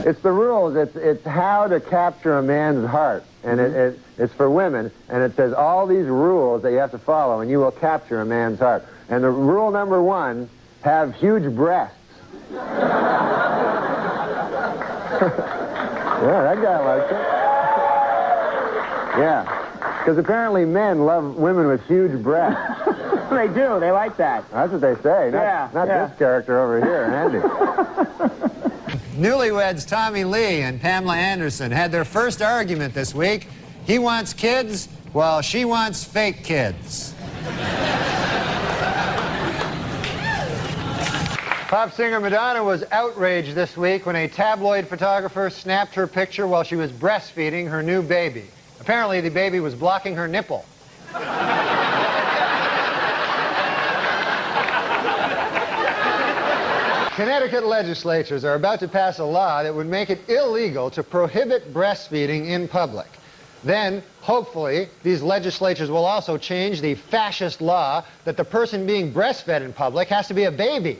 It's the rules. It's how to capture a man's heart, and it's for women. And it says all these rules that you have to follow, and you will capture a man's heart. And the rule number 1: have huge breasts. Yeah, that guy likes it. Yeah, because apparently men love women with huge breasts. They do. They like that. That's what they say. Not this character over here, Andy. Newlyweds Tommy Lee and Pamela Anderson had their first argument this week. He wants kids, while she wants fake kids. Pop singer Madonna was outraged this week when a tabloid photographer snapped her picture while she was breastfeeding her new baby. Apparently, the baby was blocking her nipple. Connecticut legislatures are about to pass a law that would make it illegal to prohibit breastfeeding in public. Then, hopefully, these legislatures will also change the fascist law that the person being breastfed in public has to be a baby.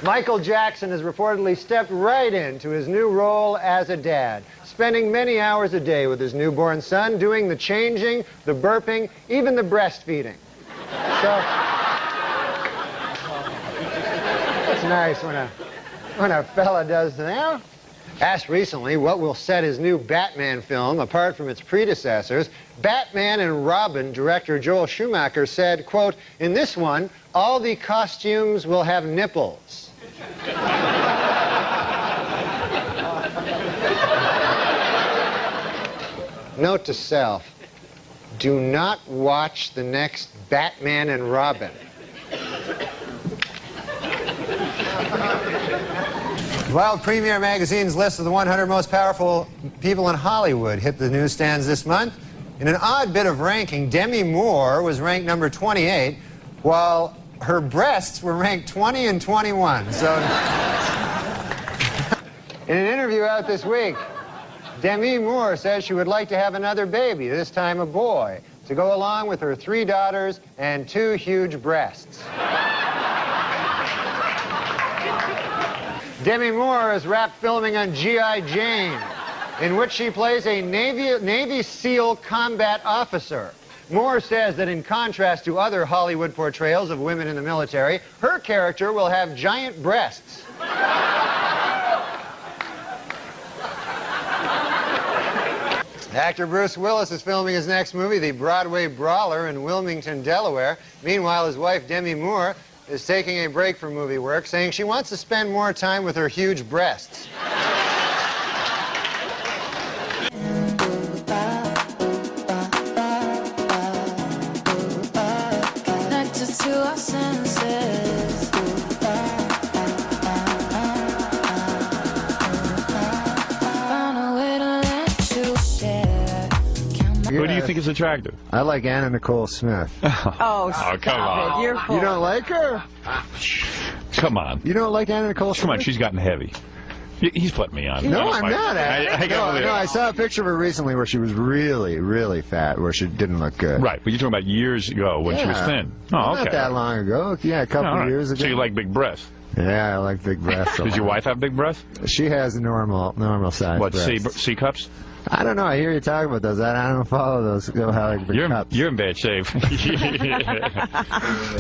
Michael Jackson has reportedly stepped right into his new role as a dad, spending many hours a day with his newborn son, doing the changing, the burping, even the breastfeeding. So, it's nice when a fella does that. Asked recently what will set his new Batman film apart from its predecessors, Batman and Robin director Joel Schumacher said, quote, "In this one, all the costumes will have nipples." Note to self, do not watch the next Batman and Robin. Wild Premiere Magazine's list of the 100 most powerful people in Hollywood hit the newsstands this month. In an odd bit of ranking, Demi Moore was ranked number 28, while her breasts were ranked 20 and 21. So, in an interview out this week, Demi Moore says she would like to have another baby, this time a boy, to go along with her 3 daughters and 2 huge breasts. Demi Moore is wrapped filming on G.I. Jane, in which she plays a Navy SEAL combat officer. Moore says that in contrast to other Hollywood portrayals of women in the military, her character will have giant breasts. Actor Bruce Willis is filming his next movie, The Broadway Brawler, in Wilmington, Delaware. Meanwhile, his wife, Demi Moore, is taking a break from movie work, saying she wants to spend more time with her huge breasts. Who do you think is attractive? I like Anna Nicole Smith. Oh, come on. You're You don't like her? Come on. You don't like Anna Nicole Smith? Come on, she's gotten heavy. He's putting me on. No, I'm not. I saw a picture of her recently where she was really, really fat, where she didn't look good. Right, but you're talking about years ago when she was thin. Oh, okay. Not that long ago. Yeah, a couple of years ago. So you like big breasts? Yeah, I like big breasts. Does your wife have big breasts? She has normal size breasts. What, C cups? I don't know. I hear you talking about those. I don't follow those. You're in bad shape. Do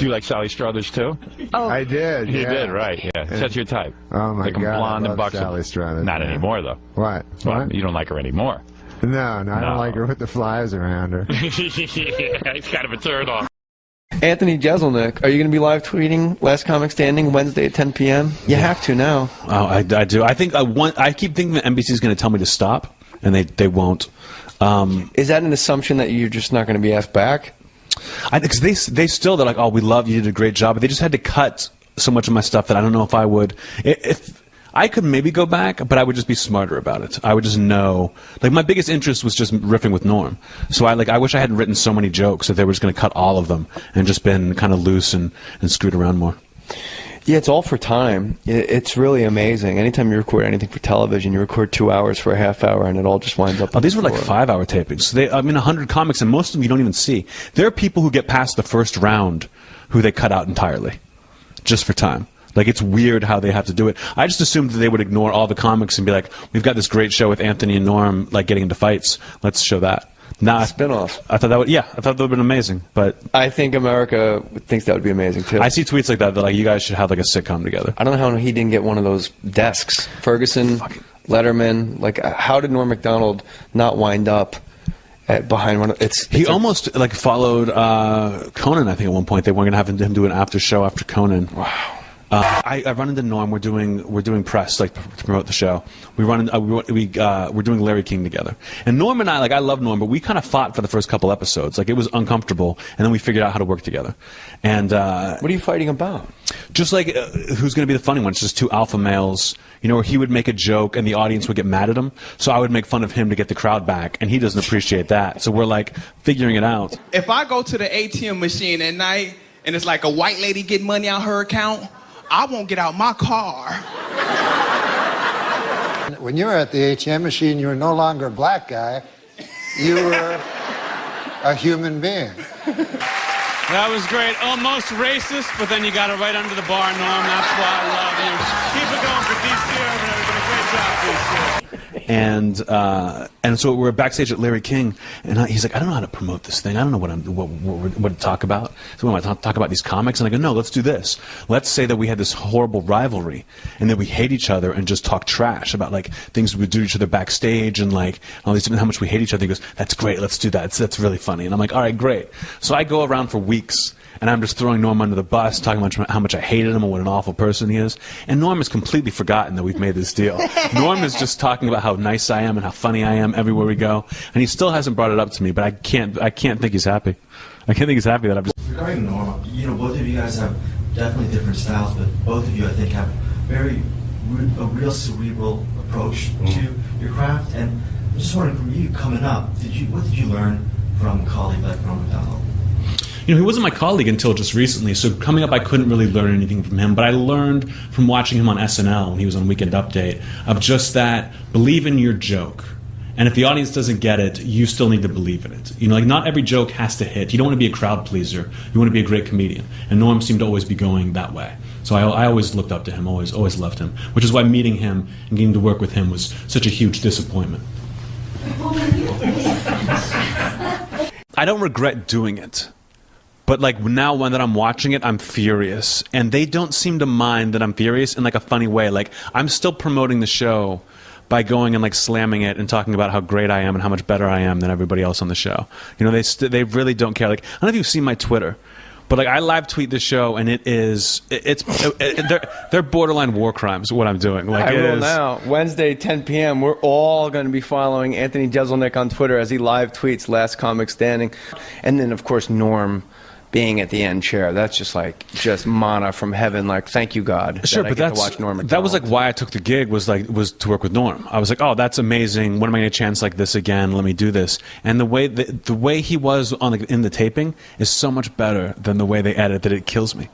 you like Sally Struthers too? Oh, I did. You did, right? Yeah, that's your type. Oh my like God, blonde I and love buxom. Sally Struthers. Not anymore though. What? Well, you don't like her anymore. No, I don't like her with the flies around her. It's kind of a turn off. Anthony Jeselnik, are you going to be live tweeting Last Comic Standing Wednesday at 10 p.m.? You have to now. Oh, I do. I think I keep thinking that NBC is going to tell me to stop, and they won't. Is that an assumption that you're just not going to be asked back? Because they're like, oh, we love you, you did a great job, but they just had to cut so much of my stuff that I don't know if I would. If I could maybe go back, but I would just be smarter about it. I would just know. Like, my biggest interest was just riffing with Norm. So I wish I hadn't written so many jokes that they were just going to cut all of them and just been kind of loose and screwed around more. Yeah, it's all for time. It's really amazing. Anytime you record anything for television, you record 2 hours for a half hour, and it all just winds up. Oh, these were like 5-hour tapings. So 100 comics, and most of them you don't even see. There are people who get past the first round who they cut out entirely, just for time. Like, it's weird how they have to do it. I just assumed that they would ignore all the comics and be like, we've got this great show with Anthony and Norm, like, getting into fights. Let's show that. Nah, spin-off. I thought that would have been amazing, but I think America thinks that would be amazing too. I see tweets like that like you guys should have like a sitcom together. I don't know how he didn't get one of those desks. Ferguson, Letterman, like how did Norm Macdonald not wind up behind one of He almost like followed Conan, I think, at one point. They weren't going to have him do an after show after Conan. Wow. I run into Norm. We're doing press like to promote the show. We're doing Larry King together. And Norm and I love Norm, but we kind of fought for the first couple episodes. Like, it was uncomfortable, and then we figured out how to work together. And what are you fighting about? Just like who's going to be the funny one? It's just two alpha males. You know, where he would make a joke and the audience would get mad at him. So I would make fun of him to get the crowd back, and he doesn't appreciate that. So we're like figuring it out. If I go to the ATM machine at night and it's like a white lady getting money out her account, I won't get out my car. When you were at the ATM machine, you were no longer a black guy. You were a human being. That was great. Almost racist, but then you got it right under the bar, Norm. That's why I love you. Keep it going for DC Urban. Everybody, great job, DC. And so we're backstage at Larry King, and he's like, I don't know how to promote this thing. I don't know what to talk about. So we want to talk about these comics, and I go, no, let's do this. Let's say that we had this horrible rivalry, and that we hate each other, and just talk trash about like things we would do to each other backstage, and like all these how much we hate each other. He goes, that's great. Let's do that. That's really funny. And I'm like, all right, great. So I go around for weeks. And I'm just throwing Norm under the bus, talking about how much I hated him and what an awful person he is. And Norm has completely forgotten that we've made this deal. Norm is just talking about how nice I am and how funny I am everywhere we go. And he still hasn't brought it up to me, but I can't think he's happy. I can't think he's happy that I'm just... Regarding Norm, you know, both of you guys have definitely different styles, but both of you, I think, have a real cerebral approach to your craft. And I'm just wondering, from you coming up, what did you learn from a colleague like Norm Macdonald? You know, he wasn't my colleague until just recently, so coming up I couldn't really learn anything from him, but I learned from watching him on SNL when he was on Weekend Update of just that, believe in your joke. And if the audience doesn't get it, you still need to believe in it. You know, like, not every joke has to hit. You don't want to be a crowd pleaser. You want to be a great comedian. And Norm seemed to always be going that way. So I always looked up to him, always loved him, which is why meeting him and getting to work with him was such a huge disappointment. I don't regret doing it. But like now when that I'm watching it, I'm furious. And they don't seem to mind that I'm furious in like a funny way. Like, I'm still promoting the show by going and like slamming it and talking about how great I am and how much better I am than everybody else on the show. You know, they really don't care. Like, I don't know if you've seen my Twitter, but like I live tweet the show and they're borderline war crimes what I'm doing. Like, I will now. Wednesday, 10 p.m. We're all going to be following Anthony Jeselnik on Twitter as he live tweets Last Comic Standing, and then of course Norm being at the end chair. That's just manna from heaven. Like, thank you, God. Sure, but that's to watch Norm Macdonald. That was like why I took the gig, was to work with Norm. I was like, oh, that's amazing. When am I going to chance like this again? Let me do this. And the way he was in the taping is so much better than the way they edit that it kills me.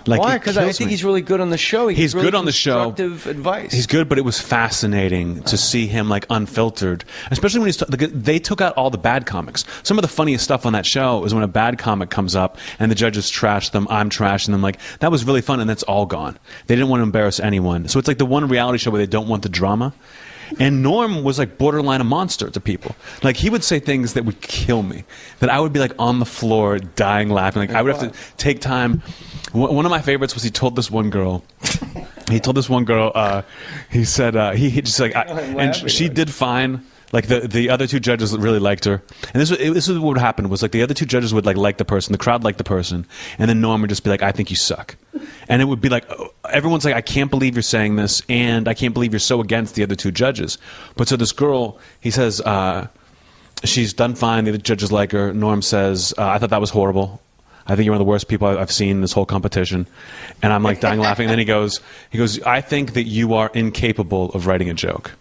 Like, why? Because I think he's really good on the show. He's really good on the show. Constructive advice. He's good, but it was fascinating to see him like unfiltered, especially when they took out all the bad comics. Some of the funniest stuff on that show is when a bad comic comes up and the judges trash them, I'm trashing them. Like, that was really fun, and that's all gone. They didn't want to embarrass anyone. So it's like the one reality show where they don't want the drama. And Norm was like borderline a monster to people. Like, he would say things that would kill me, that I would be like on the floor dying laughing. Like, I would have to take time. One of my favorites was he told this one girl, he said, he just like, and she did fine. Like, the other two judges really liked her. And this is what would happen, was like the other two judges would like the person, the crowd liked the person, and then Norm would just be like, I think you suck. And it would be like, everyone's like, I can't believe you're saying this, and I can't believe you're so against the other two judges. But so this girl, he says, she's done fine, the other judges like her. Norm says, I thought that was horrible. I think you're one of the worst people I've seen in this whole competition. And I'm like dying laughing. And then he goes, I think that you are incapable of writing a joke.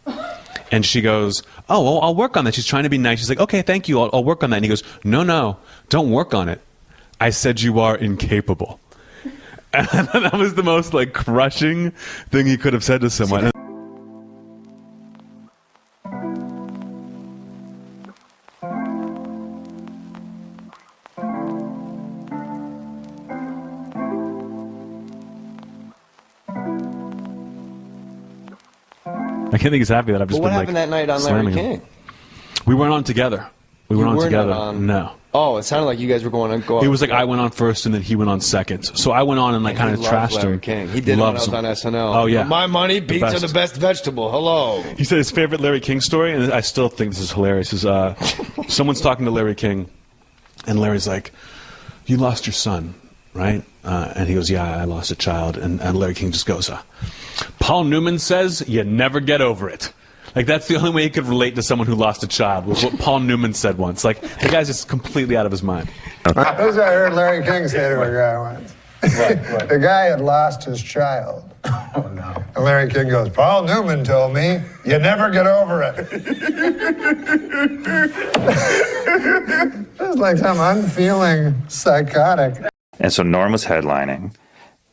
And she goes, oh, well, I'll work on that. She's trying to be nice. She's like, okay, thank you. I'll work on that. And he goes, no, don't work on it. I said you are incapable. And that was the most like crushing thing he could have said to someone. I can't think he's happy that I've just But what been happened like that night on Larry slamming him. King? We weren't on together. We weren't on together. No. Oh, it sounded like you guys were going to go. It was like I went on first and then he went on second. So I went on and like kind of trashed Larry him. King. He did it when I was on SNL. Oh yeah. My money, beets are the best vegetable. Hello. He said his favorite Larry King story, and I still think this is hilarious. Is someone's talking to Larry King, and Larry's like, "You lost your son, right?" And he goes, "Yeah, I lost a child." And Larry King just goes, "Paul Newman says you never get over it." Like, that's the only way he could relate to someone who lost a child, was what Paul Newman said once. Like, the guy's just completely out of his mind. This is what I heard Larry King say to a guy once. What? The guy had lost his child. Oh, no. And Larry King goes, Paul Newman told me, you never get over it. It's like some unfeeling psychotic. And so Norm was headlining,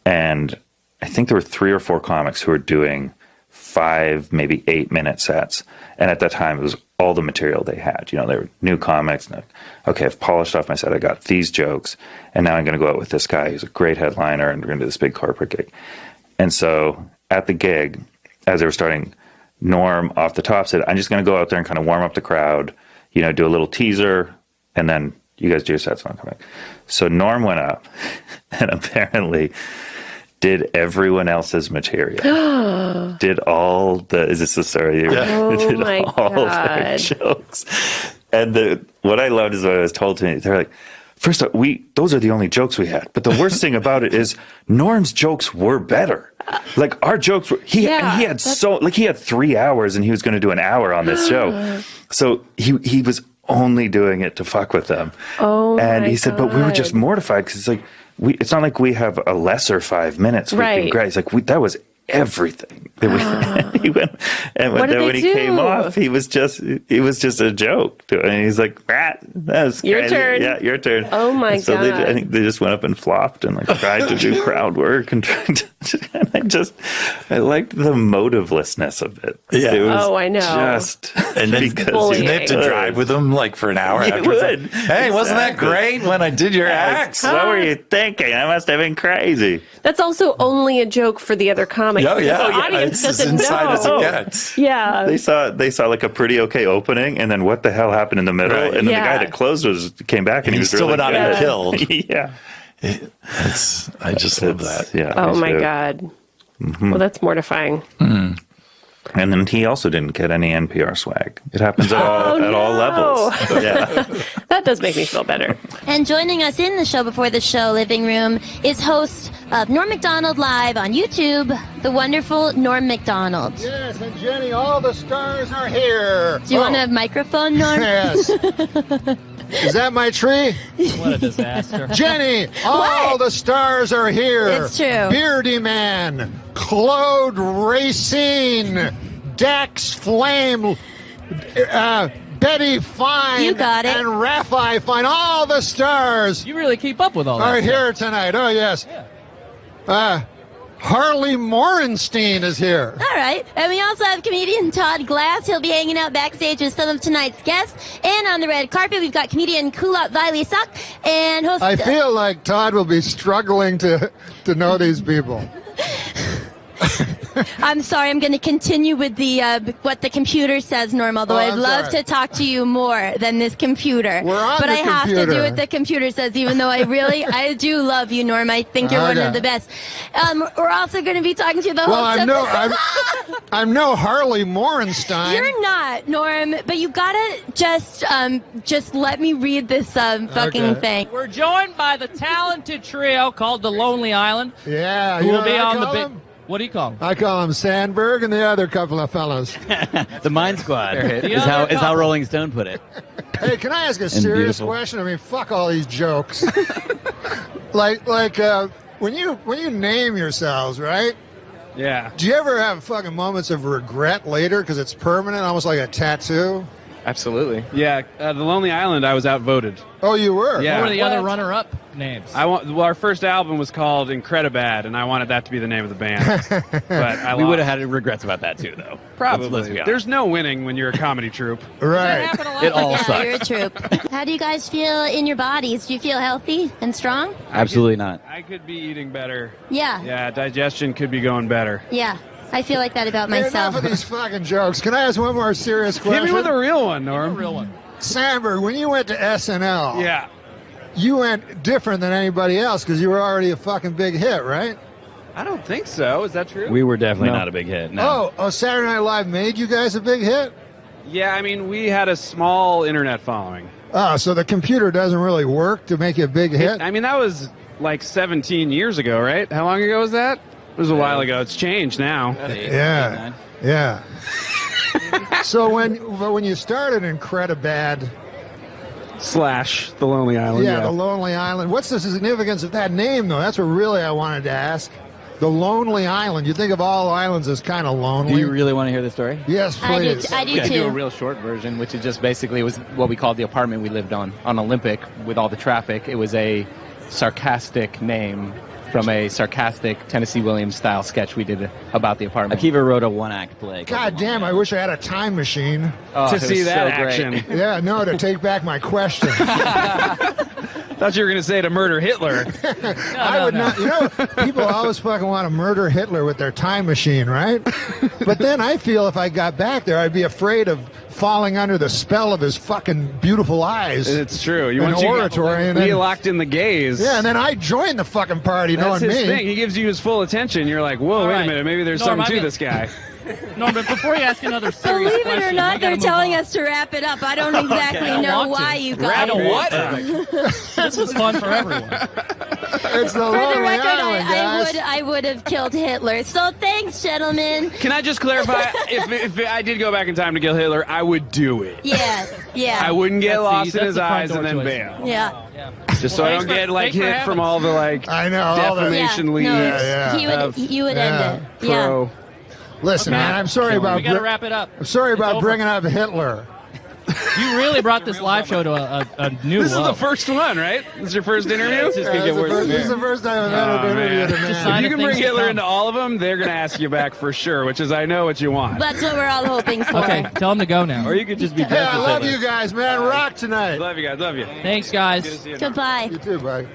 and I think there were 3 or 4 comics who were doing 5, maybe 8-minute sets. And at that time, it was all the material they had. You know, they were new comics. And okay, I've polished off my set. I got these jokes. And now I'm going to go out with this guy who's a great headliner, and we're going to do this big corporate gig. And so at the gig, as they were starting, Norm off the top said, I'm just going to go out there and kind of warm up the crowd, you know, do a little teaser, and then you guys do your sets and I'll come back. So Norm went up and apparently did everyone else's material. Did all the, is this the story? Oh did my all their jokes. And what I loved is what I was told to me. They're like, first off, those are the only jokes we had. But the worst thing about it is Norm's jokes were better. Like, our jokes were, he had 3 hours and he was going to do an hour on this show. So he was only doing it to fuck with them. Oh, and he said, but we were just mortified because it's like, it's not like we have a lesser 5 minutes. Right. It's like, that was everything. He went, and when he came off, it was just a joke. And he's like, that was your crazy. turn. Yeah, your turn. Oh my so God. I think they just went up and flopped and like tried to do crowd work and tried to, and I liked the motivelessness of it. Yeah. It was I know. Just and then because they have to drive with them like for an hour afterwards. Would. Like, hey, wasn't that great when I did your acts? What were you thinking? I must have been crazy. That's also only a joke for the other comics. Oh, yeah. The audience It's doesn't as inside know. as it gets. Yeah. They saw like a pretty okay opening, and then what the hell happened in the middle? Right. And then Yeah. the guy that closed came back, and he was still really went out good. and killed. Yeah. I just love that. Yeah. Oh me my too. God. Well, that's mortifying. And then he also didn't get any NPR swag. It happens at all levels. Yeah. That does make me feel better. And joining us in the show before the show living room is host of Norm MacDonald Live on YouTube, the wonderful Norm MacDonald. Yes, and Jenny, all the stars are here. Do you want a microphone, Norm? Yes. Is that my tree? What a disaster. Jenny, all the stars are here. It's true. Beardy Man, Claude Racine, Dax Flame, Betty Fine, You got it. and Raphael Fine. All the stars You really keep up with all that are stuff. here tonight. Oh, yes. Harley Morenstein is here. All right. And we also have comedian Todd Glass. He'll be hanging out backstage with some of tonight's guests. And on the red carpet, we've got comedian Kulap Viley Suck and host... I feel like Todd will be struggling to know these people. I'm sorry, I'm going to continue with the what the computer says, Norm, although I'd I'm love sorry. to talk to you more than this computer. We're on but the I have to computer. do what the computer says, even though I do love you, Norm. I think you're one Okay. of the best. We're also going to be talking to the Well, host I'm no Harley Morenstein. You're not, Norm, but you gotta just let me read this fucking Okay. thing. We're joined by the talented trio called the Lonely Island. Yeah, Who you will know be what I on the call big. them? What do you call them? I call him Sandberg and the other couple of fellas. The Mind Squad The is other how couple. Rolling Stone put it. Hey, can I ask a serious beautiful. question? I mean, fuck all these jokes. like when you name yourselves, right? Yeah. Do you ever have fucking moments of regret later because it's permanent, almost like a tattoo? Absolutely. Yeah, The Lonely Island, I was outvoted. Oh, you were? Yeah. What were the other runner-up names? Well, our first album was called Incredibad, and I wanted that to be the name of the band. But We would have had regrets about that too, though. Probably. Let's be honest. There's no winning when you're a comedy troupe. Right. It all Yeah, sucks. you're a troop. How do you guys feel in your bodies? Do you feel healthy and strong? Absolutely not. I could be eating better. Yeah. Yeah, digestion could be going better. Yeah. I feel like that about Hey, myself. enough of these fucking jokes. Can I ask one more serious question? Hit me with a real one, Norm. Real one. Sandberg, when you went to SNL, Yeah. you went different than anybody else because you were already a fucking big hit, right? I don't think so. Is that true? We were definitely No. not a big hit. No. Oh, Saturday Night Live made you guys a big hit? Yeah, I mean, we had a small internet following. Oh, so the computer doesn't really work to make you a big hit? I mean, that was like 17 years ago, right? How long ago was that? It was a while ago. It's changed now. Yeah. Yeah. So when you started Incredibad / The Lonely Island. Yeah, The Lonely Island. What's the significance of that name, though? That's what really I wanted to ask. The Lonely Island. You think of all islands as kind of lonely. Do you really want to hear the story? Yes, please. I do Yeah, I do too. a real short version, which is just basically was what we called the apartment we lived on Olympic with all the traffic. It was a sarcastic name from a sarcastic Tennessee Williams style sketch we did about the apartment. Akiva wrote a one-act play. God damn, I wish I had a time machine. Oh, To it see was that so great. action. Yeah, no, to take back my question. Thought you were going to say to murder Hitler. I would not. You know, people always fucking want to murder Hitler with their time machine, right? But then I feel if I got back there, I'd be afraid of falling under the spell of his fucking beautiful eyes. It's true. And Once oratory, and you then- get locked in the gaze. Yeah, and then I join the fucking party, That's knowing his me. thing. He gives you his full attention. You're like, whoa, All wait right. a minute. Maybe there's Norm, something to I've this guy. No, but before you ask another serious Believe it or question, not, we they're gotta telling move on. us to wrap it up. I don't exactly I know want to. why you Wrap guys. it what? This was fun for everyone. It's the For the Lonely record, Island, guys. I would have killed Hitler. So thanks, gentlemen. Can I just clarify? if I did go back in time to kill Hitler, I would do it. Yeah, yeah. I wouldn't get That's lost the- in that's his the front eyes and door then choice. bail. Yeah. Just so I don't get like hit from all the like I know, all the- defamation Yeah, leads. no, Yeah, He would, of you would end it. Yeah. pro. Listen, Okay. man, I'm sorry about We gotta wrap it up. I'm sorry It's about over. bringing up Hitler. You really brought this live show to a new This is level. the first one, right? This is your first interview? It's just gonna get worse from This is here. the first time I've ever interviewed a If man. you can bring things to Hitler come. into all of them, they're going to ask you back for sure, which is I know what you want. That's what we're all hoping for. Okay, tell him to go now. Or you could just be Hey, I dead with love Hitler. you guys, man. Rock tonight. Love you guys. Love you. Thanks, guys. Good to see you. Goodbye. You too, buddy.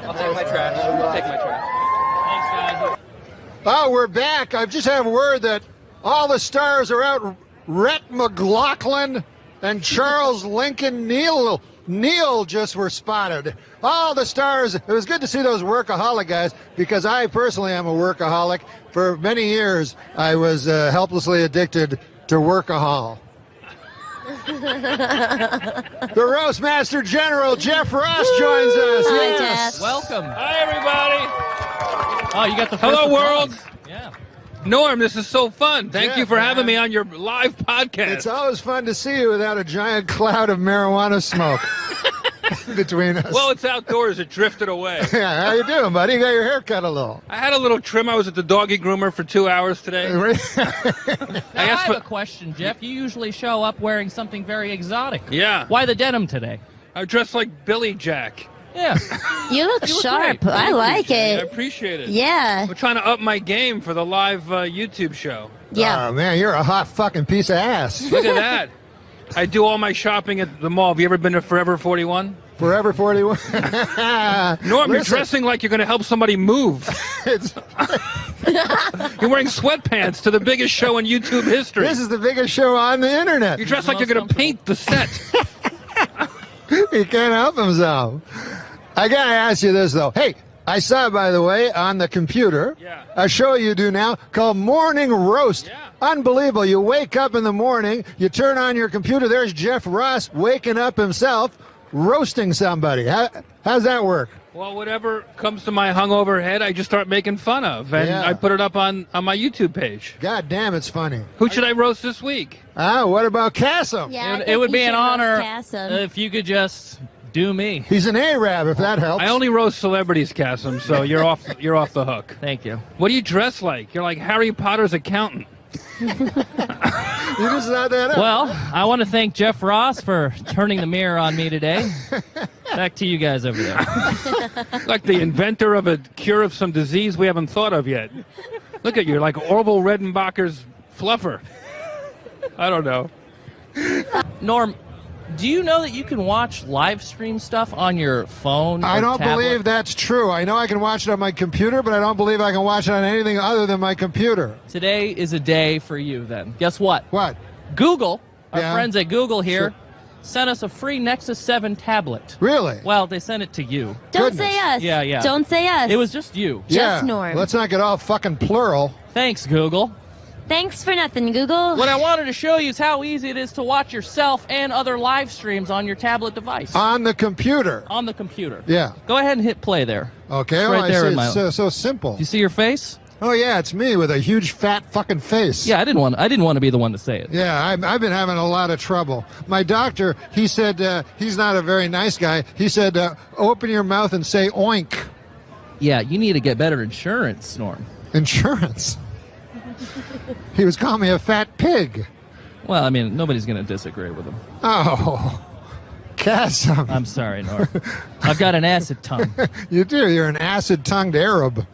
I'll take my trash. I'll take my trash. Thanks, guys. Oh, we're back. I just have word that all the stars are out. Rhett McLaughlin and Charles Lincoln Neal just were spotted. All the stars. It was good to see those workaholic guys because I personally am a workaholic. For many years, I was helplessly addicted to workahol. The Roastmaster General Jeff Ross joins us. Hi, Yes. Jeff. Welcome. Hi, everybody. Oh, you got the first Hello, applause. world. Yeah. Norm, this is so fun. Thank Yeah, you for having man. me on your live podcast. It's always fun to see you without a giant cloud of marijuana smoke between us. Well, it's outdoors. It drifted away. Yeah, how you doing, buddy? You got your hair cut a little. I had a little trim. I was at the doggy groomer for 2 hours today. Now, I asked have for- a question, Jeff. You usually show up wearing something very exotic. Yeah. Why the denim today? I dressed like Billy Jack. Yeah. You look sharp. great. I Thank you, like Jay. I it. appreciate it. Yeah. We're trying to up my game for the live YouTube show. Yeah. Oh, man, you're a hot fucking piece of ass. Look at that. I do all my shopping at the mall. Have you ever been to Forever 41? Forever 41. Norm, you're Listen, dressing like you're going to help somebody move. it's- You're wearing sweatpants to the biggest show in YouTube history. This is the biggest show on the internet. You dress like you're going to paint the set. He can't help himself. I gotta ask you this though. Hey, I saw, by the way, on the computer, a show you do now called Morning Roast. Unbelievable. You wake up in the morning, you turn on your computer, there's Jeff Ross waking up himself, roasting somebody. How's that work? Well, whatever comes to my hungover head, I just start making fun of, and Yeah. I put it up on my YouTube page. God damn, it's funny. Who should I roast this week? What about Cassim? Yeah, It would be an honor Cassim. if you could just do me. He's an Arab, if that helps. I only roast celebrities, Cassim, so you're off the hook. Thank you. What do you dress like? You're like Harry Potter's accountant. You just not that up. Well, I want to thank Jeff Ross for turning the mirror on me today. Back to you guys over there. Like the inventor of a cure of some disease we haven't thought of yet. Look at you, like Orville Redenbacher's fluffer. I don't know. Norm, do you know that you can watch live stream stuff on your phone? I don't tablet? believe that's true. I know I can watch it on my computer, but I don't believe I can watch it on anything other than my computer. Today is a day for you then. Guess what? What? Google, our Yeah. friends at Google here, Sure. sent us a free Nexus 7 tablet. Really? Well, they sent it to you. Don't say us. Yeah, yeah. Don't say us. It was just you. Just Norm. Let's not get all fucking plural. Thanks, Google. Thanks for nothing, Google. What I wanted to show you is how easy it is to watch yourself and other live streams on your tablet device. On the computer. On the computer. Yeah. Go ahead and hit play there. Okay. It's Oh, right I there see. in my. It's so simple. You see your face? Oh yeah, it's me with a huge fat fucking face. Yeah, I didn't want to be the one to say it. Yeah, I've been having a lot of trouble. My doctor, he said, he's not a very nice guy. He said, open your mouth and say oink. Yeah, you need to get better insurance, Norm. Insurance? He was calling me a fat pig. Well, I mean, nobody's going to disagree with him. Oh, Chasm. I'm sorry, Norm. I've got an acid tongue. You do. You're an acid-tongued Arab.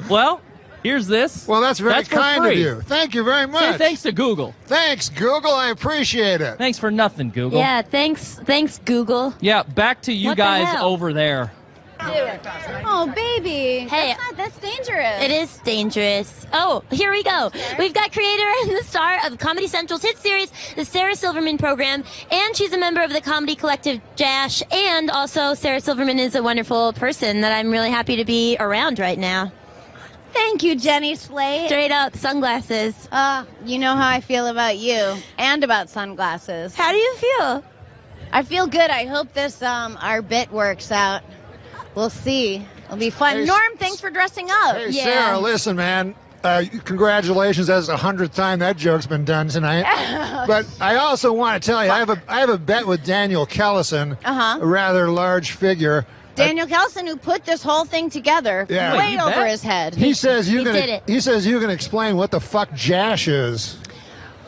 Well, here's this. Well, that's very for kind free. of you. Thank you very much. Say thanks to Google. Thanks, Google. I appreciate it. Thanks for nothing, Google. Yeah, thanks, Google. Yeah, back to you What the guys hell? over there. Oh, baby. Hey, That's dangerous. it is dangerous. Oh, here we go. We've got creator and the star of Comedy Central's hit series, the Sarah Silverman Program, and she's a member of the comedy collective Jash, and also Sarah Silverman is a wonderful person that I'm really happy to be around right now. Thank you, Jenny Slate. Straight up, sunglasses. You know how I feel about you and about sunglasses. How do you feel? I feel good. I hope this our bit works out. We'll see. It'll be fun. Hey, Norm, thanks for dressing up. Hey, Sarah, listen, man. Congratulations. That's the 100th time that joke's been done tonight. But I also want to tell you, I have a bet with Daniel Kellison, a rather large figure. Daniel Kelson, who put this whole thing together, Yeah. way over his head. He says you did can. it. He says you can explain what the fuck Jash is.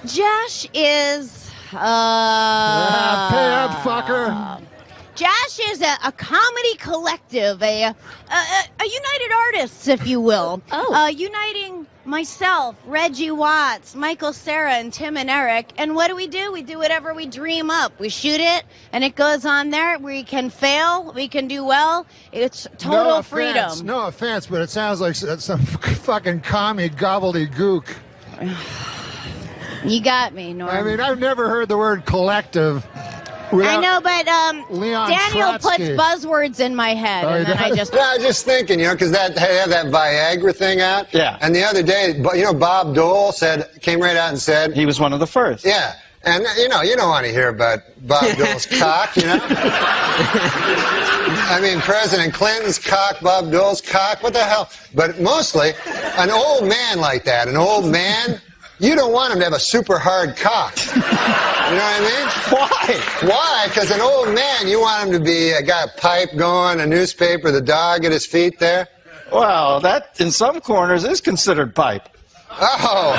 Jash is. Pay up, fucker. Jash is a comedy collective, a United Artists, if you will. Uniting myself, Reggie Watts, Michael Cera, and Tim and Eric. And what do? We do whatever we dream up. We shoot it, and it goes on there. We can fail, we can do well. It's total freedom. No offense, but it sounds like some fucking commie gobbledygook. You got me, Norm. I mean, I've never heard the word collective. I know, but Leon Daniel Trotsky. puts buzzwords in my head, and then I just... No, I was just thinking, because they have that Viagra thing out. Yeah. And the other day, Bob Dole came right out and said... He was one of the first. Yeah. And, you don't want to hear about Bob Dole's cock, I mean, President Clinton's cock, Bob Dole's cock, what the hell? But mostly, an old man like that, you don't want him to have a super hard cock. You know what I mean? Why? Why? Because an old man, you want him to be got a pipe going, a newspaper, the dog at his feet there. Well, that in some corners is considered pipe. Oh.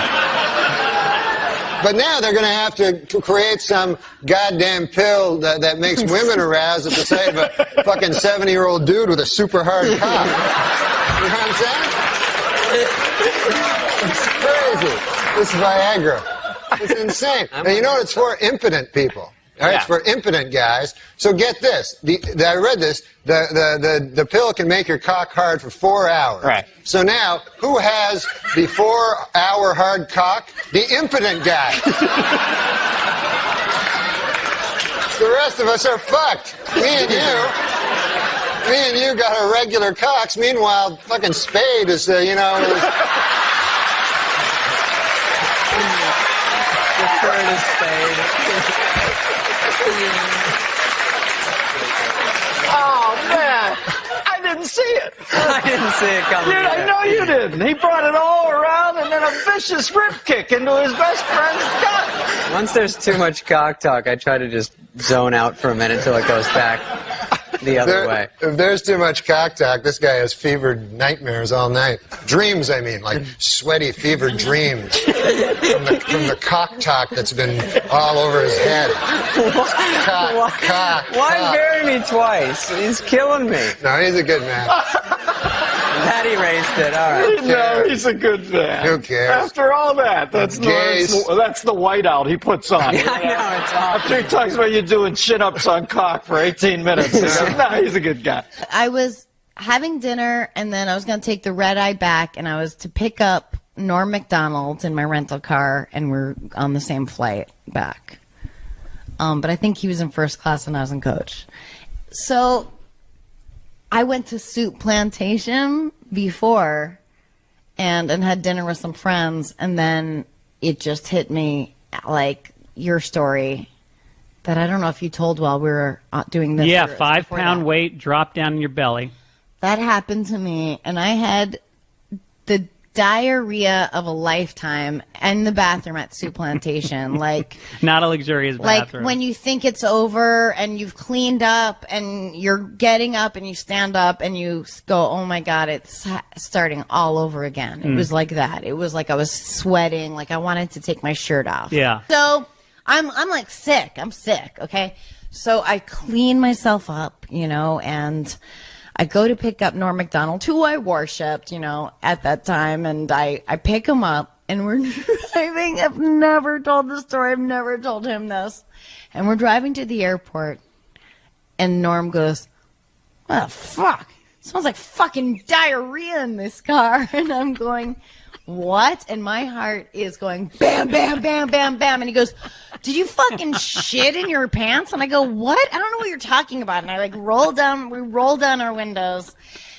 But now they're going to have to create some goddamn pill that makes women aroused at the sight of a fucking 70-year-old dude with a super hard cock. You know what I'm saying? It's crazy. This Viagra. It's insane. And you know what it's for? Impotent people. All right, It's for impotent guys. So get this. I read this. The pill can make your cock hard for 4 hours. Right. So now, who has the 4-hour hard cock? The impotent guy. The rest of us are fucked. Me and you got our regular cocks. Meanwhile, fucking Spade is, Oh, man. I didn't see it. I didn't see it coming. Dude, I know you didn't. He brought it all around and then a vicious rib kick into his best friend's gut. Once there's too much cock talk, I try to just zone out for a minute till it goes back. the other way. If there's too much cock talk, this guy has fevered nightmares all night. Dreams, I mean, like sweaty, fevered dreams from the cock talk that's been all over his head. Why bury me twice? He's killing me. No, he's a good man. That erased it. All right. No, he's a good man. Who cares? After all that, that's the whiteout he puts on. Yeah, I know, it's awful. After he talks about you doing chin-ups on cock for 18 minutes. No, he's a good guy. I was having dinner, and then I was going to take the red eye back, and I was to pick up Norm MacDonald in my rental car, and we're on the same flight back. But I think he was in first class and I was in coach. So I went to Soup Plantation before and had dinner with some friends, and then it just hit me like your story that I don't know if you told while we were doing this. Yeah, 5-pound weight dropped down in your belly. That happened to me, and I had the diarrhea of a lifetime in the bathroom at Soup Plantation. Like, not a luxurious bathroom. Like when you think it's over and you've cleaned up and you're getting up and you stand up and you go, oh my God, it's starting all over again. It was like that. It was like I was sweating, like I wanted to take my shirt off. Yeah. So I'm like sick. I'm sick. Okay. So I clean myself up, you know, and I go to pick up Norm MacDonald, who I worshipped, you know, at that time, and I pick him up, and we're driving. I've never told this story. I've never told him this. And we're driving to the airport, and Norm goes, "What the fuck? It smells like fucking diarrhea in this car." And I'm going, what? And my heart is going bam, bam, bam, bam, bam. And he goes, did you fucking shit in your pants? And I go, what? I don't know what you're talking about. And I like we roll down our windows.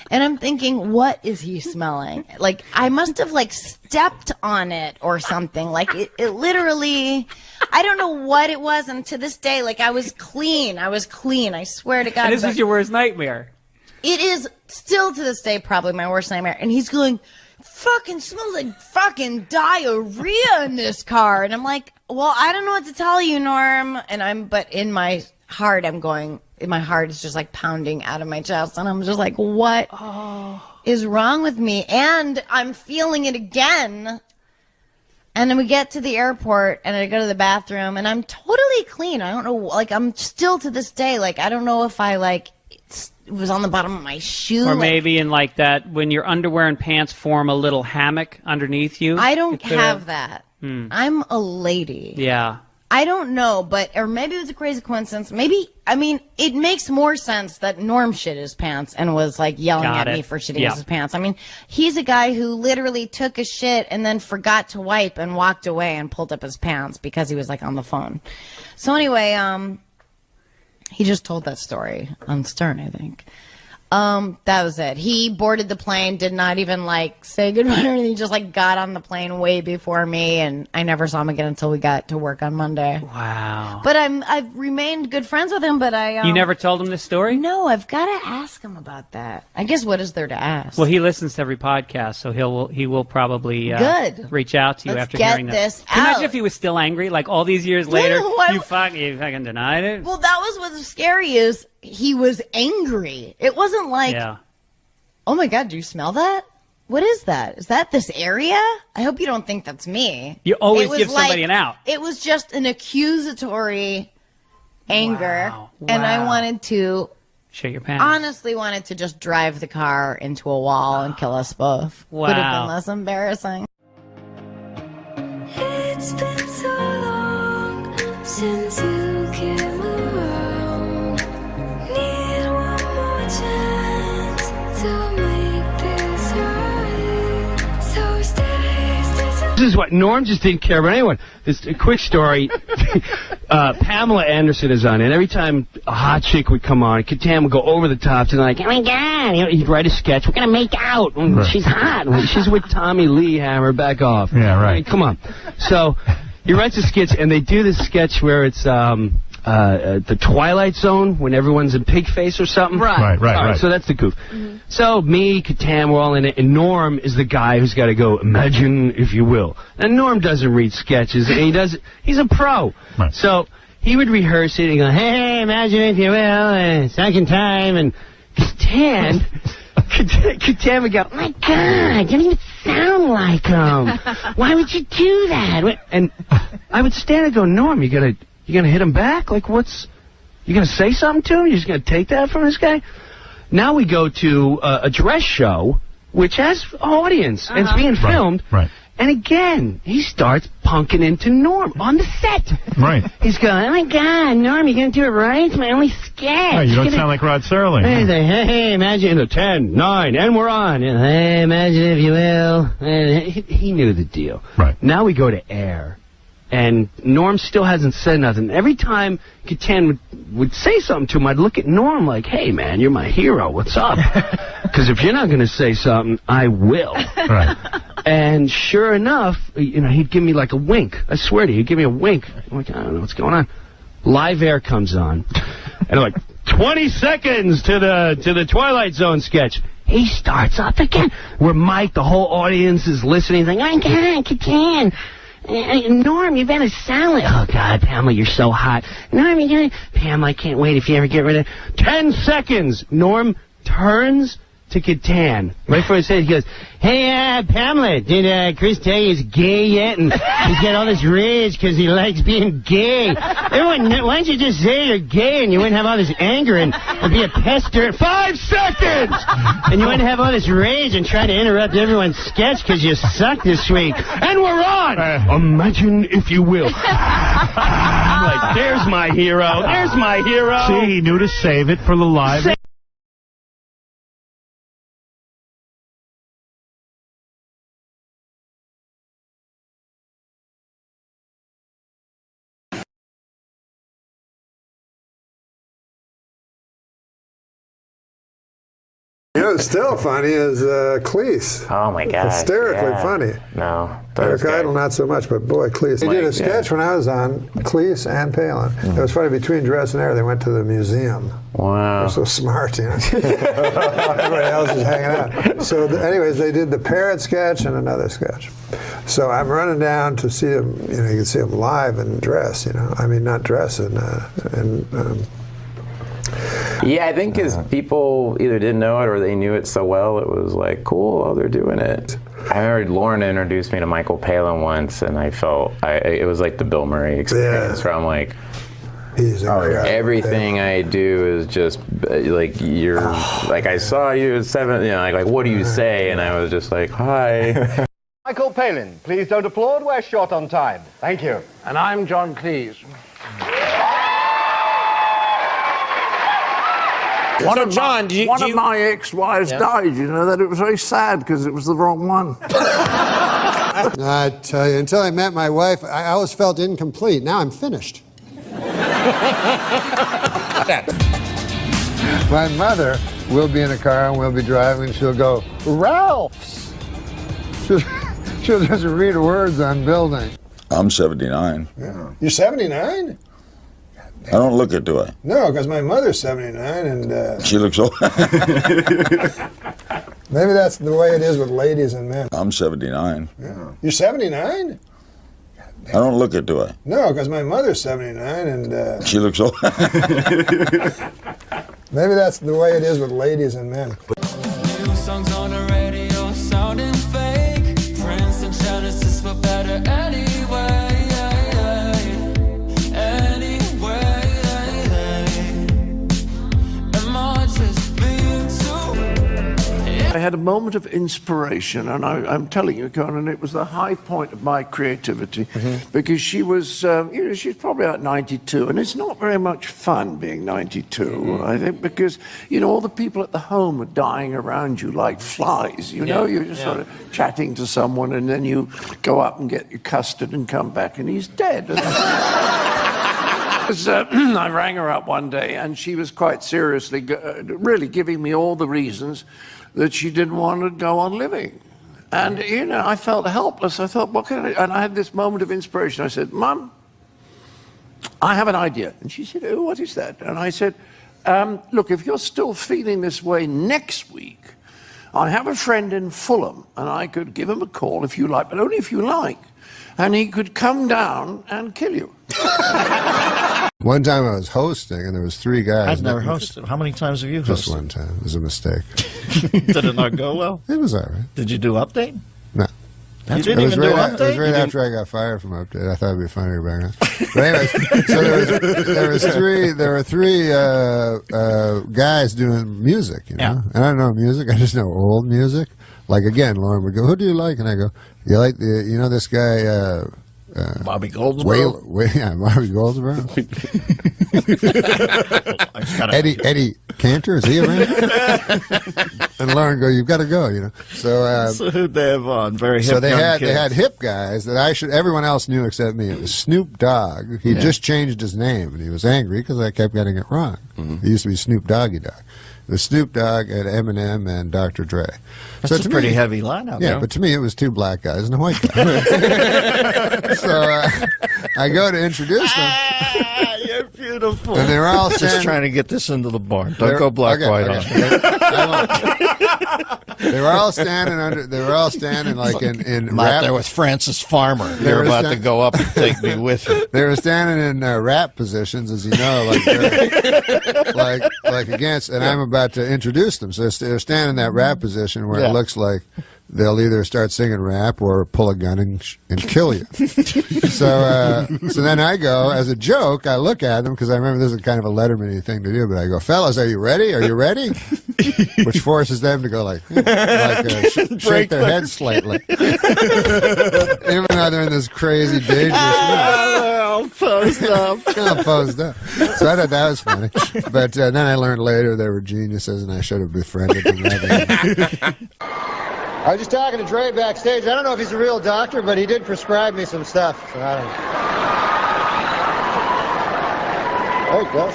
And I'm thinking, what is he smelling? Like, I must have like stepped on it or something. Like it literally, I don't know what it was. And to this day, like I was clean. I swear to God. And this is your worst nightmare. It is still to this day probably my worst nightmare. And he's going, fucking smells like fucking diarrhea in this car. And I'm like, well, I don't know what to tell you, Norm. But in my heart, my heart is just like pounding out of my chest. And I'm just like, what is wrong with me? And I'm feeling it again. And then we get to the airport and I go to the bathroom and I'm totally clean. I don't know, like I'm still to this day, like I don't know if I like it was on the bottom of my shoe. Or maybe in like that, when your underwear and pants form a little hammock underneath you. I don't have that. I'm a lady. Yeah. I don't know, or maybe it was a crazy coincidence. Maybe, I mean, it makes more sense that Norm shit his pants and was like yelling at me for shitting his pants. I mean, he's a guy who literally took a shit and then forgot to wipe and walked away and pulled up his pants because he was like on the phone. So anyway, he just told that story on Stern, I think. That was it. He boarded the plane, did not even like say goodbye or anything. He just like got on the plane way before me, and I never saw him again until we got to work on Monday. Wow. But I've remained good friends with him, but You never told him this story? No, I've got to ask him about that. I guess what is there to ask? Well, he listens to every podcast, so he will probably Good. reach out to you Let's after get hearing this Can you out. imagine if he was still angry, like all these years later? No, you fucking denied it? Well, that was what's scary is he was angry. It wasn't like, oh my God, do you smell that? What is that? Is that this area? I hope you don't think that's me. You always give somebody an out. It was just an accusatory anger. Wow. And I wanted to, shit your pants. honestly wanted to just drive the car into a wall and kill us both. Wow. Would have been less embarrassing. It's been so long since you came around. Need one more chance to make this right. So stay. This is what Norm just didn't care about anyone. This a quick story. Pamela Anderson is on, and every time a hot chick would come on, Catan would go over the top to like, oh my God, you know, he'd write a sketch. We're gonna make out. She's hot. She's with Tommy Lee Hammer. Back off. Yeah, right. I mean, come on. So he writes a sketch, and they do this sketch where it's the Twilight Zone when everyone's in pig face or something. Right. So that's the goof. So me, Catan, we're all in it, and Norm is the guy who's got to go, imagine if you will. And Norm doesn't read sketches, and he's a pro. So he would rehearse it and go, hey, imagine if you will, second time, and Catan would go, my God, you don't even sound like him. Why would you do that? And I would stand and go, Norm, you gonna hit him back? Like, you gonna say something to him? You just gonna take that from this guy? Now we go to a dress show, which has an audience, and it's being filmed. Right. And again, he starts punking into Norm on the set. Right. He's going, oh my God, Norm, you gonna do it right? It's my only sketch. Right, you don't sound like Rod Serling. He's like, hey, imagine a 10, 9, and we're on. And, hey, imagine if you will. And he knew the deal. Right. Now we go to air. And Norm still hasn't said nothing. Every time Catan would say something to him, I'd look at Norm like, hey, man, you're my hero. What's up? Because if you're not going to say something, I will. Right. And sure enough, he'd give me like a wink. I swear to you, he'd give me a wink. I'm like, I don't know what's going on. Live air comes on. And I'm like, 20 seconds to the Twilight Zone sketch. He starts up again. Where Mike, the whole audience is listening. He's like, oh, my God, Catan. Norm, you better sound like... Oh, God, Pamela, you're so hot. Norm, Pamela, I can't wait if you ever get rid of... 10 seconds! Norm turns to Catan. Right before his head, he goes, hey, Pamela, did Chris tell you he's gay yet? And he's got all this rage because he likes being gay. Everyone, why don't you just say you're gay and you wouldn't have all this anger and be a pester? 5 seconds! And you wouldn't have all this rage and try to interrupt everyone's sketch because you suck this week. And we're on! Imagine if you will. I'm like, there's my hero. There's my hero. See, he knew to save it for the live. You know, what's still funny is Cleese. Oh my God! Hysterically funny. No, Eric Idle not so much, but boy, Cleese. They did a sketch when I was on, Cleese and Palin. It was funny, between dress and air, they went to the museum. Wow. They're so smart, you know. Everybody else is hanging out. So anyways, they did the parrot sketch and another sketch. So I'm running down to see them, you can see them live in dress, I mean, not dress, yeah, I think because people either didn't know it or they knew it so well, it was like, cool, oh, they're doing it. I remember Lauren introduced me to Michael Palin once, and I felt, it was like the Bill Murray experience, where I'm like, everything I do is just, like, like, I saw you at 7, like, what do you say? And I was just like, hi. Michael Palin, please don't applaud, we're short on time. Thank you. And I'm John Cleese. One of my ex-wives died, that it was very sad because it was the wrong one. I tell you, until I met my wife, I always felt incomplete. Now I'm finished. My mother will be in a car and we'll be driving and she'll go, Ralph's. She'll just read words on building. I'm 79. Yeah. You're 79? I don't look it, do I? No, because my mother's 79 and... She looks old. Maybe that's the way it is with ladies and men. I'm 79. Yeah. You're 79? I don't look it, do I? No, because my mother's 79 and... She looks old. Maybe that's the way it is with ladies and men. New songs on the radio sounding fake. Prince and Genesis were better anyway. I had a moment of inspiration, and I'm telling you, Conan, it was the high point of my creativity, because she was, she's probably about 92, and it's not very much fun being 92, I think, because, all the people at the home are dying around you like flies, you're just sort of chatting to someone, and then you go up and get your custard and come back, and he's dead. I rang her up one day, and she was quite seriously, really giving me all the reasons that she didn't want to go on living. And, I felt helpless. I thought, what can I do? And I had this moment of inspiration. I said, Mum, I have an idea. And she said, oh, what is that? And I said, look, if you're still feeling this way next week, I have a friend in Fulham, and I could give him a call if you like, but only if you like. And he could come down and kill you. One time I was hosting, and there was 3 guys. I've never hosted. How many times have you hosted? Just one time. It was a mistake. Did it not go well? It was all right. Did you do Update? No. You didn't even do Update? It was right after I got fired from Update. I thought it'd be funnier back then. But anyways, so there were three guys doing music, you know? Yeah. And I don't know music, I just know old music. Like, again, Lauren would go, who do you like? And I go, you like this guy, Bobby Goldsboro? Yeah, Bobby Goldsboro. Eddie Cantor, is he around? And Lauren go, you've got to go, you know. So who'd they have on? Very hip. So they young had kids. hip guys that everyone else knew except me. It was Snoop Dogg. He just changed his name, and he was angry because I kept getting it wrong. He used to be Snoop Doggy Dogg. The Snoop Dogg and Eminem and Dr. Dre. That's a pretty heavy lineup. Yeah, but to me it was 2 black guys and a white guy. So I go to introduce them. You're beautiful. And they're all just trying to get this into the barn. Don't go black white on. They were all standing like in I'm rap. out there with Francis Farmer. You're about to go up and take me with you. They were standing in rap positions, as you know, like against, and I'm about to introduce them. So they're standing in that rap position where it looks like they'll either start singing rap or pull a gun and kill you. So then I go, as a joke, I look at them, because I remember this is kind of a Letterman-y thing to do, but I go, fellas, are you ready? Are you ready? Which forces them to go shake their heads slightly. Even though they're in this crazy, dangerous all posed up. All posed up. So I thought that was funny. But then I learned later they were geniuses, and I should have befriended them rather than... I was just talking to Dre backstage. I don't know if he's a real doctor, but he did prescribe me some stuff. So I don't know. There he goes.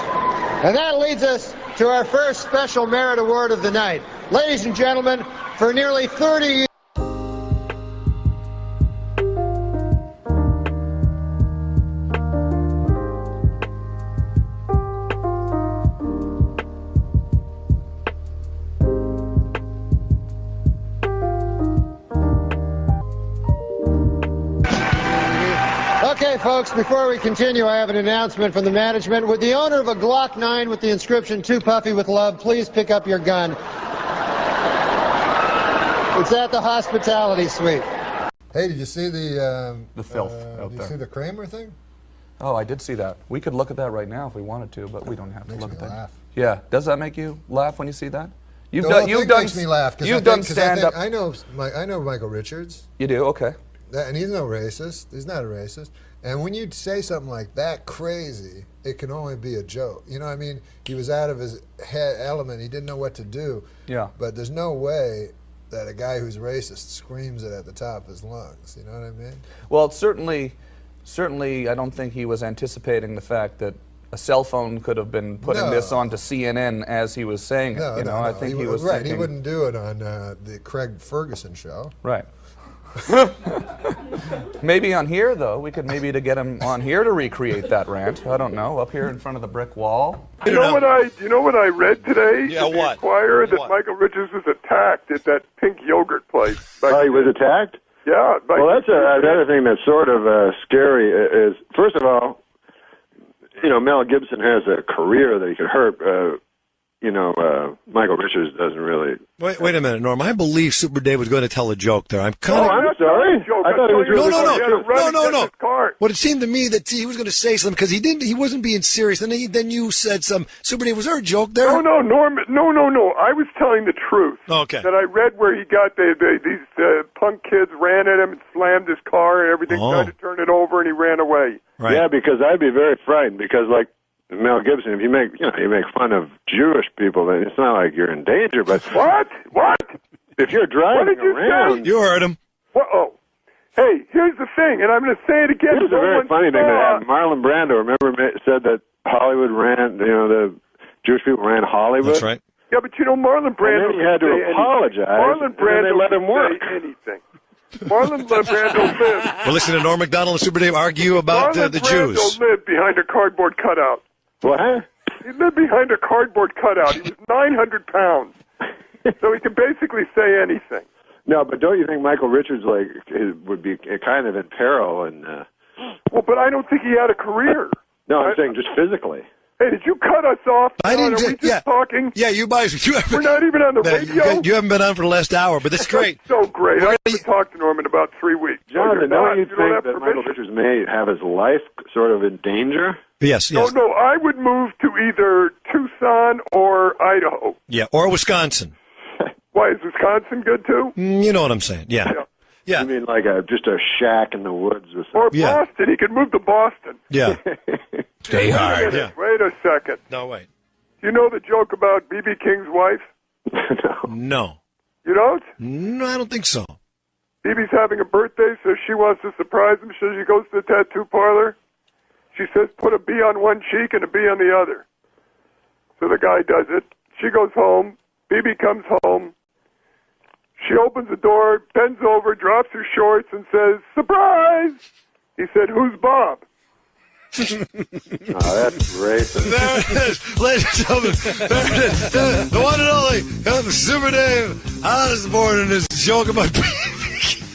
And that leads us to our first special merit award of the night. Ladies and gentlemen, for nearly 30 years... Okay, folks, before we continue, I have an announcement from the management. Would the owner of a Glock 9 with the inscription, "Too Puffy with Love," please pick up your gun? It's at the hospitality suite. Hey, did you see the filth out did you there? see the Kramer thing? Oh, I did see that. We could look at that right now if we wanted to, but we don't have to Makes look me at that. laugh. Yeah, does that make you laugh when you see that? You've The done. whole You've thing done. makes me laugh. You've done stand up. I know Michael Richards. You do, okay. And he's no racist. He's not a racist. And when you say something like that crazy, it can only be a joke. You know what I mean? He was out of his head element. He didn't know what to do. Yeah. But there's no way that a guy who's racist screams it at the top of his lungs. You know what I mean? Well, certainly, I don't think he was anticipating the fact that a cell phone could have been putting this onto CNN as he was saying it. No, I think he was right. thinking, He wouldn't do it on the Craig Ferguson show. Right. Maybe on here, though. We could maybe to get him on here to recreate that rant. I don't know. Up here in front of the brick wall. You know what I read today? Yeah, in the what? Inquirer, that Michael Richards was attacked at that pink yogurt place. Oh, he was attacked? Yeah. Well, that's another thing that's sort of scary is, first of all, Mel Gibson has a career that he could hurt. Michael Richards doesn't really. Wait a minute, Norm. I believe Super Dave was going to tell a joke there. I'm kind of. I'm sorry. I thought it was really. No. Well, it seemed to me that he was going to say something because he wasn't being serious. And then you said some. Super Dave, was there a joke there? No, Norm. No. I was telling the truth. Okay. That I read where he got these punk kids ran at him and slammed his car and everything, tried to turn it over, and he ran away. Right. Yeah, because I'd be very frightened because Mel Gibson, if you make fun of Jewish people, then it's not like you're in danger. But what? If you're driving what did you around, say? You heard him. Uh-oh. Hey, here's the thing, and I'm going to say it again. Here's a very funny thing that happened. Marlon Brando, remember, said that Hollywood ran. The Jewish people ran Hollywood. That's right. Yeah, but Marlon Brando. And then he had to apologize. Marlon Brando they let him work. Say anything. Marlon Brando lived. Well, listen to Norm MacDonald and Super Dave argue about the Jews. Marlon Brando lived behind a cardboard cutout. What? He lived behind a cardboard cutout. He was 900 pounds. So he could basically say anything. No, but don't you think Michael Richards would be kind of in peril? And well, but I don't think he had a career. No, I'm saying just physically. Hey, did you cut us off? I didn't. Are we just talking? Yeah, you guys. We're not even on the radio. You haven't been on for the last hour, but that's great. That's so great. I haven't talked to Norm in about 3 weeks. Jonathan, don't you think that Michael Richards may have his life sort of in danger? Yes, yes. No, I would move to either Tucson or Idaho. Yeah, or Wisconsin. Why, is Wisconsin good too? You know what I'm saying, yeah. You mean like just a shack in the woods or something? Or Boston. He could move to Boston. Yeah. Stay hard. Wait a second. No, wait. Do you know the joke about B.B. King's wife? No. You don't? No, I don't think so. B.B.'s having a birthday, so she wants to surprise him. So she goes to the tattoo parlor. She says, put a B on one cheek and a B on the other. So the guy does it. She goes home. B.B. comes home. She opens the door, bends over, drops her shorts, and says, surprise! He said, who's Bob? Oh, that's racist. There it is, ladies and gentlemen. There it is. The one and only Super Dave Osborne and his joke about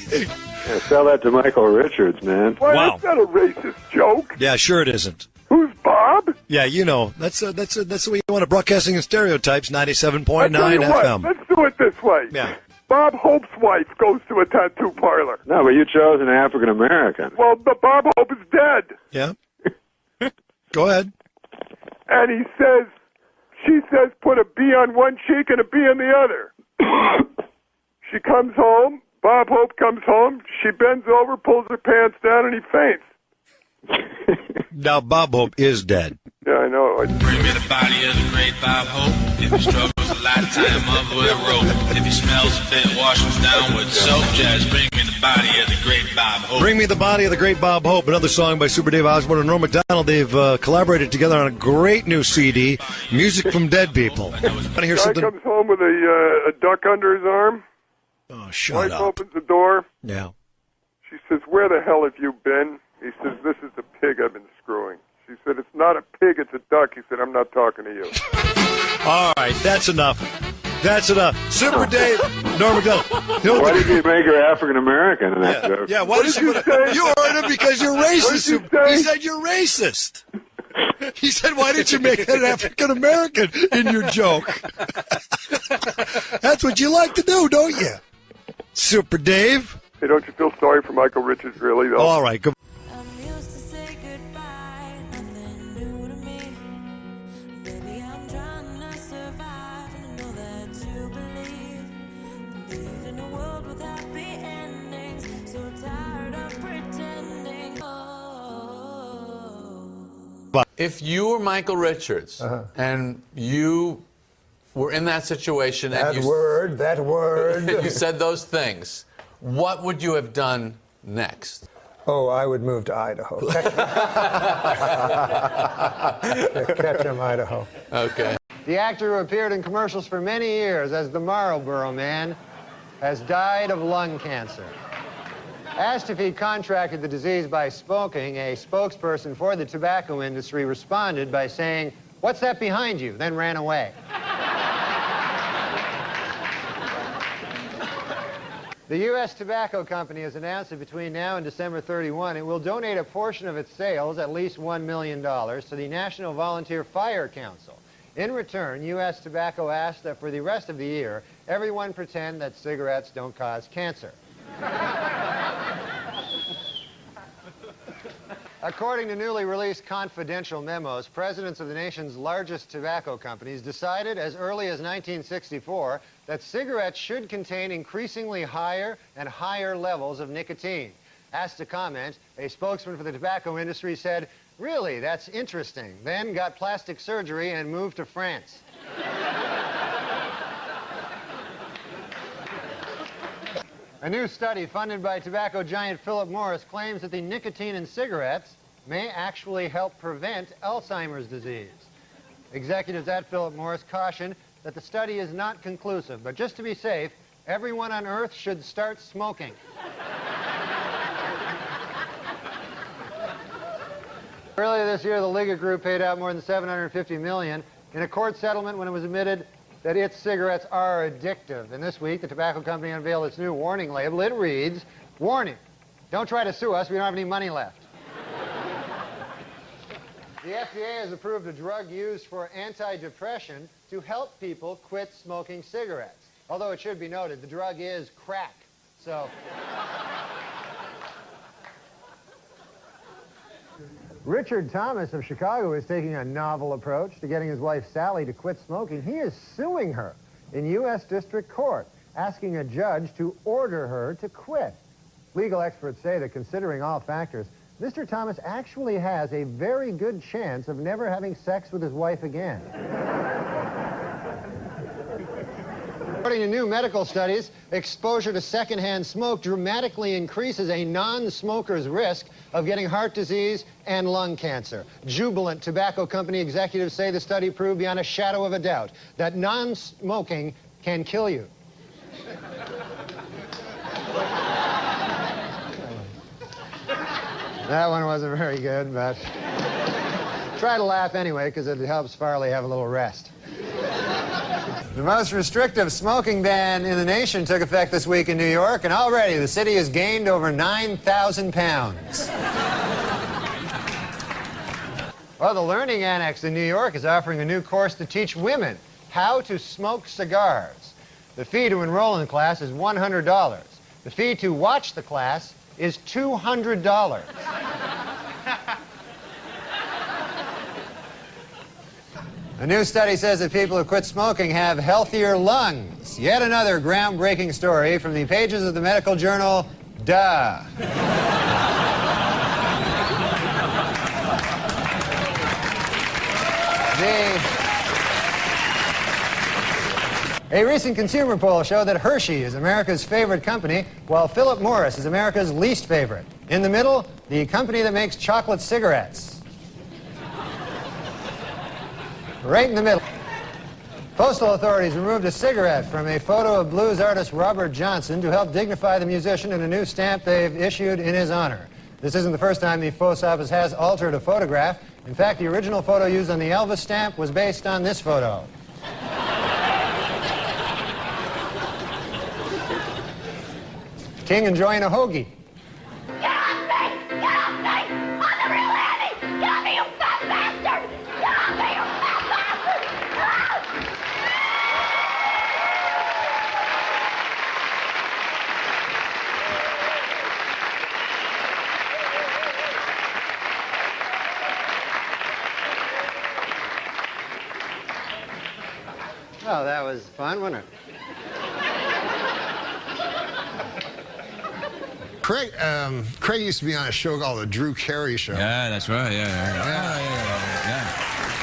Yeah, sell that to Michael Richards, man. Why, that's not a racist joke. Yeah, sure it isn't. Who's Bob? Yeah, you know, that's the way you want to broadcasting in stereotypes. 97.9 FM. Let's do it this way. Yeah. Bob Hope's wife goes to a tattoo parlor. No, but you chose an African American. Well, but Bob Hope is dead. Yeah. Go ahead. And she says, put a B on one cheek and a B on the other. She comes home. Bob Hope comes home. She bends over, pulls her pants down, and he faints. Now, Bob Hope is dead. Yeah, I know. Bring me the body of the great Bob Hope. If he struggles a lot of time up with a rope. If he smells a bit, wash him down with soap. Just bring me the body of the great Bob Hope. Bring me the body of the great Bob Hope. Another song by Super Dave Osborne and Norm MacDonald. They've collaborated together on a great new CD, Music from Dead People. Want to hear something? Guy comes home with a duck under his arm. Oh, shut Wife up. opens the door. Yeah. She says, where the hell have you been? He says, this is the pig I've been screwing. She said, it's not a pig, it's a duck. He said, I'm not talking to you. All right, that's enough. That's enough. Super Dave, Norm MacDonald. Why did you make her African American in that joke? Yeah, why did you say? You heard him because you're racist. He said you're racist. He said, why did you make that African American in your joke? That's what you like to do, don't you? Super Dave. Hey, don't you feel sorry for Michael Richards, really, though? All right, go. If you were Michael Richards and you were in that situation and That word. you said those things, what would you have done next? Oh, I would move to Idaho. Ketchum, Idaho. Okay. The actor who appeared in commercials for many years as the Marlboro Man has died of lung cancer. Asked if he'd contracted the disease by smoking, a spokesperson for the tobacco industry responded by saying, "What's that behind you?" then ran away. The U.S. Tobacco Company has announced that between now and December 31, it will donate a portion of its sales, at least $1 million, to the National Volunteer Fire Council. In return, U.S. Tobacco asked that for the rest of the year, everyone pretend that cigarettes don't cause cancer. According to newly released confidential memos, presidents of the nation's largest tobacco companies decided as early as 1964 that cigarettes should contain increasingly higher and higher levels of nicotine. Asked to comment, a spokesman for the tobacco industry said, "Really, that's interesting," then got plastic surgery and moved to France. A new study funded by tobacco giant Philip Morris claims that the nicotine in cigarettes may actually help prevent Alzheimer's disease. Executives at Philip Morris caution that the study is not conclusive, but just to be safe, everyone on Earth should start smoking. Earlier this year, the Liga Group paid out more than $750 million in a court settlement when it was admitted that its cigarettes are addictive. And this week, the tobacco company unveiled its new warning label. It reads, "Warning, don't try to sue us, we don't have any money left." The FDA has approved a drug used for anti-depression to help people quit smoking cigarettes. Although it should be noted, the drug is crack. So... Richard Thomas of Chicago is taking a novel approach to getting his wife Sally to quit smoking. He is suing her in U.S. District Court, asking a judge to order her to quit. Legal experts say that considering all factors, Mr. Thomas actually has a very good chance of never having sex with his wife again. According to new medical studies, exposure to secondhand smoke dramatically increases a non-smoker's risk of getting heart disease and lung cancer. Jubilant tobacco company executives say the study proved beyond a shadow of a doubt that non-smoking can kill you. That one wasn't very good, but try to laugh anyway, because it helps Farley have a little rest. The most restrictive smoking ban in the nation took effect this week in New York, and already the city has gained over 9,000 pounds. Well, the Learning Annex in New York is offering a new course to teach women how to smoke cigars. The fee to enroll in the class is $100. The fee to watch the class is $200. A new study says that people who quit smoking have healthier lungs. Yet another groundbreaking story from the pages of the medical journal, Duh. A recent consumer poll showed that Hershey is America's favorite company, while Philip Morris is America's least favorite. In the middle, the company that makes chocolate cigarettes. Right in the middle. Postal authorities removed a cigarette from a photo of blues artist Robert Johnson to help dignify the musician in a new stamp they've issued in his honor. This isn't the first time the post office has altered a photograph. In fact, the original photo used on the Elvis stamp was based on this photo. King enjoying a hoagie. Get off me! Get off me! I'm the real Annie! Get off me, you fat bastard! Get off me, you fat bastard! Oh, that was fun, wasn't it? Craig used to be on a show called The Drew Carey Show. Yeah, that's right. Yeah.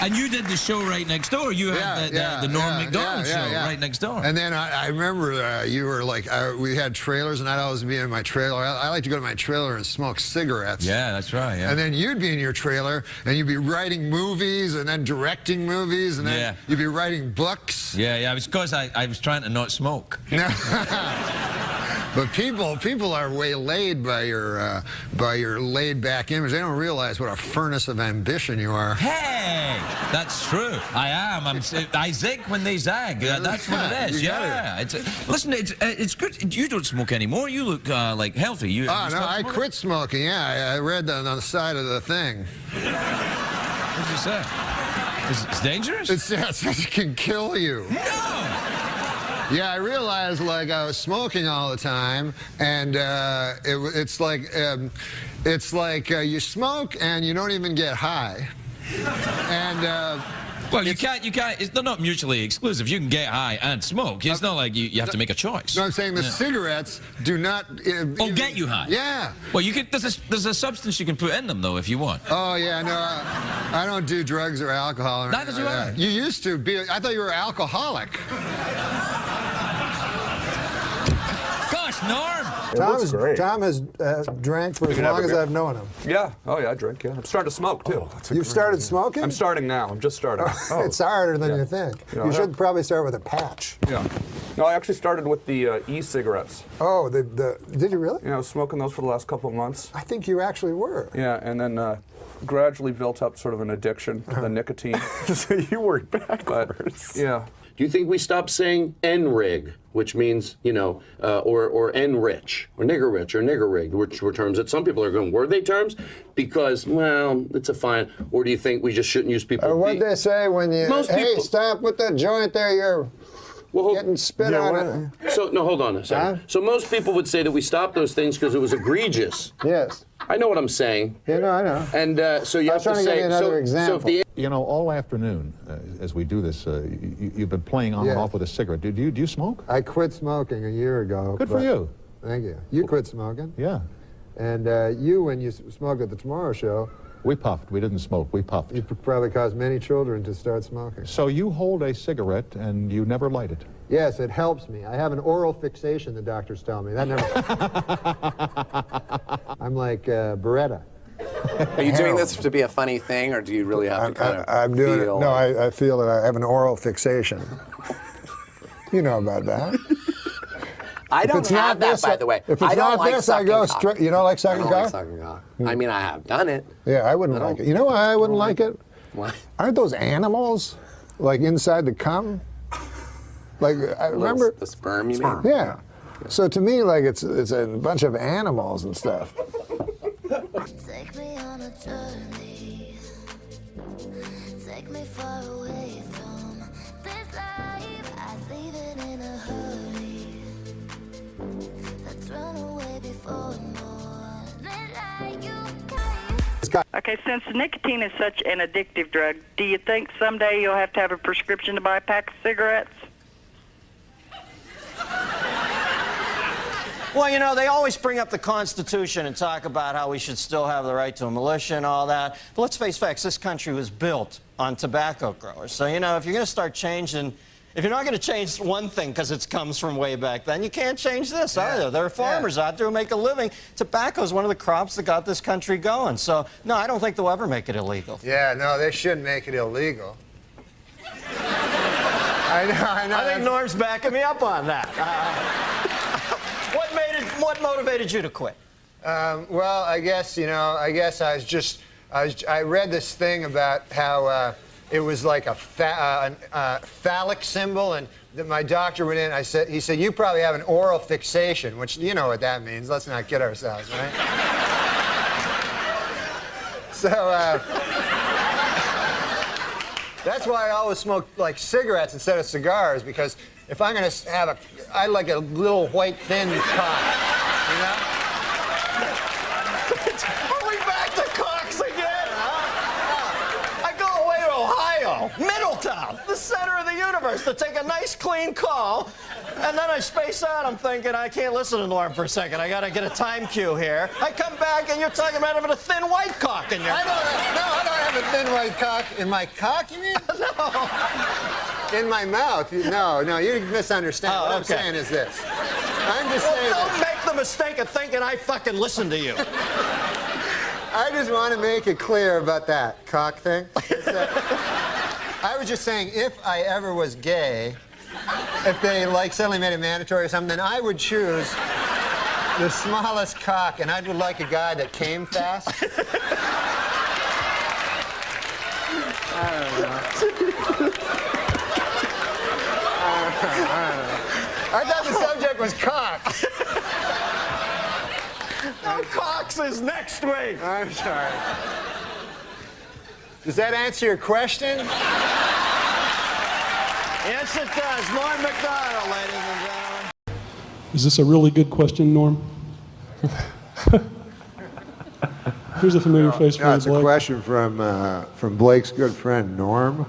And you did the show right next door. You had the Norm MacDonald show right next door. And then I remember you were like, we had trailers, and I'd always be in my trailer. I like to go to my trailer and smoke cigarettes. Yeah, that's right. Yeah. And then you'd be in your trailer, and you'd be writing movies, and then directing movies, and then you'd be writing books. Yeah. It was because I was trying to not smoke. But people are waylaid by your laid-back image. They don't realize what a furnace of ambition you are. Hey, that's true. I am. I zig when they zag. That's what it is. Yeah. Listen, it's good. You don't smoke anymore. You look like healthy. You no, I quit smoking. Yeah, I read that on the side of the thing. What did you say? It's dangerous? It can kill you. No! Yeah, I realized, like, I was smoking all the time, and it's like you smoke and you don't even get high. And well, you can't. They're not mutually exclusive. You can get high and smoke. It's not like you have to make a choice. No, I'm saying the cigarettes do not. Get you high. Yeah. Well, you can. There's a substance you can put in them though if you want. Oh yeah, no, I don't do drugs or alcohol. Neither do I. You used to be. I thought you were an alcoholic. Gosh, Norm. Tom has drank for as long as I've known him. Yeah. Oh, yeah, I drink, yeah. I'm starting to smoke, too. You've started smoking? I'm starting now. I'm just starting. It's harder than you think. You should probably start with a patch. Yeah. No, I actually started with the e-cigarettes. Oh, did you really? Yeah, I was smoking those for the last couple of months. I think you actually were. Yeah, and then gradually built up sort of an addiction to the nicotine. So you worked backwards. Yeah. Do you think we stop saying N-rig, which means, you know, or N-rich, or nigger-rich, or nigger-rig, which were terms that some people are going, were they terms? Because, well, it's a fine. Or do you think we just shouldn't use people? Or what they say when you, hey, stop with that joint there, you're getting spit on it. So, no, hold on a second. So most people would say that we stopped those things because it was egregious. Yes. I know what I'm saying. You know, I know. And so you have to say, so if the you know, all afternoon, as we do this, you've been playing on and off with a cigarette. Do you smoke? I quit smoking a year ago. Good for you. Thank you. You quit smoking. Yeah. And you, when you smoked at the Tomorrow Show, we puffed. We didn't smoke. We puffed. You probably caused many children to start smoking. So you hold a cigarette and you never light it? Yes, it helps me. I have an oral fixation, the doctors tell me. That never. I'm like Beretta. Are you doing this to be a funny thing, or do you really have to kind of I'm doing feel it. No, I feel that I have an oral fixation. You know about that. I don't have that, by the way. If it's I don't not like this, I go straight. You don't like sucking cock? I don't like sucking cock. I mean, I have done it. Yeah, I wouldn't like it. You know why I wouldn't like it? Why? Aren't those animals, like inside the cum? Like I remember the sperm, you mean? Yeah. So to me, like it's a bunch of animals and stuff. Take me on a journey. Take me far away from this life. I'd leave it in a hurry. Let's run away before morning light. You came. Okay, since nicotine is such an addictive drug, do you think someday you'll have to have a prescription to buy a pack of cigarettes? Well, you know, they always bring up the Constitution and talk about how we should still have the right to a militia and all that. But let's face facts, this country was built on tobacco growers. So, you know, if you're going to start changing, if you're not going to change one thing because it comes from way back then, you can't change this either. There are farmers out there who make a living. Tobacco is one of the crops that got this country going. So, no, I don't think they'll ever make it illegal. Yeah, no, they shouldn't make it illegal. I know. I think Norm's backing me up on that. What motivated you to quit? Well, I guess, you know, I read this thing about how it was like a phallic symbol, and that my doctor went in, he said, you probably have an oral fixation, which you know what that means. Let's not kid ourselves, right? So, that's why I always smoke like cigarettes instead of cigars, because if I'm going to have I like a little white thin cock, you know? Are we back to cocks again, huh? I go away to Ohio, Middletown, the center of the universe, to take a nice clean call, and then I space out. I'm thinking, I can't listen to Norm for a second. I got to get a time cue here. I come back, and you're talking about having a thin white cock in your... I don't have a thin white cock. In my cock, you mean? No. In my mouth. No, you misunderstand. What I'm saying is this. I'm just saying don't make the mistake of thinking I fucking listen to you. I just want to make it clear about that cock thing. I was just saying, if I ever was gay, if they like suddenly made it mandatory or something, then I would choose the smallest cock, and I would like a guy that came fast. I don't know. I thought the subject was cock. No, cocks is next week. I'm sorry. Does that answer your question? Yes, it does. Norm MacDonald, ladies and gentlemen. Is this a really good question, Norm? Here's a familiar face for you, it's Blake. A question from Blake's good friend, Norm.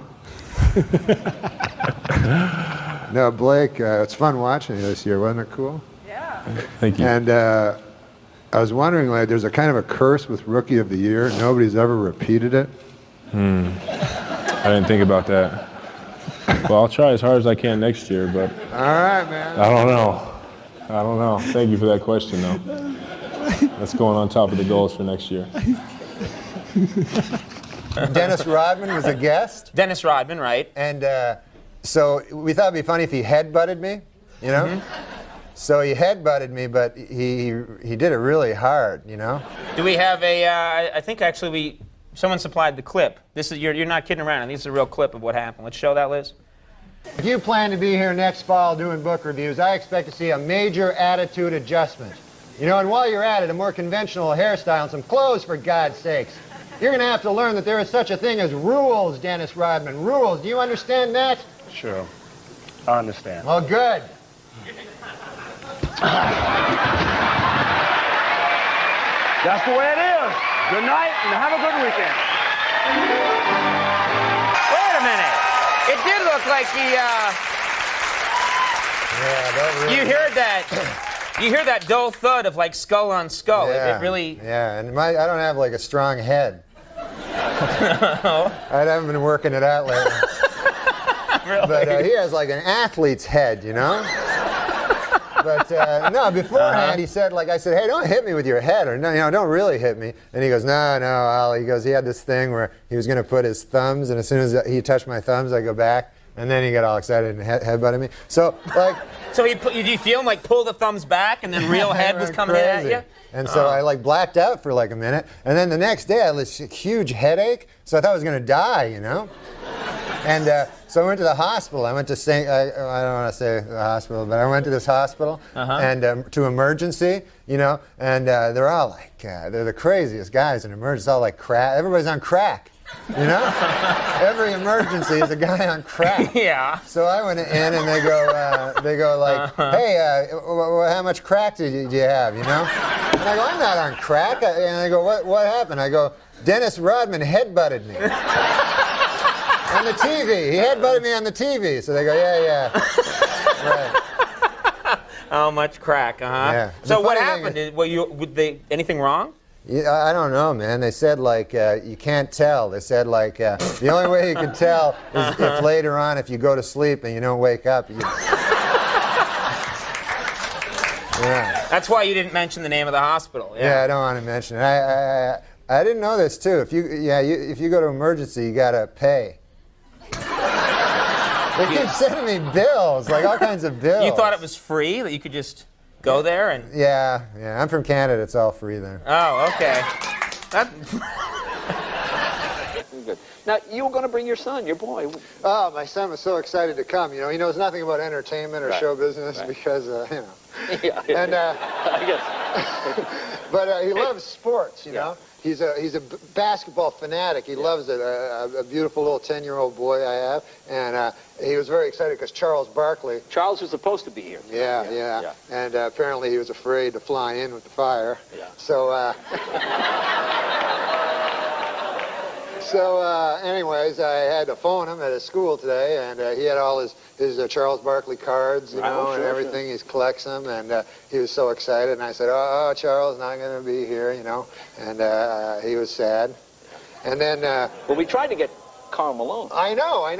No, Blake, it's fun watching you this year. Wasn't it cool? Yeah. Thank you. And I was wondering, like, there's a kind of a curse with Rookie of the Year. Nobody's ever repeated it. I didn't think about that. Well, I'll try as hard as I can next year, but... All right, man. I don't know. Thank you for that question, though. That's going on top of the goals for next year. Dennis Rodman was a guest. Dennis Rodman, right. And so we thought it'd be funny if he headbutted me, you know? Mm-hmm. So he headbutted me, but he did it really hard, you know? Do we have I think actually someone supplied the clip. This is, you're not kidding around. This is a real clip of what happened. Let's show that, Liz. If you plan to be here next fall doing book reviews, I expect to see a major attitude adjustment. You know, and while you're at it, a more conventional hairstyle and some clothes, for God's sakes. You're going to have to learn that there is such a thing as rules, Dennis Rodman. Rules. Do you understand that? Sure. I understand. Well, good. That's the way it is. Good night and have a good weekend. Wait a minute. It did look like he, You hear that dull thud of like skull on skull. Yeah, It really... Yeah, and I don't have like a strong head. I haven't been working it out lately. Really? But he has like an athlete's head, you know? But no, beforehand he said, like, I said, hey, don't hit me with your head, or no, you know, don't really hit me. And he goes, no, Al. He goes, he had this thing where he was going to put his thumbs, and as soon as he touched my thumbs, I go back, and then he got all excited and headbutted me. So, like... So did you feel him like pull the thumbs back, and then real head was coming in at you? And so I like blacked out for like a minute, and then the next day I had this huge headache, so I thought I was going to die, you know? And so I went to the hospital. I went to I don't want to say the hospital, but I went to this hospital and to emergency, you know, and they're all like, they're the craziest guys in emergency, all like crack. Everybody's on crack, you know? Every emergency is a guy on crack. Yeah. So I went in and they go like, hey, how much crack do you have, you know? And I go, I'm not on crack. And they go, what happened? I go, Dennis Rodman headbutted me. On the TV. He headbutted me on the TV. So they go, yeah. Right. How much crack, Yeah. So what happened? Anything wrong? Yeah, I don't know, man. They said, like, you can't tell. They said, like, the only way you can tell is if later on, if you go to sleep and you don't wake up. Yeah. That's why you didn't mention the name of the hospital. Yeah, I don't want to mention it. I didn't know this, too. If you go to emergency, you got to pay. They keep sending me bills, like all kinds of bills. You thought it was free, that you could just go there and... Yeah. I'm from Canada. It's all free there. Oh, okay. Good. Now, you were going to bring your son, your boy. Oh, my son was so excited to come. You know, he knows nothing about entertainment or show business because, you know. Yeah. And, I guess. But he loves sports, you know. He's a basketball fanatic. He loves it. A beautiful little 10-year-old boy I have. And he was very excited because Charles Barkley... Charles was supposed to be here. Yeah. And apparently he was afraid to fly in with the fire. Yeah. So... anyways, I had to phone him at his school today, and he had all his Charles Barkley cards, you know, and everything. He collects them, and he was so excited. And I said, "Oh, Charles not going to be here," you know, and he was sad. And then, well, we tried to get Karl Malone. I know. And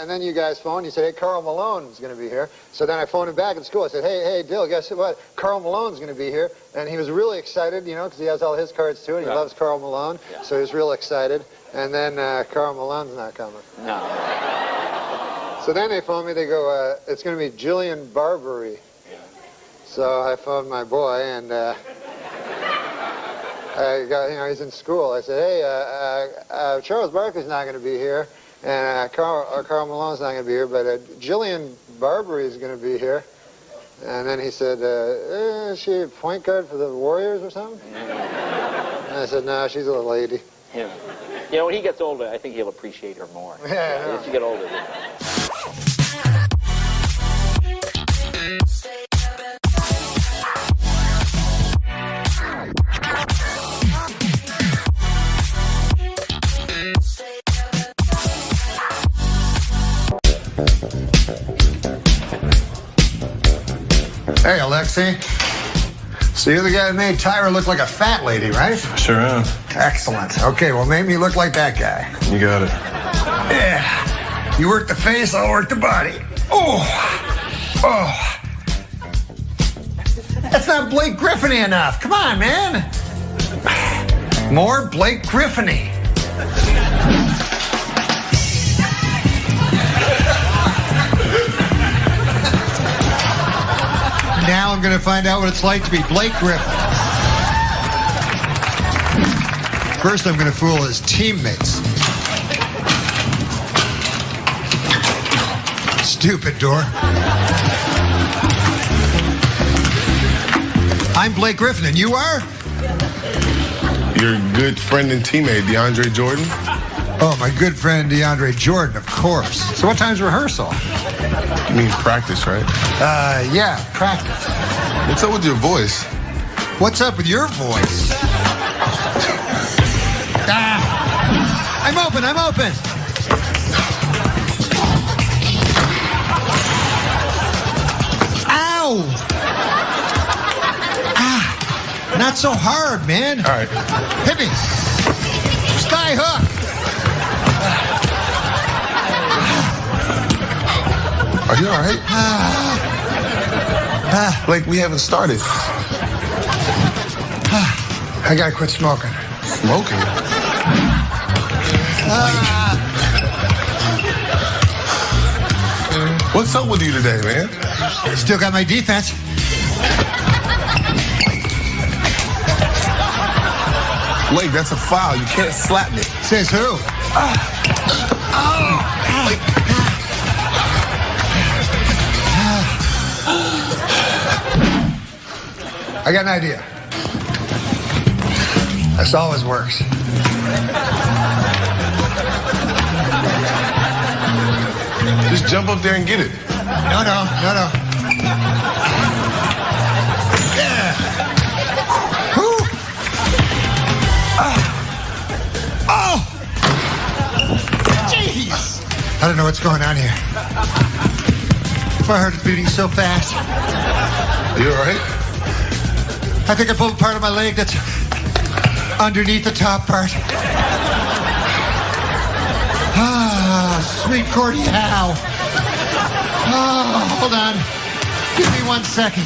then you guys phoned. You said, "Hey, Karl Malone's going to be here." So then I phoned him back at school. I said, "Hey, Dill, guess what? Karl Malone's going to be here." And he was really excited, you know, because he has all his cards too, and he loves Karl Malone. Yeah. So he was real excited. And then Karl Malone's not coming. No. So then they phoned me. They go, "It's going to be Jillian Barbary." So I phoned my boy, and he's in school. I said, "Hey, Charles Barkley's not going to be here, and Karl Malone's not going to be here, but Jillian Barbary is going to be here." And then he said, "Is she a point guard for the Warriors or something?" And I said, "No, she's a lady." Yeah. You know, when he gets older, I think he'll appreciate her more. Yeah, I know. As you get older. Hey, Alexei. So you're the guy that made Tyra look like a fat lady, right? Sure am. Excellent. Okay, well, make me look like that guy. You got it. Yeah. You work the face, I'll work the body. Oh. That's not Blake Griffin-y enough. Come on, man. More Blake Griffin-y. Now I'm going to find out what it's like to be Blake Griffin. First, I'm going to fool his teammates. stupid, Dor. I'm Blake Griffin, and you are? Your good friend and teammate, DeAndre Jordan. Oh, my good friend DeAndre Jordan, of course. So what time's rehearsal? It means practice, right? Yeah, practice. What's up with your voice? What's up with your voice? I'm open. Ow! Not so hard, man. All right. Hit me. Sky hook. Are you all right? Blake, we haven't started. I gotta quit smoking. Smoking? What's up with you today, man? Still got my defense. Blake, that's a foul. You can't slap me. Says who? I got an idea. This always works. Just jump up there and get it. No. Yeah. Whew. Oh! Jeez! I don't know what's going on here. My heart is beating so fast. Are you all right? I think I pulled a part of my leg that's underneath the top part. Sweet Cordy Howe. Hold on. Give me 1 second.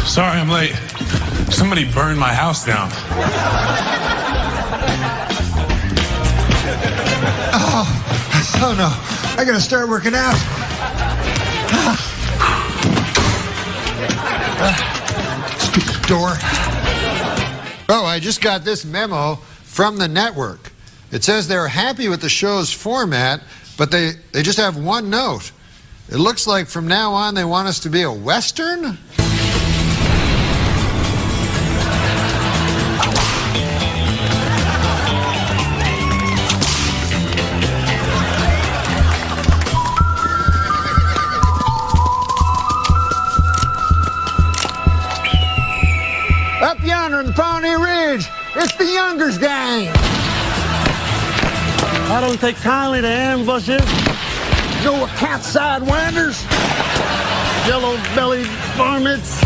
Sorry I'm late. Somebody burned my house down. Oh no. I gotta start working out. Stupid door. Oh, I just got this memo from the network. It says they're happy with the show's format, but they just have one note. It looks like from now on they want us to be a Western? Up yonder in the Pawnee Ridge, it's the Youngers gang. I don't take kindly to ambushes. No cat's sidewinders. Yellow-bellied varmints.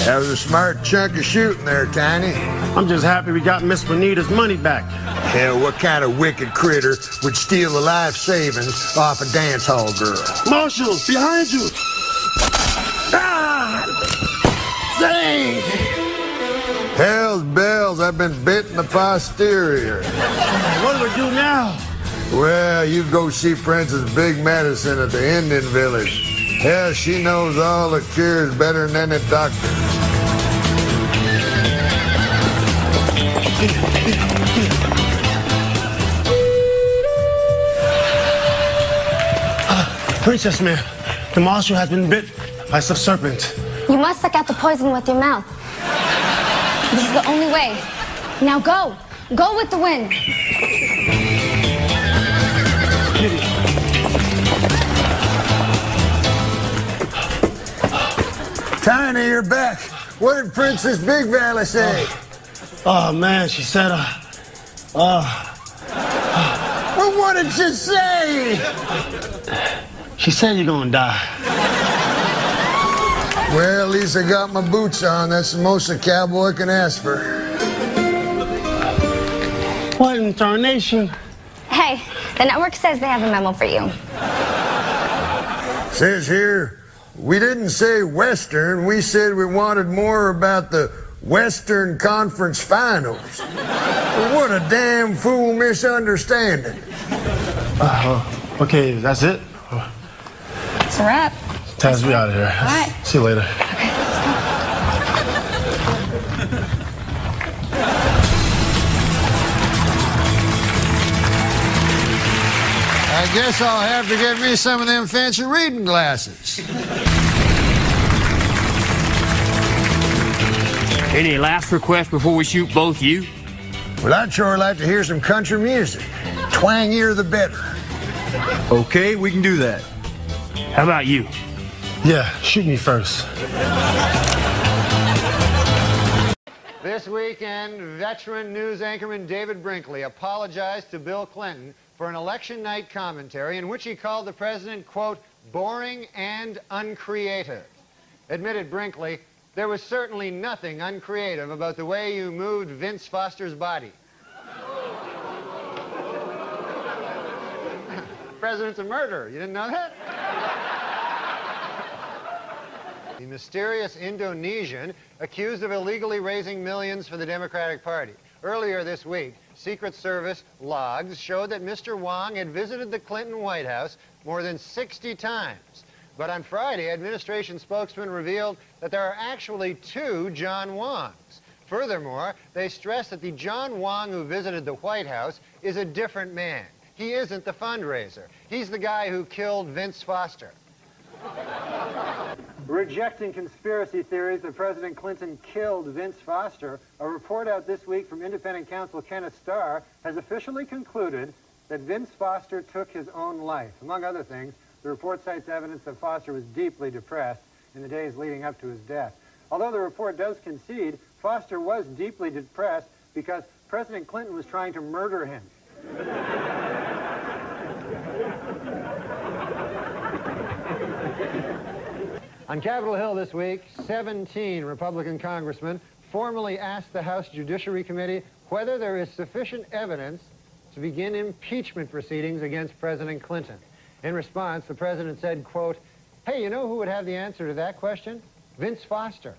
That was a smart chunk of shooting there, Tiny. I'm just happy we got Miss Juanita's money back. Hell, what kind of wicked critter would steal the life savings off a dance hall girl? Marshal, behind you! Ah! Dang! Hell's bells, I've been bit in the posterior. What do we do now? Well, you go see Princess Big Medicine at the Indian Village. Hell, she knows all the cures better than any doctor. Princess, ma'am, the marshal has been bit by some serpent. You must suck out the poison with your mouth. This is the only way. Now go. Go with the wind. Tiny, you're back. What did Princess Big Valley say? Oh, man, she said, Well, what did she say? She said you're gonna die. Well, at least I got my boots on. That's the most a cowboy can ask for. What in tarnation? Hey, the network says they have a memo for you. Says here, we didn't say Western. We said we wanted more about the Western Conference Finals. What a damn fool misunderstanding. Okay, that's it? It's a wrap. Taz, we out of here. All right. See you later. I guess I'll have to get me some of them fancy reading glasses. Any last request before we shoot both you? Well, I'd sure like to hear some country music. Twangier the better. Okay, we can do that. How about you? Yeah, shoot me first. This weekend, veteran news anchorman David Brinkley apologized to Bill Clinton for an election night commentary in which he called the president, quote, boring and uncreative. Admitted Brinkley, there was certainly nothing uncreative about the way you moved Vince Foster's body. The president's a murderer. You didn't know that? The mysterious Indonesian accused of illegally raising millions for the Democratic Party. Earlier this week, Secret Service logs showed that Mr. Wong had visited the Clinton White House more than 60 times. But on Friday, administration spokesman revealed that there are actually 2 John Wongs. Furthermore, they stressed that the John Wong who visited the White House is a different man. He isn't the fundraiser. He's the guy who killed Vince Foster. Rejecting conspiracy theories that President Clinton killed Vince Foster, a report out this week from independent counsel Kenneth Starr has officially concluded that Vince Foster took his own life. Among other things, the report cites evidence that Foster was deeply depressed in the days leading up to his death. Although the report does concede, Foster was deeply depressed because President Clinton was trying to murder him. On Capitol Hill this week, 17 Republican congressmen formally asked the House Judiciary Committee whether there is sufficient evidence to begin impeachment proceedings against President Clinton. In response, the president said, quote, hey, you know who would have the answer to that question? Vince Foster.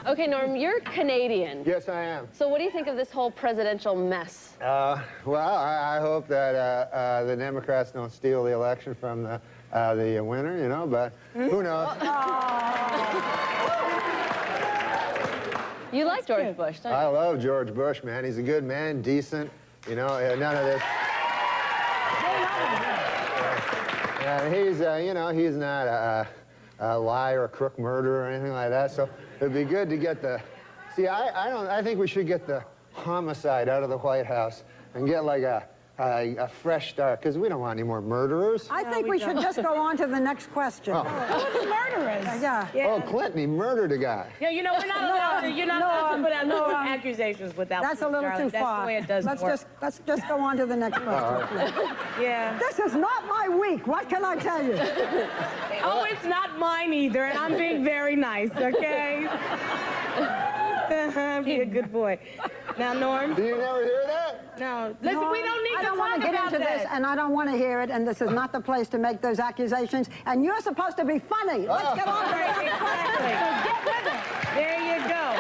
Okay, Norm, you're Canadian. Yes, I am. So what do you think of this whole presidential mess? Well, I hope that the Democrats don't steal the election from the winner, you know, but who knows? You like George Bush, don't you? I love George Bush, man. He's a good man, decent, you know, none of this. He's, you know, he's not a liar, a crook, murderer, or anything like that. So it'd be good to get the. See, I think we should get the homicide out of the White House and get like a fresh start, because we don't want any more murderers. I think we should just go on to the next question. Oh. Who's murderers? Yeah. Oh, Clinton, he murdered a guy. Yeah, you know, we're not allowed to, you're not allowed to put out no accusations without That's a little darling. too far. That's the way it does work. Let's just go on to the next question, please. Yeah. This is not my week. What can I tell you? Oh, it's not mine either, and I'm being very nice, okay? Be a good boy. Now, Norm. Do you never hear that? No. Listen, No, we don't need I to don't want talk to get about into that. this, and I don't want to hear it, and this is not the place to make those accusations, and you're supposed to be funny. Let's get on to the next question. So get with it. There you go.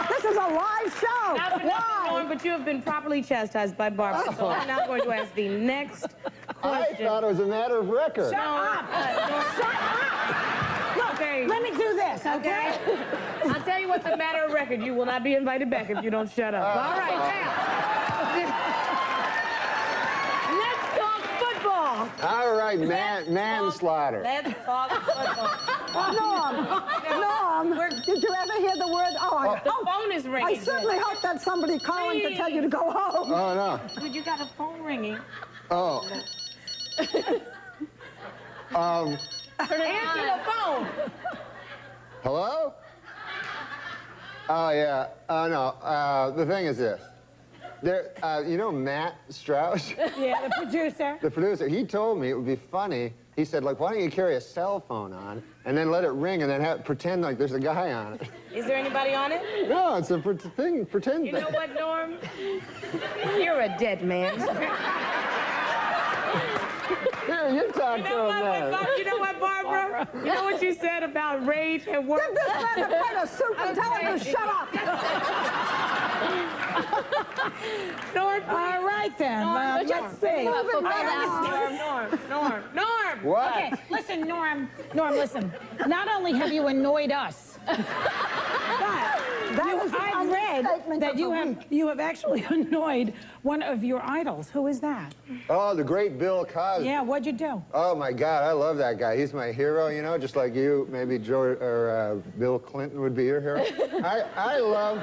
This is a live show. Not for nothing, Norm, but you have been properly chastised by Barbara, so I'm now going to ask the next question. I thought it was a matter of record. Shut up! Shut up! Look, Okay. let me do this, okay? I'll tell you what's a matter of record. You will not be invited back if you don't shut up. All right, now. Let's talk football. All right, manslaughter. Let's talk football. Norm, did you ever hear the word? The phone is ringing. I certainly hope that's somebody calling to tell you to go home. Oh, no. Dude, you got a phone ringing. Oh. Answer the phone. Hello? Oh, yeah. Oh, no. The thing is this. There, you know Matt Strauss? Yeah, the producer. The producer. He told me it would be funny. He said, like, why don't you carry a cell phone on and then let it ring and then pretend like there's a guy on it? Is there anybody on it? No, it's a thing. Pretend You know what, Norm? You're a dead man. you talk to him then. You know what, Barbara? You know what you said about rage and work? Give this man a plate of soup and tell him to shut up. Norm, all right then. Let's see. Norm. What? Okay, listen, Norm, listen. Not only have you annoyed us, but I've read that you have actually annoyed one of your idols. Who is that? Oh, the great Bill Cosby. Yeah, what'd you do? Oh my God, I love that guy. He's my hero, you know, just like you, maybe Bill Clinton would be your hero. I love.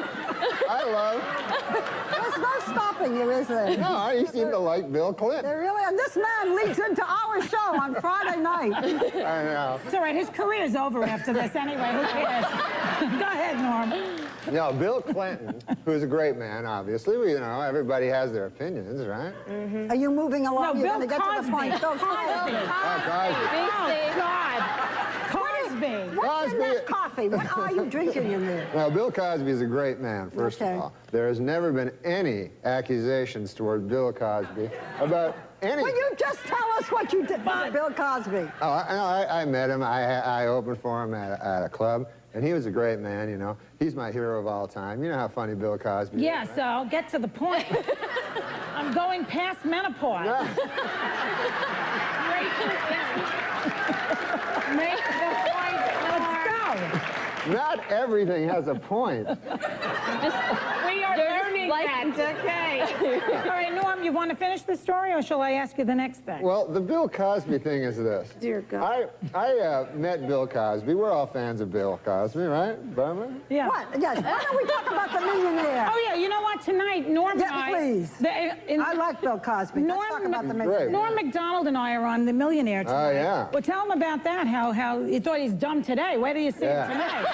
There's no stopping you, is there? No, I seem to like Bill Clinton. They really, and this man leads into our show on Friday night. I know. It's all right, his career's over after this anyway, who cares? Go ahead, Norm. No, Bill Clinton, who's a great man, obviously. You know, everybody has their opinions, right? Mm-hmm. Are you moving along? No, You're Bill going to get to the point. Cosby. Cosby. Oh, God. Cosby. What's in that coffee? What are you drinking in there? Now, Bill Cosby is a great man, first of all. There has never been any accusations toward Bill Cosby about any... Will you just tell us what you did about Bill Cosby? Oh, I met him. I opened for him at a club, and he was a great man, you know. He's my hero of all time. You know how funny Bill Cosby is, Yes, right? I'll get to the point. I'm going past menopause. Make the point. Let's go. Not everything has a point. We are learning that, okay. All right, Norm, you want to finish the story, or shall I ask you the next thing? Well, the Bill Cosby thing is this. Dear God. I met Bill Cosby. We're all fans of Bill Cosby, right, Barbara? Yeah. What? Yes. Why don't we talk about the millionaire? Oh, yeah, you know what? Tonight, Norm and I... please. I like Bill Cosby. Let's talk about the millionaire. Norm MacDonald and I are on The Millionaire tonight. Oh, yeah. Well, tell him about that, how you thought he's dumb today. Where do you see him tonight?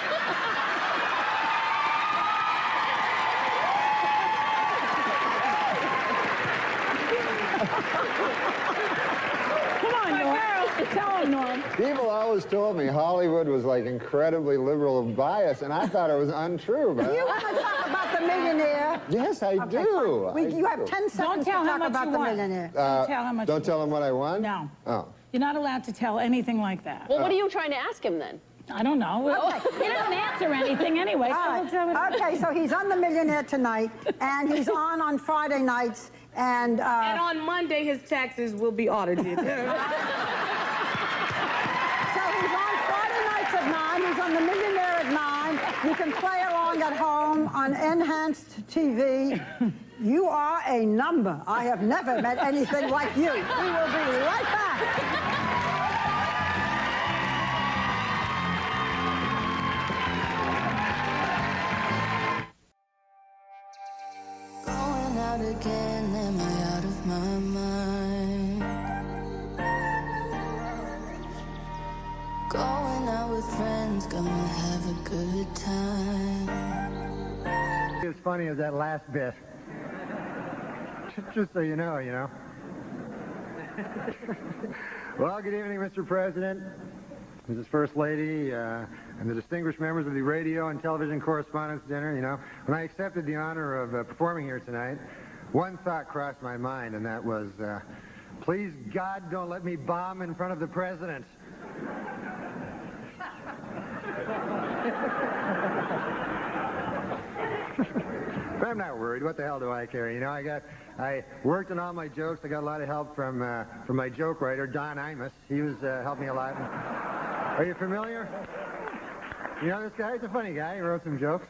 Come on, Norm. Tell him, Norm. People always told me Hollywood was like incredibly liberal of bias, and I thought it was untrue. But You want to talk about the millionaire? Yes, I do. You have 10 seconds tell to how talk much about you the want. millionaire. Don't tell how much. Don't tell him what I won? No. Oh. You're not allowed to tell anything like that. Well, what are you trying to ask him then? I don't know. Okay. He doesn't answer anything anyway. So All we'll tell him. right. Okay, so he's on The Millionaire tonight, and he's on Friday nights, and on Monday, his taxes will be audited. So he's on Friday nights at 9. He's on The Millionaire at 9. You can play along at home on enhanced TV. You are a number. I have never met anything like you. We will be right back. Going out again, am I out of my mind? Going out with friends, gonna have a good time. As funny as that last bit. Just so you know, Well, good evening, Mr. President, Mrs. First Lady, and the distinguished members of the Radio and Television Correspondents' Dinner. When I accepted the honor of performing here tonight, one thought crossed my mind, and that was, please, God, don't let me bomb in front of the President. But I'm not worried. What the hell do I care? I worked on all my jokes. I got a lot of help from my joke writer, Don Imus. He was helped me a lot. Are you familiar? You know this guy? He's a funny guy. He wrote some jokes.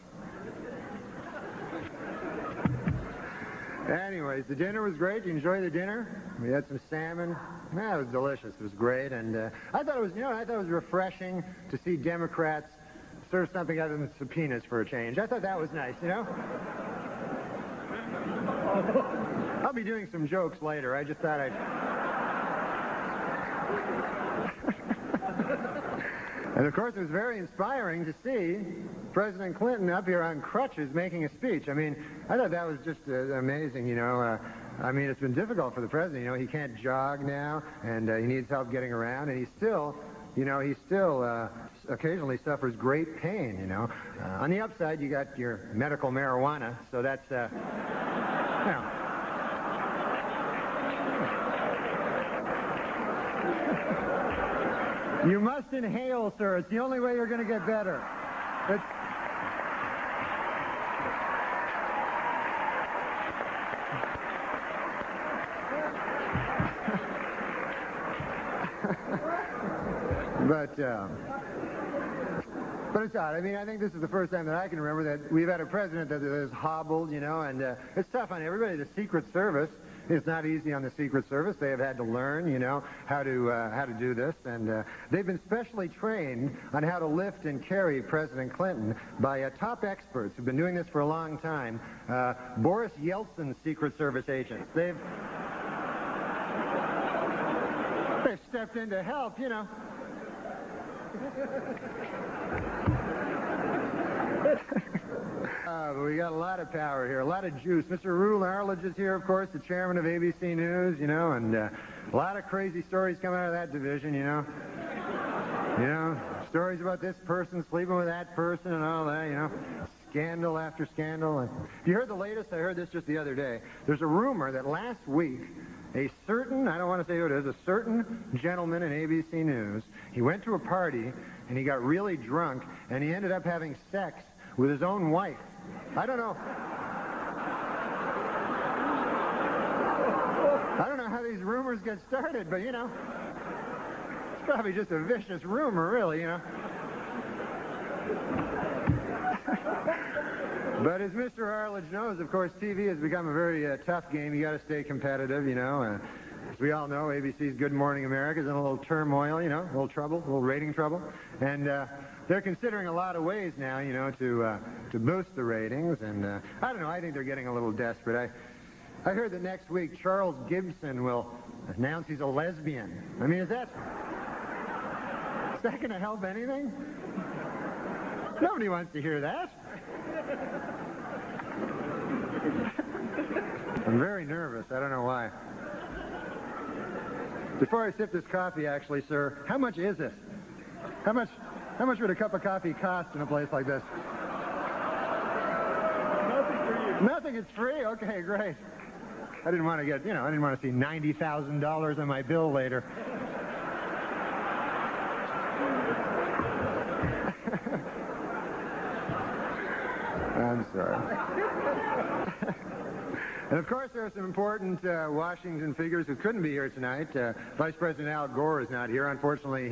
Anyways, the dinner was great. You enjoy the dinner? We had some salmon. Yeah, it was delicious. It was great, and I thought it was, I thought it was refreshing to see Democrats serve something other than subpoenas for a change. I thought that was nice, I'll be doing some jokes later. I just thought I'd... And of course, it was very inspiring to see President Clinton up here on crutches making a speech. I mean, I thought that was just amazing, I mean, it's been difficult for the president. He can't jog now, and he needs help getting around, and he still occasionally suffers great pain, On the upside, you got your medical marijuana, so that's, You must inhale, sir. It's the only way you're going to get better. It's... But it's odd. I mean, I think this is the first time that I can remember that we've had a president that has hobbled, you know, and it's tough on everybody. The Secret Service, it's not easy on the Secret Service. They have had to learn, you know, how to do this, and they've been specially trained on how to lift and carry President Clinton by top experts who've been doing this for a long time. Boris Yeltsin's Secret Service agents. They've stepped in to help, you know. But we got a lot of power here, a lot of juice. Mr. Rule Arledge is here, of course, the chairman of ABC News, you know, and a lot of crazy stories coming out of that division, you know. You know, stories about this person sleeping with that person and all that, you know. Scandal after scandal. And you heard the latest? I heard this just the other day. There's a rumor that last week, a certain, I don't want to say who it is, a certain gentleman in ABC News, he went to a party and he got really drunk and he ended up having sex with his own wife. I don't know how these rumors get started, but you know, it's probably just a vicious rumor, really, you know. But as Mr. Arledge knows, of course, TV has become a very tough game. You got to stay competitive, you know. As we all know, ABC's Good Morning America is in a little turmoil, you know, a little trouble, a little rating trouble. And they're considering a lot of ways now, you know, to boost the ratings. And I don't know, I think they're getting a little desperate. I heard that next week Charles Gibson will announce he's a lesbian. I mean, is that going to help anything? Nobody wants to hear that. I'm very nervous. I don't know why. Before I sip this coffee, actually, sir, how much is it? How much would a cup of coffee cost in a place like this? Nothing for you. Nothing? It's free? Okay, great. I didn't want to get, you know, I didn't want to see $90,000 on my bill later. I'm sorry. And of course, there are some important Washington figures who couldn't be here tonight. Vice President Al Gore is not here. Unfortunately,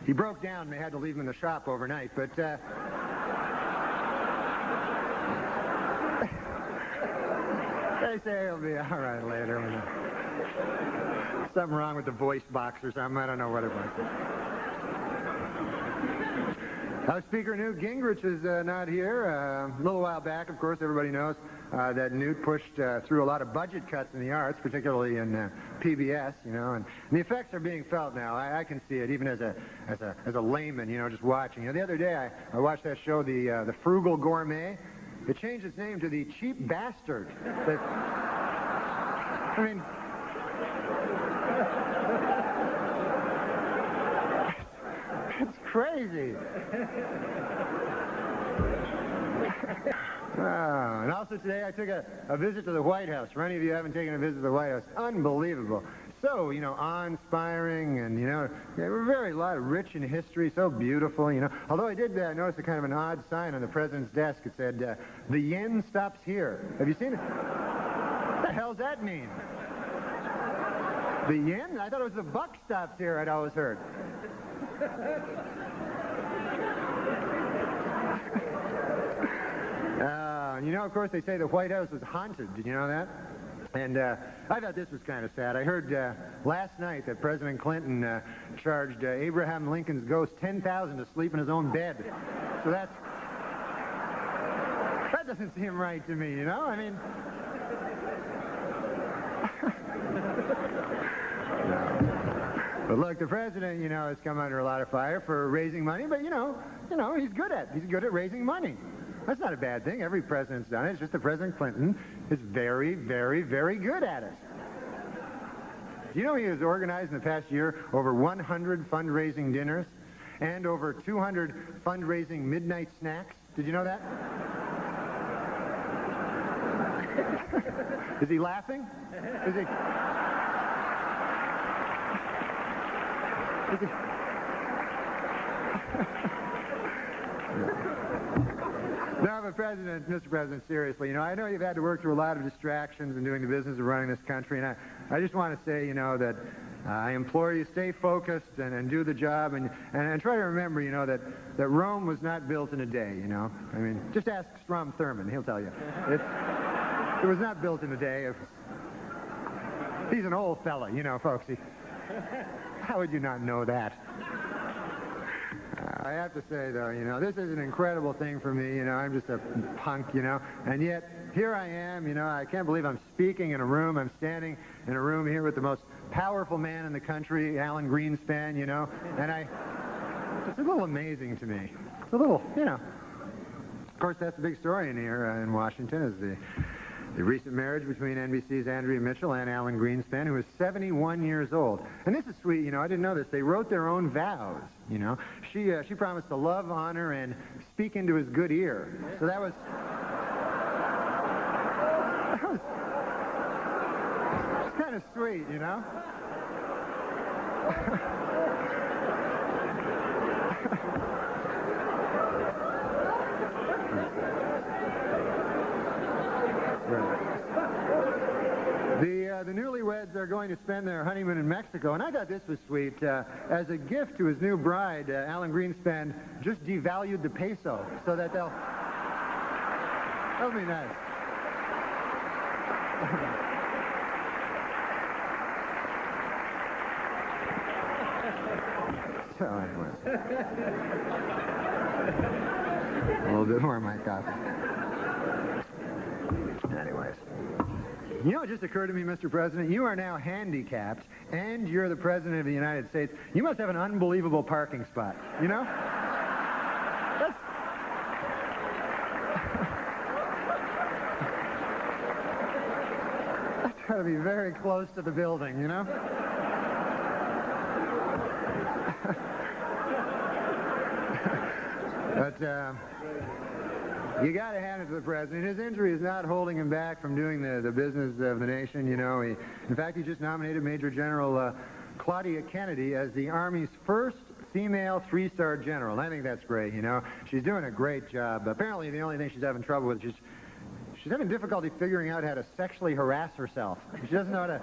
he broke down and they had to leave him in the shop overnight. But they say he'll be all right later. Something wrong with the voice box or something. I don't know what it was. House Speaker Newt Gingrich is not here. A little while back, of course, everybody knows that Newt pushed through a lot of budget cuts in the arts, particularly in PBS, you know, and the effects are being felt now. I can see it, even as a layman, you know, just watching. You know, the other day I watched that show, the Frugal Gourmet. It changed its name to the Cheap Bastard. I mean, it's crazy. And also today I took a visit to the White House. For any of you who haven't taken a visit to the White House, unbelievable. So, you know, awe-inspiring and, you know, a lot of rich in history, so beautiful, you know. Although I did notice a kind of an odd sign on the president's desk. It said, the yen stops here. Have you seen it? What the hell does that mean? The yen? I thought it was the buck stops here, I'd always heard. You know, of course, they say the White House is haunted. Did you know that? And I thought this was kind of sad. I heard last night that President Clinton charged Abraham Lincoln's ghost $10,000 to sleep in his own bed. So that doesn't seem right to me, you know? I mean... No. But look, the president, you know, has come under a lot of fire for raising money, but, you know, he's good at raising money. That's not a bad thing. Every president's done it. It's just that President Clinton is very, very, very good at it. Do you know he has organized in the past year over 100 fundraising dinners and over 200 fundraising midnight snacks? Did you know that? Is he laughing? Is No, but Mr. President, seriously, I know you've had to work through a lot of distractions in doing the business of running this country, and I just want to say, that I implore you, stay focused and do the job, and try to remember, that Rome was not built in a day, I mean, just ask Strom Thurmond, he'll tell you. It was not built in a day. He's an old fella, folks. How would you not know that? I have to say, though, this is an incredible thing for me. I'm just a punk, and yet here I am, I can't believe I'm speaking in a room. I'm standing in a room here with the most powerful man in the country, Alan Greenspan, and it's a little amazing to me. It's a little, Of course, that's the big story in here in Washington is the recent marriage between NBC's Andrea Mitchell and Alan Greenspan, who is 71 years old. And this is sweet, I didn't know this. They wrote their own vows, She promised to love, honor, and speak into his good ear. So that was kind of sweet, The newlyweds are going to spend their honeymoon in Mexico, and I thought this was sweet. As a gift to his new bride, Alan Greenspan just devalued the peso so that that'll be nice. So anyway, a little bit more of my coffee. Anyways. It just occurred to me, Mr. President, you are now handicapped, and you're the President of the United States. You must have an unbelievable parking spot, That's... That's got to be very close to the building, But, you got to hand it to the president. His injury is not holding him back from doing the business of the nation, in fact, he just nominated Major General Claudia Kennedy as the Army's first female three-star general. And I think that's great, She's doing a great job. Apparently, the only thing she's having trouble with is she's having difficulty figuring out how to sexually harass herself. She doesn't know how to...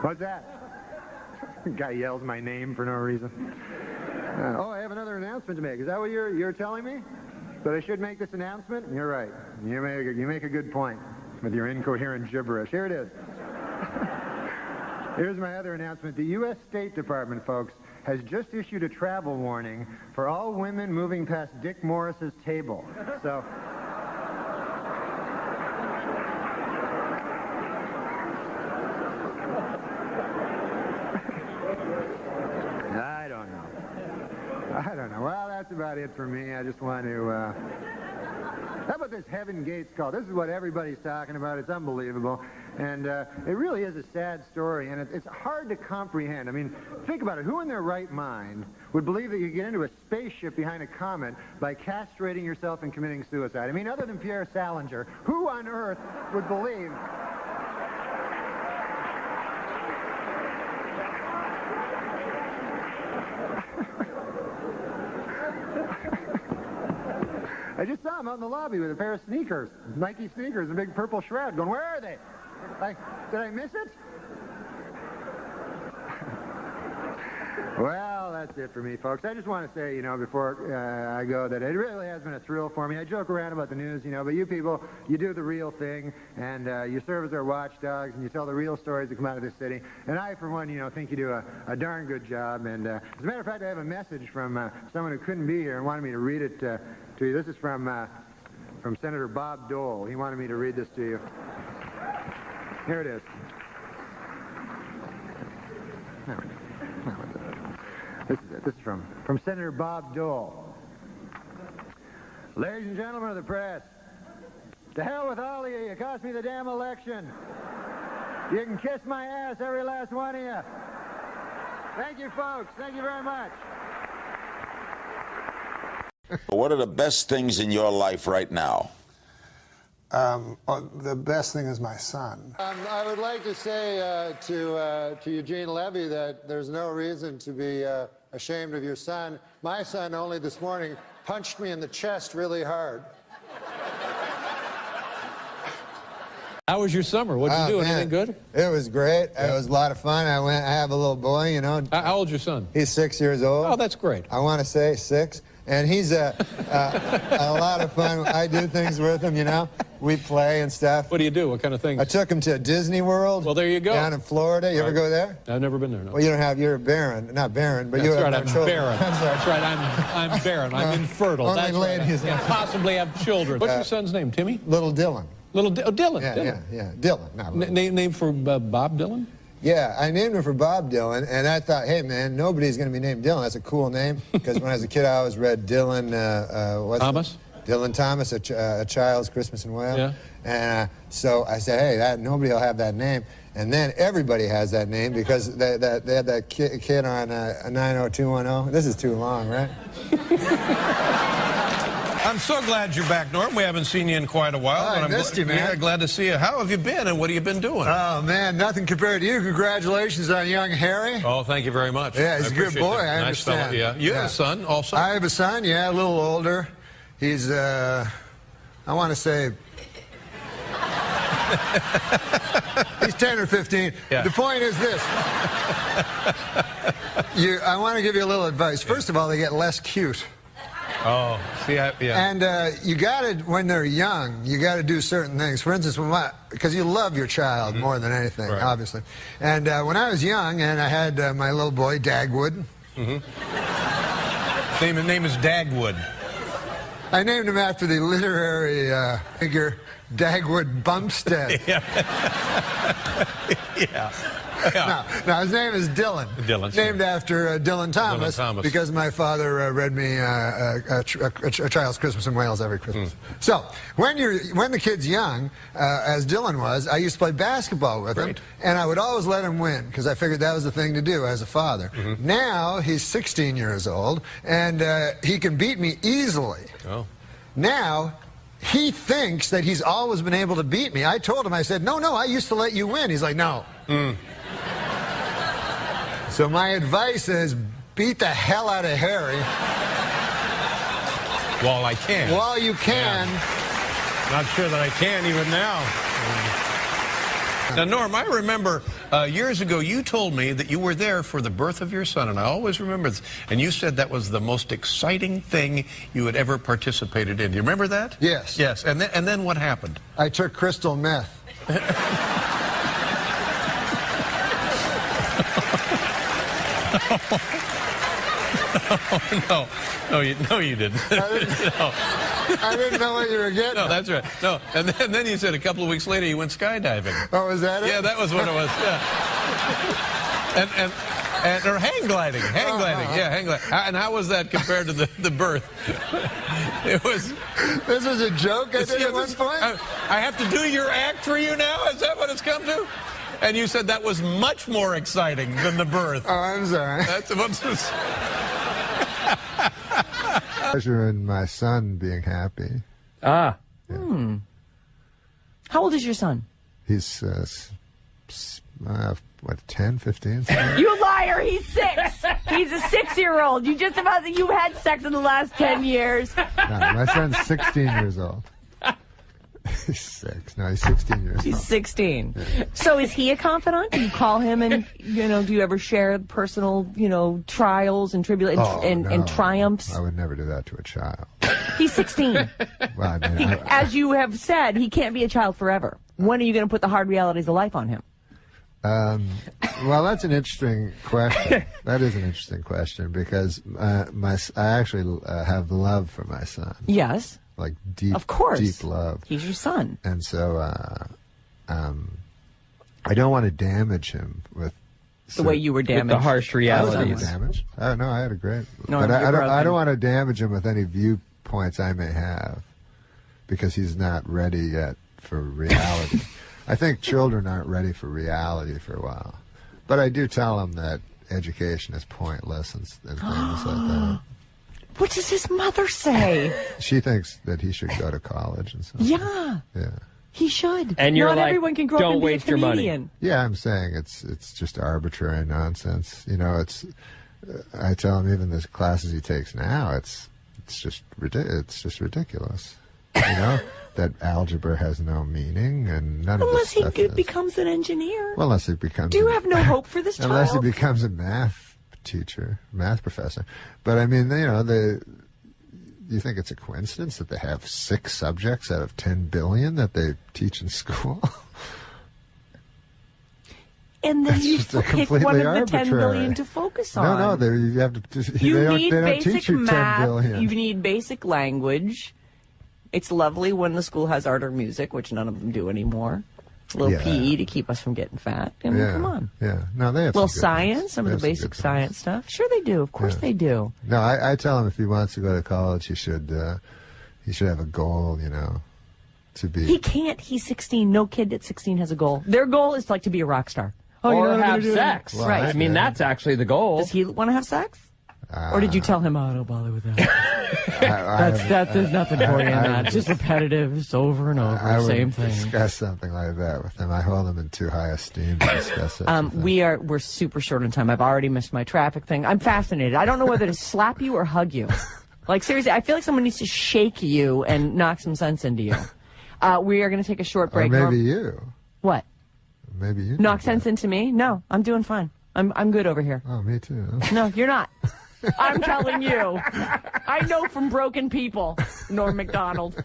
What's that? Guy yells my name for no reason. Oh, I have another announcement to make. Is that what you're telling me? That I should make this announcement? You're right. You make a good point with your incoherent gibberish. Here it is. Here's my other announcement. The U.S. State Department, folks, has just issued a travel warning for all women moving past Dick Morris's table. So... I don't know. Well, that's about it for me. I just want to, how about this Heaven Gates call? This is what everybody's talking about. It's unbelievable. And it really is a sad story, and it's hard to comprehend. I mean, think about it. Who in their right mind would believe that you get into a spaceship behind a comet by castrating yourself and committing suicide? I mean, other than Pierre Salinger, who on earth would believe... I just saw him out in the lobby with a pair of sneakers, Nike sneakers, a big purple shroud, going, where are they? Did I miss it? Well, that's it for me, folks. I just want to say, before I go, that it really has been a thrill for me. I joke around about the news, but you people, you do the real thing, and you serve as our watchdogs, and you tell the real stories that come out of this city. And I, for one, think you do a darn good job. And as a matter of fact, I have a message from someone who couldn't be here and wanted me to read it to you. This is from Senator Bob Dole. He wanted me to read this to you. Here it is. This is it. This is from Senator Bob Dole. Ladies and gentlemen of the press, to hell with all of you. You cost me the damn election. You can kiss my ass, every last one of you. Thank you, folks. Thank you very much. What are the best things in your life right now? The best thing is my son. I would like to say to Eugene Levy that there's no reason to be ashamed of your son. My son only this morning punched me in the chest really hard. How was your summer? What'd you do? Anything good? It was great. It was a lot of fun. I have a little boy, you know. How old's your son? He's 6 years old. Oh, that's great. I want to say 6. And he's a lot of fun. I do things with him, you know. We play and stuff. What do you do? What kind of things? I took him to Disney World. Well, there you go. Down in Florida. You ever go there? I've never been there, no. Well, you don't have, you're barren. Not barren, but you have no children. Barren. That's right, I'm barren. I'm infertile. Only That's ladies. Right. I can't possibly have children. What's your son's name, Timmy? Little Dylan. Dylan. Yeah, Dylan. Not name for Bob Dylan? Yeah, I named him for Bob Dylan, and I thought, hey, man, nobody's going to be named Dylan. That's a cool name, because when I was a kid, I always read Dylan... Thomas? Dylan Thomas, a Child's Christmas in Wales. Yeah. And so I said, hey, nobody will have that name. And then everybody has that name, because they had that kid on 90210. This is too long, right? I'm so glad you're back, Norm. We haven't seen you in quite a while. I missed you, man. Yeah, glad to see you. How have you been, and what have you been doing? Oh, man, nothing compared to you. Congratulations on young Harry. Oh, thank you very much. Yeah, he's a good boy, I nice fella, understand. yeah. You have a son also? I have a son, yeah, a little older. He's, I want to say... he's 10 or 15. Yeah. The point is this. I want to give you a little advice. First of all, they get less cute. Oh, see, yeah. And you got to, when they're young, you got to do certain things. For instance, because you love your child more than anything, obviously. And when I was young, and I had my little boy, Dagwood. Name is Dagwood. I named him after the literary figure Dagwood Bumstead. Yeah. Now, his name is Dylan. Dylan. Named after Dylan Thomas. Because my father read me a Child's Christmas in Wales every Christmas. So, when the kid's young, as Dylan was, I used to play basketball with him, and I would always let him win, because I figured that was the thing to do as a father. Now, he's 16 years old, and he can beat me easily. Oh. Now, he thinks that he's always been able to beat me. I told him, I said, no, I used to let you win. He's like, no. So my advice is beat the hell out of Harry. While I can. While you can. Yeah. Not sure that I can even now. Now, Norm, I remember years ago you told me that you were there for the birth of your son, and I always remember this. And you said that was the most exciting thing you had ever participated in. Do you remember that? Yes. Yes. And then what happened? I took crystal meth. Oh, no, you didn't. I didn't know what you were getting. No, that's right. No, and then you said a couple of weeks later you went skydiving. Oh, was that it? Yeah, that was what it was. Yeah. Or hang gliding. Yeah, hang gliding. And how was that compared to the birth? It was. This was a joke I did at one point. I have to do your act for you now. Is that what it's come to? And you said that was much more exciting than the birth. Oh, I'm sorry. That's what's. Pleasure in my son being happy. Ah. Yeah. How old is your son? He's, 10, 15? You liar! He's 6. He's a 6-year-old. You just about you've had sex in the last 10 years. No, my son's 16 years old. He's 6. No, he's 16 years old. He's 16. Yeah. So is he a confidant? Do you call him and, do you ever share personal, trials and tribulations and triumphs? I would never do that to a child. He's 16. Well, I mean, as you have said, he can't be a child forever. When are you going to put the hard realities of life on him? Well, that's an interesting question. That is an interesting question, because I actually have love for my son. Yes. Like deep, of course, deep love. He's your son, and so I don't want to damage him with the way you were damaged. With the harsh realities. Damaged. I had a great. No, but I don't want to damage him with any viewpoints I may have, because he's not ready yet for reality. I think children aren't ready for reality for a while, but I do tell them that education is pointless and things like that. What does his mother say? She thinks that he should go to college and stuff. Yeah. Yeah. He should. And you're Not like, everyone can grow up don't and be a waste your money. comedian. Yeah, I'm saying it's just arbitrary nonsense. You know, I tell him even the classes he takes now, it's just ridiculous. You know, that algebra has no meaning and none Unless of this he stuff becomes an engineer. Well, unless he becomes. Do you have no hope for this child? Unless he becomes a math teacher, math professor. But I mean, you know, you think it's a coincidence that they have 6 subjects out of 10 billion that they teach in school? And then you pick one of the 10 billion to focus on. No, you have to. You they need don't basic teach you math. 10 billion. You need basic language. It's lovely when the school has art or music, which none of them do anymore. A little PE to keep us from getting fat. I mean, come on. Yeah. No, they have Well, some good science, ones. some They of the have some basic good science stuff. Sure they do. Of course they do. No, I tell him if he wants to go to college, he should have a goal, you know, to be. He can't. He's 16. No kid at 16 has a goal. Their goal is like to be a rock star. Oh, Or you know what I'm have gonna do? sex. Well, Right. I mean, that's actually the goal. Does he want to have sex? Or did you tell him, oh, don't bother with that? There's nothing for you in that. It's just repetitive, just over and over, same thing. Discuss something like that with him. I hold him in too high esteem to discuss it. We're super short on time. I've already missed my traffic thing. I'm fascinated. I don't know whether to slap you or hug you. Like, seriously, I feel like someone needs to shake you and knock some sense into you. We are going to take a short break. Or maybe you. What? Maybe you. Knock sense into me? No, I'm doing fine. I'm good over here. Oh, me too. No, you're not. I'm telling you. I know from broken people, Norm MacDonald.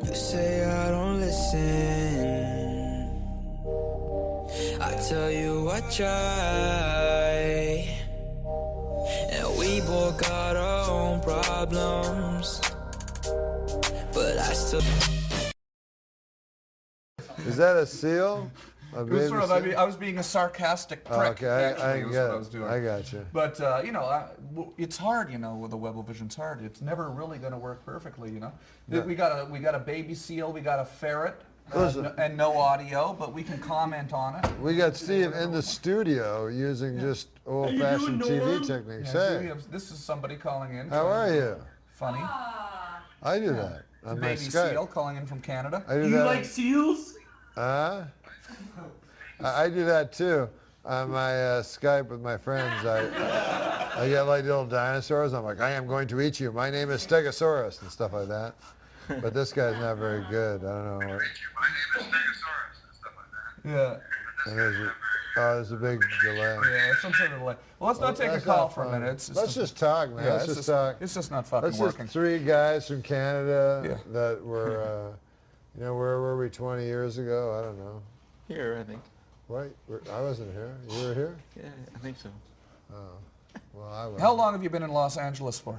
You say I don't listen. I tell you I try. And we both got our own problems. But I still. Is that a seal? It was sort of, I was being a sarcastic prick. Okay, actually, I was get what it. I was doing. I got you. But, you know, it's hard, you know, with the Webble-Vision's hard. It's never really going to work perfectly, you know. Yeah. We got a baby seal, we got a ferret, Listen. and no audio, but we can comment on it. We got Steve in the studio using just old-fashioned TV techniques. Yeah, Hey, this is somebody calling in. how are you? Funny. I do that on my Baby Skype. seal calling in from Canada. I do that. seals? I do that too on my Skype with my friends. I get like little dinosaurs. I'm like, I am going to eat you. My name is Stegosaurus and stuff like that. But this guy's not very good. I don't know. My name is Stegosaurus and stuff like that. Yeah. And there's a big delay. Yeah, some sort of delay. Well, let's not take a call for a minute. Let's just talk, man. Yeah, let's just talk. It's just not fucking Let's working. just 3 guys from Canada that were, you know, where were we 20 years ago? I don't know. Here, I think. Wait, I wasn't here. You were here? Yeah, I think so. Oh, well, I was. How long have you been in Los Angeles for?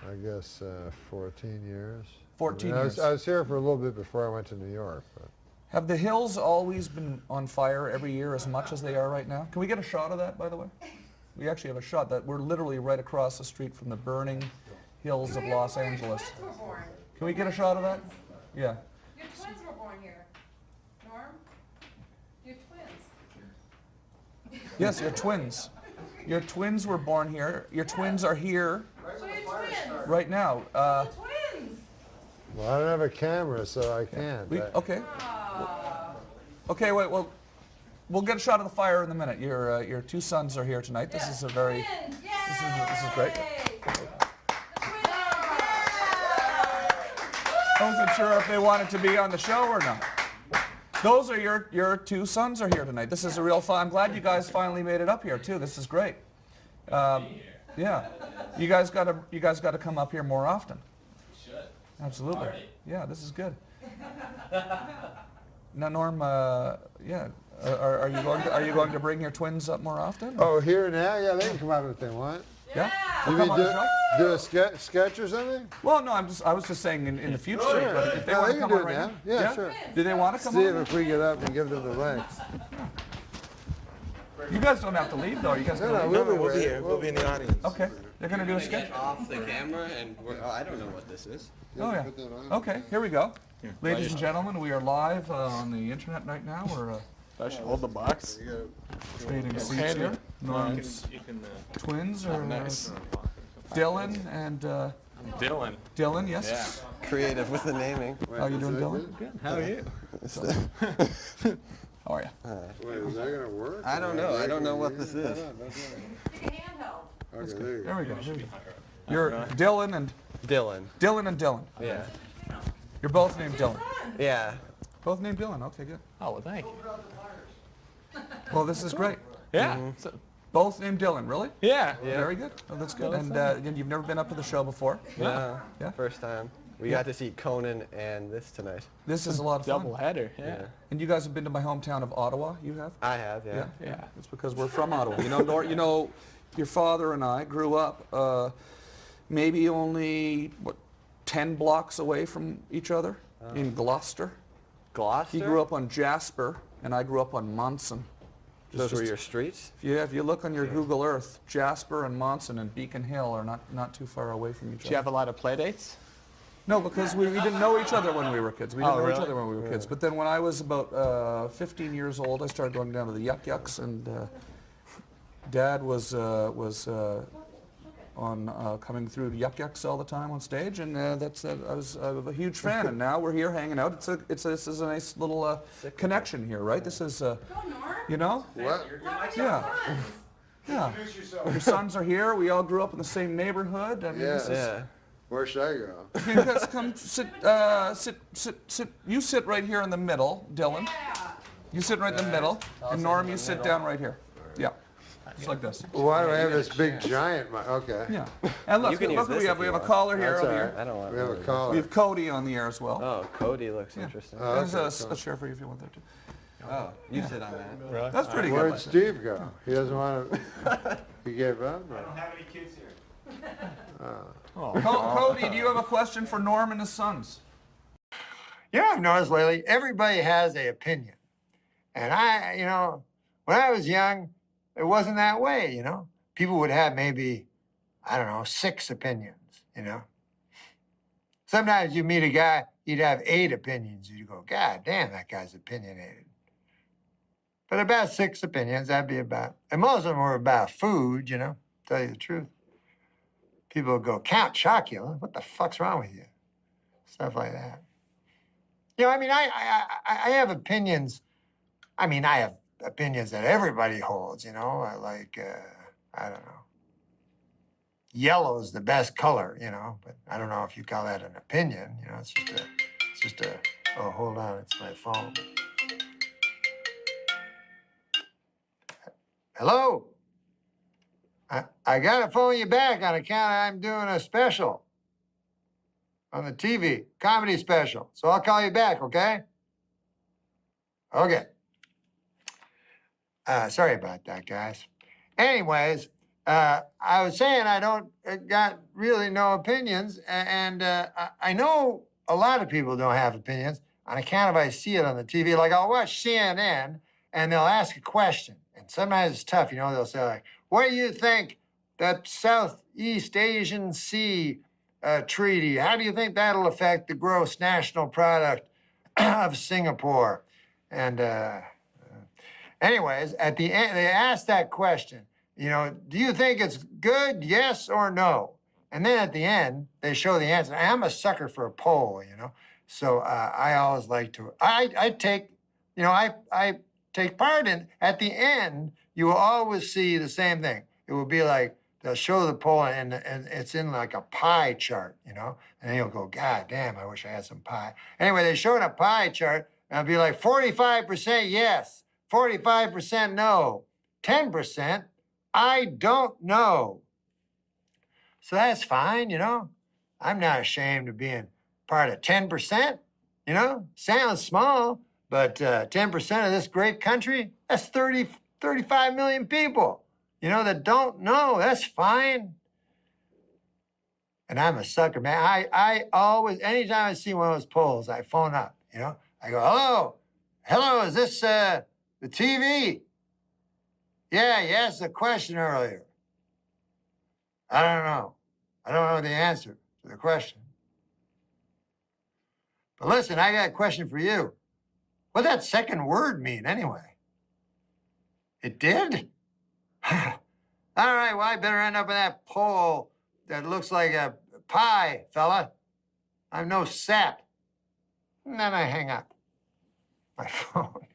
I guess 14 years. 14 years. years. I was here for a little bit before I went to New York. But. Have the hills always been on fire every year as much as they are right now? Can we get a shot of that, by the way? We actually have a shot that we're literally right across the street from the burning hills of Los Angeles. Can we get a shot of that? Yeah. Your twins were born here. Norm? Your twins. Yes, your twins. Your twins were born here. Your twins are here right now. Well, I don't have a camera, so I can't. Okay. Okay, wait. Well, we'll get a shot of the fire in a minute. Your 2 sons are here tonight. This is a very. This is great. I wasn't sure if they wanted to be on the show or not. Those are your 2 sons are here tonight. This is a real fun. I'm glad you guys finally made it up here too. This is great. Yeah, you guys got to come up here more often. Should. Absolutely. Yeah, this is good. Now, Norm, yeah, are you going to bring your twins up more often? Oh, here now? Yeah, they can come out if they want. Yeah. You mean do a sketch or something? Well, no, I was just saying in the future. Sure. But if they No, want they to can come do on it right now. now. Yeah, sure. Do they want to come Steve, on? if we get up and give them the link. You guys don't have to leave, though. You guys No, can no, leave. we'll be here. We'll be in the audience. Okay. They're going to do a sketch? Off the camera, and I don't know what this is. Oh, yeah. Okay, here we go. Ladies and gentlemen, we are live on the internet right now. We're I should hold the box. trading seats here. Norm's twins are Dylan and Dylan. Dylan, yes. Yeah. Creative with the naming. How you doing, Dylan? Good. How are you? How are you? Wait, is that gonna work? I don't know. I don't know what this is. Okay, there you There go. we go. There we go. You're Dylan and Dylan. Dylan and Dylan. Yeah. You're both named Dylan. Yeah. Both named Dylan. Okay, good. Oh, well, thank you. Well, this is great. Yeah. So, both named Dylan, really? Yeah. Very good. Oh, that's good. And again, you've never been up to the show before? No. Yeah. First time. We got to see Conan and this tonight. This is a lot of fun. Double header. Yeah. And you guys have been to my hometown of Ottawa. You have? I have. Yeah. Yeah. It's because we're from Ottawa. You know, your father and I grew up maybe only 10 blocks away from each other in Gloucester. Gloucester? He grew up on Jasper, and I grew up on Monson. Those were your streets? If you look on your Google Earth, Jasper and Monson and Beacon Hill are not too far away from each other. Did you have a lot of play dates? No, because we didn't know each other when we were kids. We didn't know each really? other when we were kids. But then when I was about 15 years old, I started going down to the Yuck Yucks, and Dad was on coming through Yuck Yucks all the time on stage, and I was a huge fan. And now we're here hanging out. This is a nice little connection here, right? This is, you know? What? Yeah. Yeah. Your sons are here. We all grew up in the same neighborhood. I mean, this is, Where should I go? you guys come sit. You sit right here in the middle, Dylan. You sit right in the middle, and Norm, you sit down right here. Yeah, just like this. Why do I have this big giant mic? Okay. Yeah. And look, You can use look, this we have a caller here. That's Over all here. right. I don't want We have a to. caller. We have Cody on the air as well. Oh, Cody looks interesting. Oh, There's okay, a chair for you if you want there too. Oh, you sit on that. Really? That's pretty good. Where'd Steve go? He doesn't want to. He gave up? Or? have any kids here. Cody, do you have a question for Norm and his sons? You know, I've noticed lately, everybody has an opinion. And when I was young, it wasn't that way, you know. People would have maybe, 6 opinions, you know. Sometimes you meet a guy, he'd have 8 opinions. You'd go, God damn, that guy's opinionated. But about 6 opinions, that'd be about, and most of them were about food, you know, tell you the truth. People would go, Count Chocula, what the fuck's wrong with you? Stuff like that. You know, I mean, I have opinions. I mean, I have opinions that everybody holds, you know, I don't know. Yellow's the best color, you know, but I don't know if you call that an opinion, you know, it's just a, oh, hold on, it's my phone. Hello? I gotta phone you back on account I'm doing a special on the TV, comedy special. So I'll call you back, okay? Okay. Sorry about that, guys. Anyways, I was saying I don't got really no opinions, and I know a lot of people don't have opinions on account of I see it on the TV. Like I'll watch CNN, and they'll ask a question, and sometimes it's tough, you know. They'll say like, "What do you think that Southeast Asian Sea treaty? How do you think that'll affect the gross national product of Singapore?" And anyways, at the end, they ask that question. You know, do you think it's good, yes or no? And then at the end, they show the answer. I'm a sucker for a poll, you know. So I always like to, I take part in, at the end, you will always see the same thing. It will be like, they'll show the poll and it's in like a pie chart, you know. And then you'll go, God damn, I wish I had some pie. Anyway, they show in a pie chart, and it'll be like 45% yes, 45% no, 10%, I don't know. So that's fine, you know. I'm not ashamed of being part of 10%, you know. Sounds small, but 10% of this great country, that's 35 million people, you know, that don't know. That's fine. And I'm a sucker, man. I always, anytime I see one of those polls, I phone up, you know. I go, hello, is this the TV? Yeah, you asked a question earlier. I don't know. I don't know the answer to the question. But listen, I got a question for you. What'd that second word mean anyway? It did? All right, well, I better end up in that poll that looks like a pie, fella. I'm no sap. And then I hang up my phone.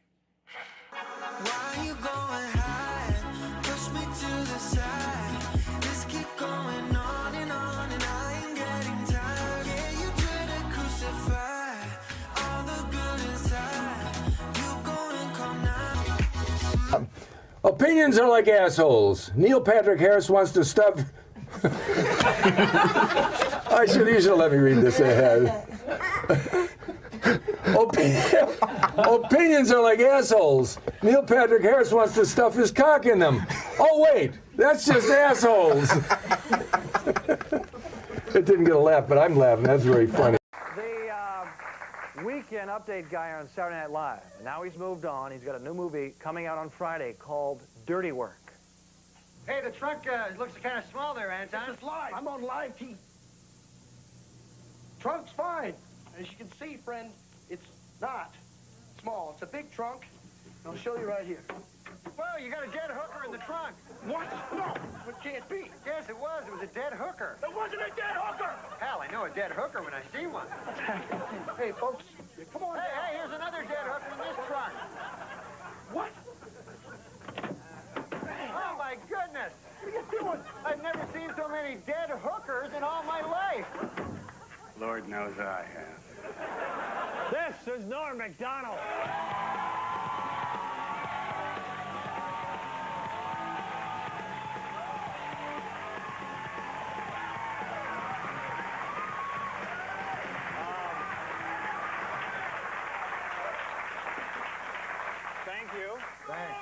Why you going high? Push me to the side. Just keep going on and I ain't getting tired. Yeah, you try to crucify all the good inside. You go and come now. Opinions are like assholes. Neil Patrick Harris wants to stuff. You should let me read this ahead. Opinions are like assholes. Neil Patrick Harris wants to stuff his cock in them. Oh, wait, that's just assholes. It didn't get a laugh, but I'm laughing. That's very funny. The weekend update guy on Saturday Night Live. And now he's moved on. He's got a new movie coming out on Friday called Dirty Work. Hey, the trunk looks kind of small there, Anton. It's live. I'm on live TV. Trunk's fine. As you can see, friend, it's not small. It's a big trunk. I'll show you right here. Well, you got a dead hooker in the trunk. What? No, it can't be. Yes, it was. It was a dead hooker. It wasn't a dead hooker. Hell, I know a dead hooker when I see one. Hey, folks, come on. Hey, here's another dead hooker in this trunk. What? Oh, my goodness. What are you doing? I've never seen so many dead hookers in all my life. Lord knows I have. This is NORM MACDONALD. Thank you. Thanks.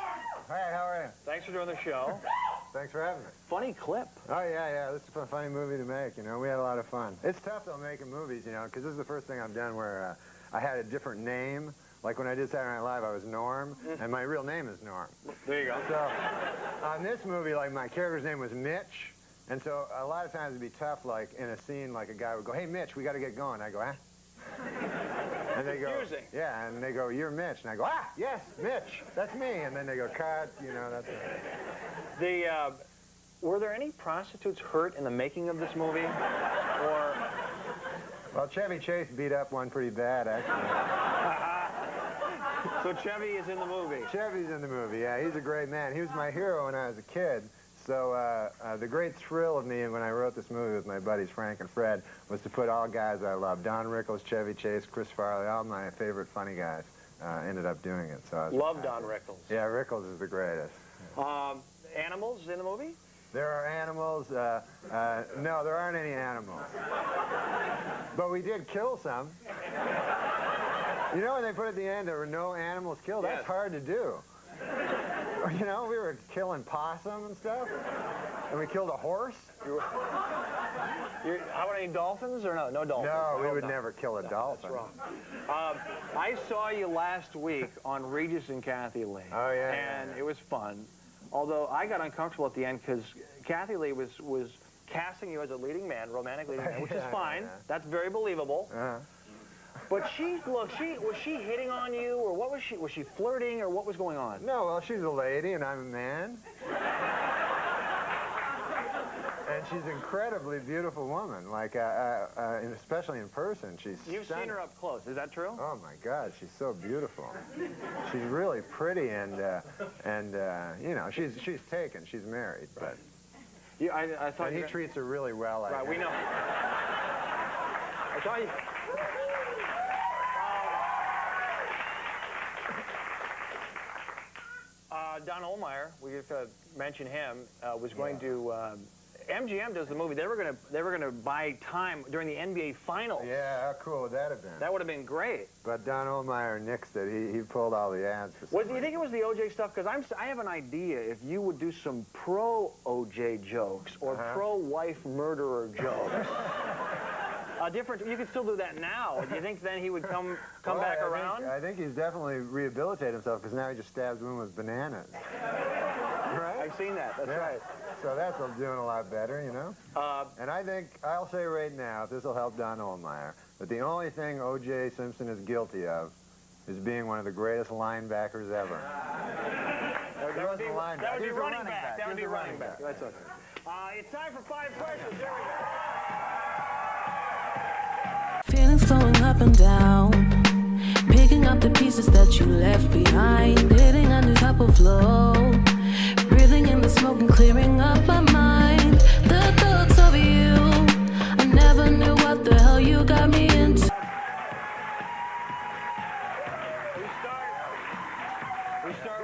Hi, how are you? Thanks for doing the show. Thanks for having me. Funny clip. Oh, yeah, this is a funny movie to make, you know. We had a lot of fun. It's tough, though, making movies, you know, because this is the first thing I've done where I had a different name. Like when I did Saturday Night Live, I was Norm, and my real name is Norm. There you go. So on this movie, like, my character's name was Mitch, and so a lot of times it'd be tough, like, in a scene, like a guy would go, hey, Mitch, we got to get going. I go, ah. And they go, confusing. yeah, and they go, you're Mitch. And I go, ah, yes, Mitch, that's me. And then they go, cut, you know, that's it. Were there any prostitutes hurt in the making of this movie? Or... Well, Chevy Chase beat up one pretty bad, actually. So Chevy is in the movie? Chevy's in the movie, yeah. He's a great man. He was my hero when I was a kid. So the great thrill of me when I wrote this movie with my buddies Frank and Fred was to put all guys I love, Don Rickles, Chevy Chase, Chris Farley, all my favorite funny guys ended up doing it. So I was Love Don Rickles. Yeah, Rickles is the greatest. Animals in the movie? There are animals. No, there aren't any animals. But we did kill some. You know when they put at the end there were no animals killed? Yes. That's hard to do. You know, we were killing possum and stuff. And we killed a horse. How about any dolphins or no? No dolphins? No, we would never kill a dolphin. That's wrong. I saw you last week on Regis and Kathy Lee. Oh, yeah. And it was fun. Although I got uncomfortable at the end because Kathy Lee was casting you as a leading man, romantic leading man, which is fine. Yeah. That's very believable. But was she hitting on you, or what was she? Was she flirting, or what was going on? No, well, she's a lady and I'm a man. And she's an incredibly beautiful woman, like, and especially in person. She's You've stunning. seen her up close, is that true? Oh my God, she's so beautiful. She's really pretty, and you know, she's taken. She's married, but I thought he treats her really well. Right, we know. I thought you. Don Ohlmeyer, we just mentioned him, was going to. MGM does the movie. They were gonna buy time during the NBA Finals. Yeah, how cool would that have been? That would have been great. But Don Ohlmeyer nixed it. He pulled all the ads for. What do you think it was the OJ stuff? Because I have an idea. If you would do some pro OJ jokes or pro wife murderer jokes. Different. You could still do that now. Do you think then he would come back around? I think he's definitely rehabilitated himself because now he just stabs women with bananas. Right? I've seen that. That's right. So that's doing a lot better, you know? And I think, I'll say right now, if this will help Don Ohlmeyer, that the only thing O.J. Simpson is guilty of is being one of the greatest linebackers ever. That would be running back. That would be running back. That's okay. It's time for 5 questions. There we go. Feelings flowing up and down, picking up the pieces that you left behind, hitting a new type of flow, breathing in the smoke and clearing up my mind. The thoughts of you, I never knew what the hell you got me into.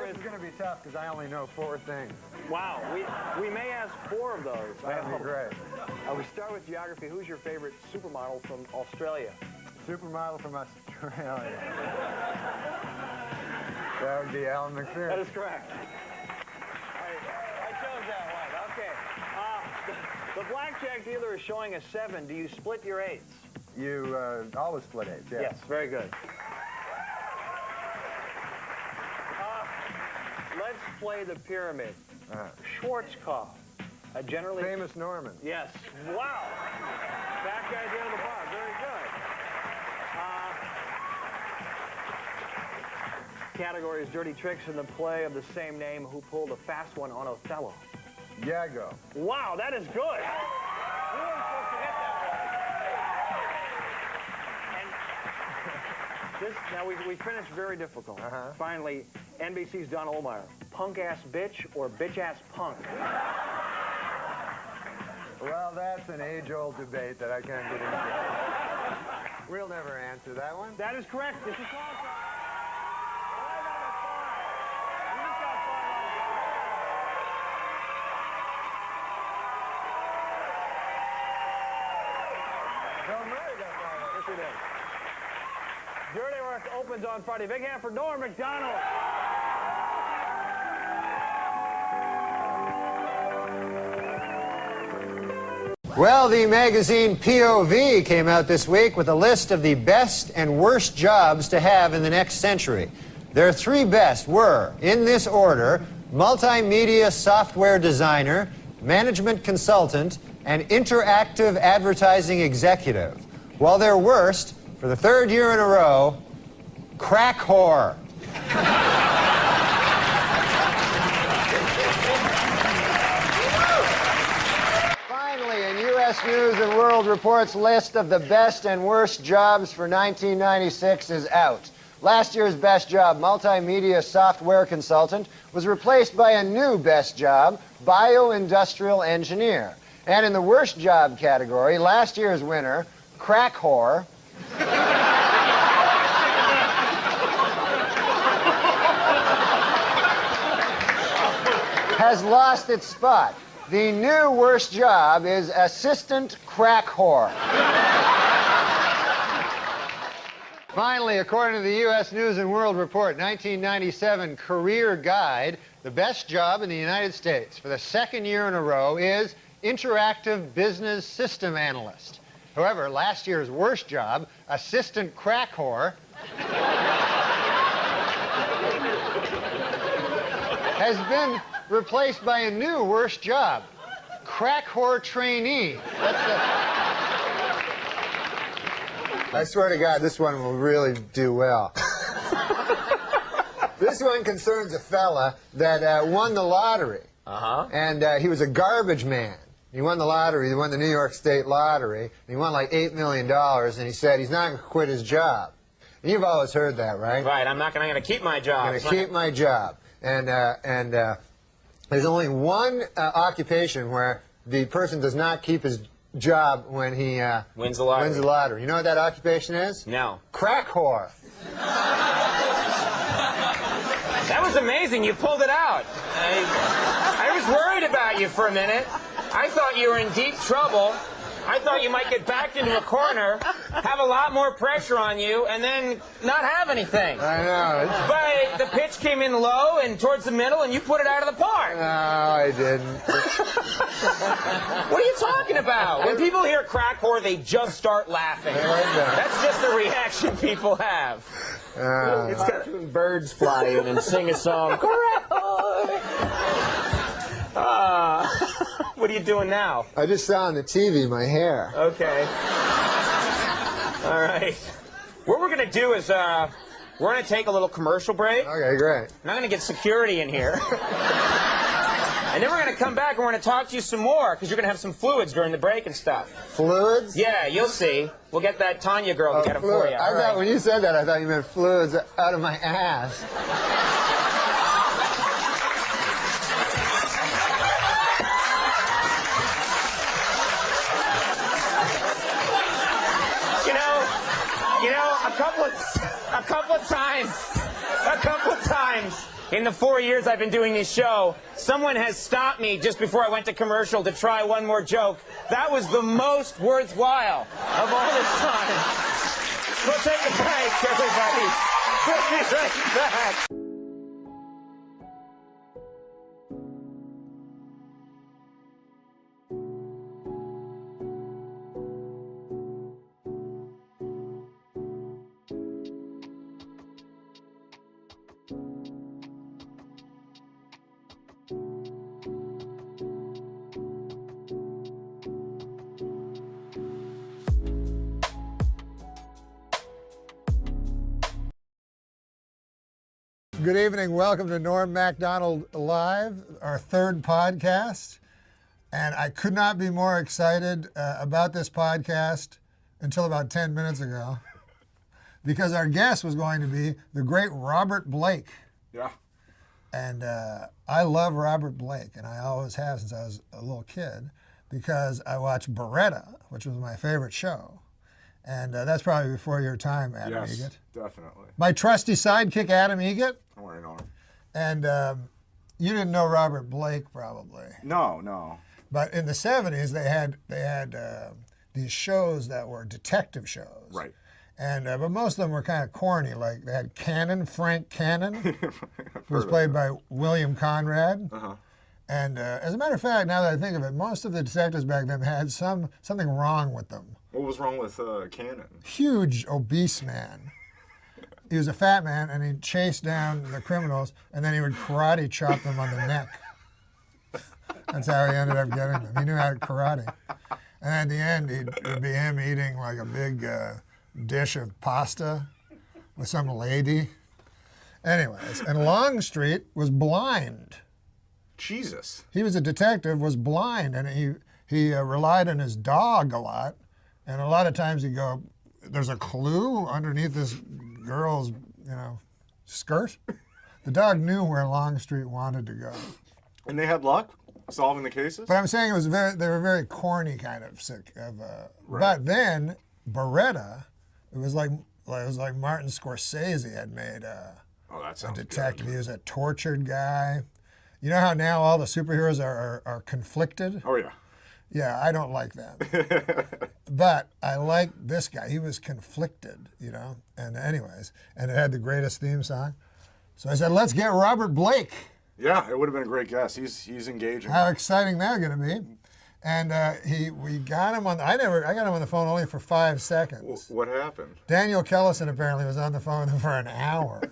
It's going to be tough because I only know 4 things. Wow, we may ask 4 of those. That'd be great. We start with geography. Who's your favorite supermodel from Australia? Supermodel from Australia. That would be Alan McPherson. That is correct. I chose that one. Okay. The blackjack dealer is showing a 7. Do you split your 8s? You always split 8s, yes. Yes, very good. Let's play the pyramid. Schwarzkopf, a generally famous Norman. Yes. Wow. That guy down the bar. Very good. Category is dirty tricks in the play of the same name. Who pulled a fast one on Othello? Iago. Wow, that is good. You weren't supposed to hit that one. And now we finished very difficult. Finally, NBC's Don Ohlmeyer. Punk-ass bitch or bitch-ass punk? Well, that's an age-old debate that I can't get into. We'll never answer that one. That is correct. This is awesome. Dirty Work opens on Friday. Big hand for Norm MacDonald. Well, the magazine POV came out this week with a list of the best and worst jobs to have in the next century. Their 3 best were, in this order, multimedia software designer, management consultant, and interactive advertising executive. While their worst, for the 3rd year in a row, crack whore. Finally, in U.S. News and World Report's list of the best and worst jobs for 1996 is out. Last year's best job, multimedia software consultant, was replaced by a new best job, bioindustrial engineer. And in the worst job category, last year's winner, crack whore, has lost its spot. The new worst job is assistant crack whore. Finally, according to the U.S. News and World Report 1997 Career Guide, the best job in the United States for the 2nd year in a row is interactive business system analyst. However, last year's worst job, assistant crack whore, has been replaced by a new worst job, crack whore trainee. I swear to God, this one will really do well. This one concerns a fella that won the lottery. And he was a garbage man. He won the lottery. He won the New York State lottery. And he won like $8 million, and he said he's not going to quit his job. And you've always heard that, right? Right. I'm going to keep my job. I'm going to keep my job. And there's only one occupation where the person does not keep his job when he wins the lottery. Wins the lottery. You know what that occupation is? No. Crack whore. That was amazing. You pulled it out. I was worried about you for a minute. I thought you were in deep trouble. I thought you might get backed into a corner, have a lot more pressure on you, and then not have anything. I know. But the pitch came in low and towards the middle, and you put it out of the park. No, I didn't. What are you talking about? When people hear crack whore, they just start laughing. That's just the reaction people have. It's got birds fly in and sing a song. Crack whore. What are you doing now? I just saw on the TV my hair. Okay. All right. What we're going to do is we're going to take a little commercial break. Okay, great. And I'm going to get security in here. And then we're going to come back and we're going to talk to you some more because you're going to have some fluids during the break and stuff. Fluids? Yeah, you'll see. We'll get that Tanya girl to get them for you. I thought when you said that, I thought you meant fluids out of my ass. A couple of times in the 4 years I've been doing this show, someone has stopped me just before I went to commercial to try one more joke. That was the most worthwhile of all the time. We'll take a break, everybody. We'll be right back. Good evening. Welcome to Norm MacDonald Live, our third podcast. And I could not be more excited about this podcast until about 10 minutes ago, because our guest was going to be the great Robert Blake. Yeah. And I love Robert Blake, and I always have since I was a little kid, because I watched Beretta, which was my favorite show. And that's probably before your time, Adam Yes, Egget. definitely. My trusty sidekick, Adam Egget. Don't worry, Norm. And you didn't know Robert Blake, probably. No. But in the 70s, they had these shows that were detective shows. Right. And but most of them were kind of corny. Like they had Frank Cannon, who was played by William Conrad. Uh-huh. And as a matter of fact, now that I think of it, most of the detectives back then had something wrong with them. What was wrong with Cannon? Huge, obese man. He was a fat man, and he'd chase down the criminals, and then he would karate chop them on the neck. That's how he ended up getting them. He knew how to karate. And at the end, it would be him eating like a big dish of pasta with some lady. Anyways, and Longstreet was blind. Jesus. He was a detective, was blind, and he relied on his dog a lot. And a lot of times he'd go, there's a clue underneath this girl's, skirt. The dog knew where Longstreet wanted to go. And they had luck solving the cases? But I'm saying they were very corny kind of sick of. Right. But then Beretta, it was like Martin Scorsese had made a detective. Good. He was a tortured guy. You know how now all the superheroes are conflicted? Oh, yeah. Yeah, I don't like that. But I like this guy. He was conflicted, And anyways, and it had the greatest theme song. So I said, let's get Robert Blake. Yeah, it would have been a great guess. He's engaging. How exciting that going to be? And we got him on. I got him on the phone only for 5 seconds. What happened? Daniel Kellison apparently was on the phone for an hour.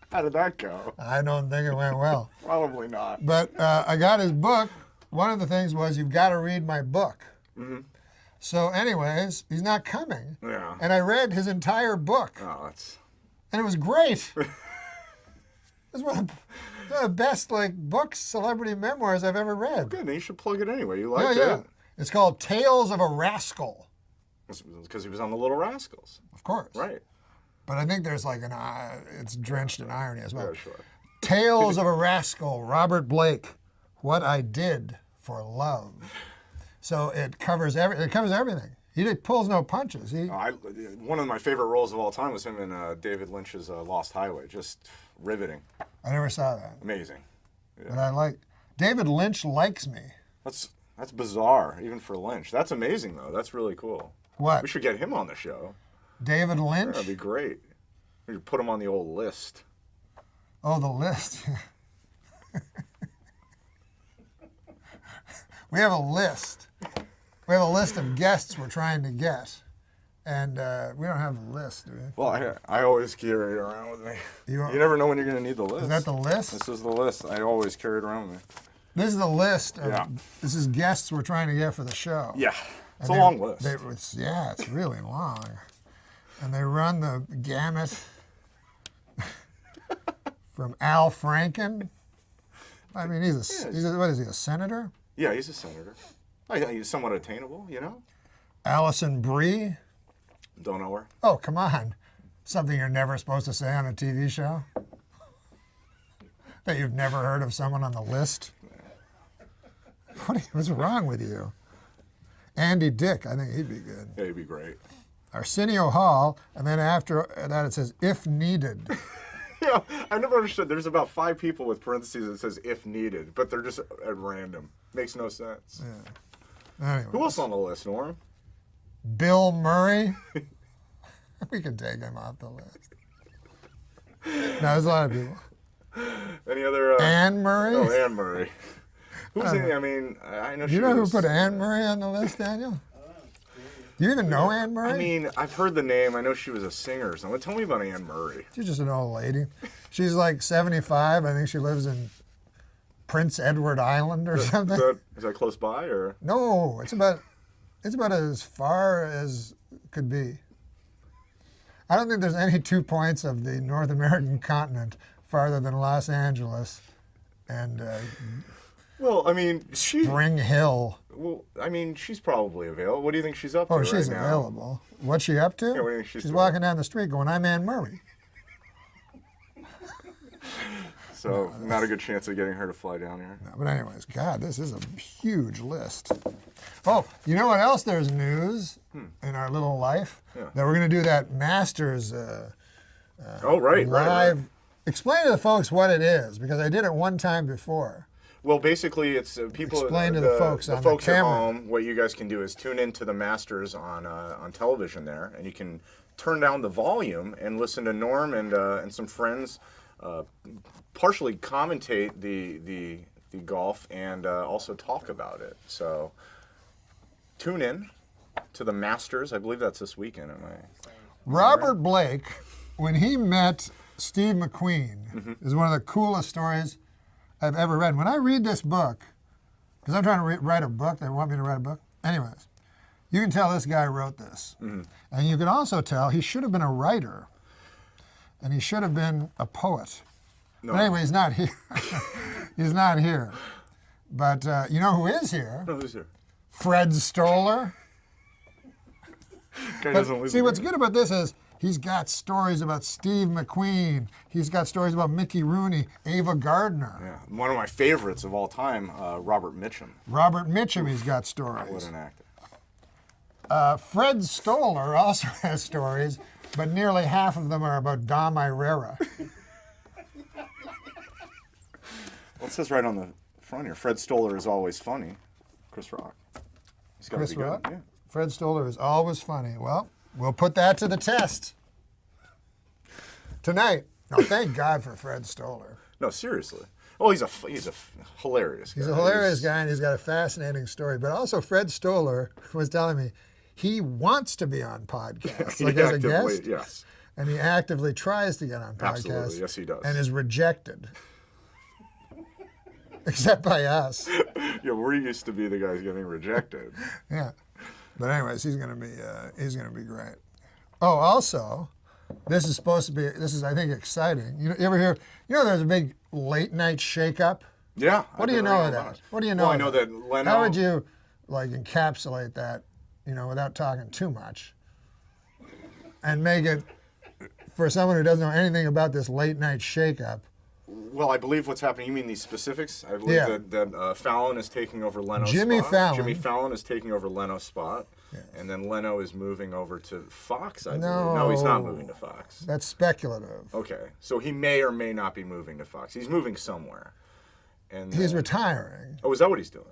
How did that go? I don't think it went well. Probably not. But I got his book. One of the things was, you've got to read my book. Mm-hmm. So anyways, he's not coming. Yeah. And I read his entire book. Oh, that's... And it was great. It was one of the best books, celebrity memoirs I've ever read. Oh, good. Then you should plug it anyway. You liked Yeah. it? It's called Tales of a Rascal. Because he was on the Little Rascals. Of course. Right. But I think there's it's drenched in irony as well. Yeah, sure. Tales of a Rascal, Robert Blake, What I Did for Love. So it covers everything. He pulls no punches. One of my favorite roles of all time was him in David Lynch's Lost Highway. Just riveting. I never saw that. Amazing. Yeah. But I like David Lynch likes me. That's bizarre, even for Lynch. That's amazing, though. That's really cool. What? We should get him on the show. David Lynch? That'd be great. We should put him on the old list. Oh, the list. We have a list. We have a list of guests we're trying to get. And we don't have a list, do we? Well, I always carry it around with me. You never know when you're going to need the list. Is that the list? This is the list. I always carry it around with me. This is the list. This is guests we're trying to get for the show. Yeah. It's a long list. It's really long. And they run the gamut. from Al Franken. I mean, he's what is he, a senator? Yeah, he's a senator. He's somewhat attainable, you know? Alison Brie. Don't know her. Oh, come on. Something you're never supposed to say on a TV show? That you've never heard of someone on the list? What's wrong with you? Andy Dick, I think he'd be good. Yeah, he'd be great. Arsenio Hall, and then after that it says, if needed. Yeah, I never understood. There's about 5 people with parentheses that says if needed, but they're just at random. Makes no sense. Yeah. Anyway. Who else on the list, Norm? Bill Murray. We can take him off the list. No, there's a lot of people. Any other? Anne Murray? Oh, Anne Murray. Who's in? I mean, I know. Do you know who put Anne Murray on the list, Daniel? Do you even know Anne Murray? I mean, I've heard the name. I know she was a singer or something. Tell me about Anne Murray. She's just an old lady. She's like 75. I think she lives in Prince Edward Island or something. Is that close by or? No, it's about as far as could be. I don't think there's any 2 points of the North American continent farther than Los Angeles and well, I mean, Spring Hill. Well, I mean, she's probably available. What do you think she's up to Oh, right she's now? available. What's she up to? Yeah, what do you think she's doing? walking down the street going, I'm Anne Murray. So, not a good chance of getting her to fly down here. No, but anyways, God, this is a huge list. Oh, you know what else there's news in our little life? Yeah. That we're going to do that Masters right. live. Explain to the folks what it is, because I did it one time before. Well, basically, it's people. Explain to the folks on the folks at camera. home. What you guys can do is tune into the Masters on television there, and you can turn down the volume and listen to Norm and some friends partially commentate the golf and also talk about it. So tune in to the Masters. I believe that's this weekend. Robert Blake, when he met Steve McQueen, is one of the coolest stories I've ever read. When I read this book, because I'm trying to write a book, they want me to write a book. Anyways, you can tell this guy wrote this. And you can also tell he should have been a writer. And he should have been a poet. No. But anyway, he's not here. He's not here. But you know who is here? No, who's here? Fred Stoller. But, see, what's good about this is he's got stories about Steve McQueen. He's got stories about Mickey Rooney, Ava Gardner. Yeah, one of my favorites of all time, Robert Mitchum. Robert Mitchum, he's got stories. What an actor. Fred Stoller also has stories, but nearly half of them are about Dom Irrera. Well, it says right on the front here, Fred Stoller is always funny. Chris Rock. He's gotta Chris be good. Rock? Yeah. Fred Stoller is always funny. Well, we'll put that to the test tonight. Now, thank God for Fred Stoller. No, seriously. Oh, he's a hilarious guy. He's a hilarious guy, and he's got a fascinating story. But also, Fred Stoller was telling me he wants to be on podcasts, like as a guest. Yes. And he actively tries to get on podcasts. Absolutely, yes, he does. And is rejected. Except by us. Yeah, we're used to be the guys getting rejected. Yeah. But anyways, he's gonna be great. Oh, also, this is I think exciting. You ever hear? There's a big late night shakeup. Yeah. What do you know of that? What do you know? Well, I know that Leno. How would you encapsulate that? Without talking too much, and make it for someone who doesn't know anything about this late night shakeup. Well, I believe what's happening. You mean these specifics? I believe that Fallon is taking over Leno's spot. Jimmy Fallon is taking over Leno's spot, and then Leno is moving over to Fox. I believe. No, he's not moving to Fox. That's speculative. Okay, so he may or may not be moving to Fox. He's moving somewhere, and he's retiring. Oh, is that what he's doing?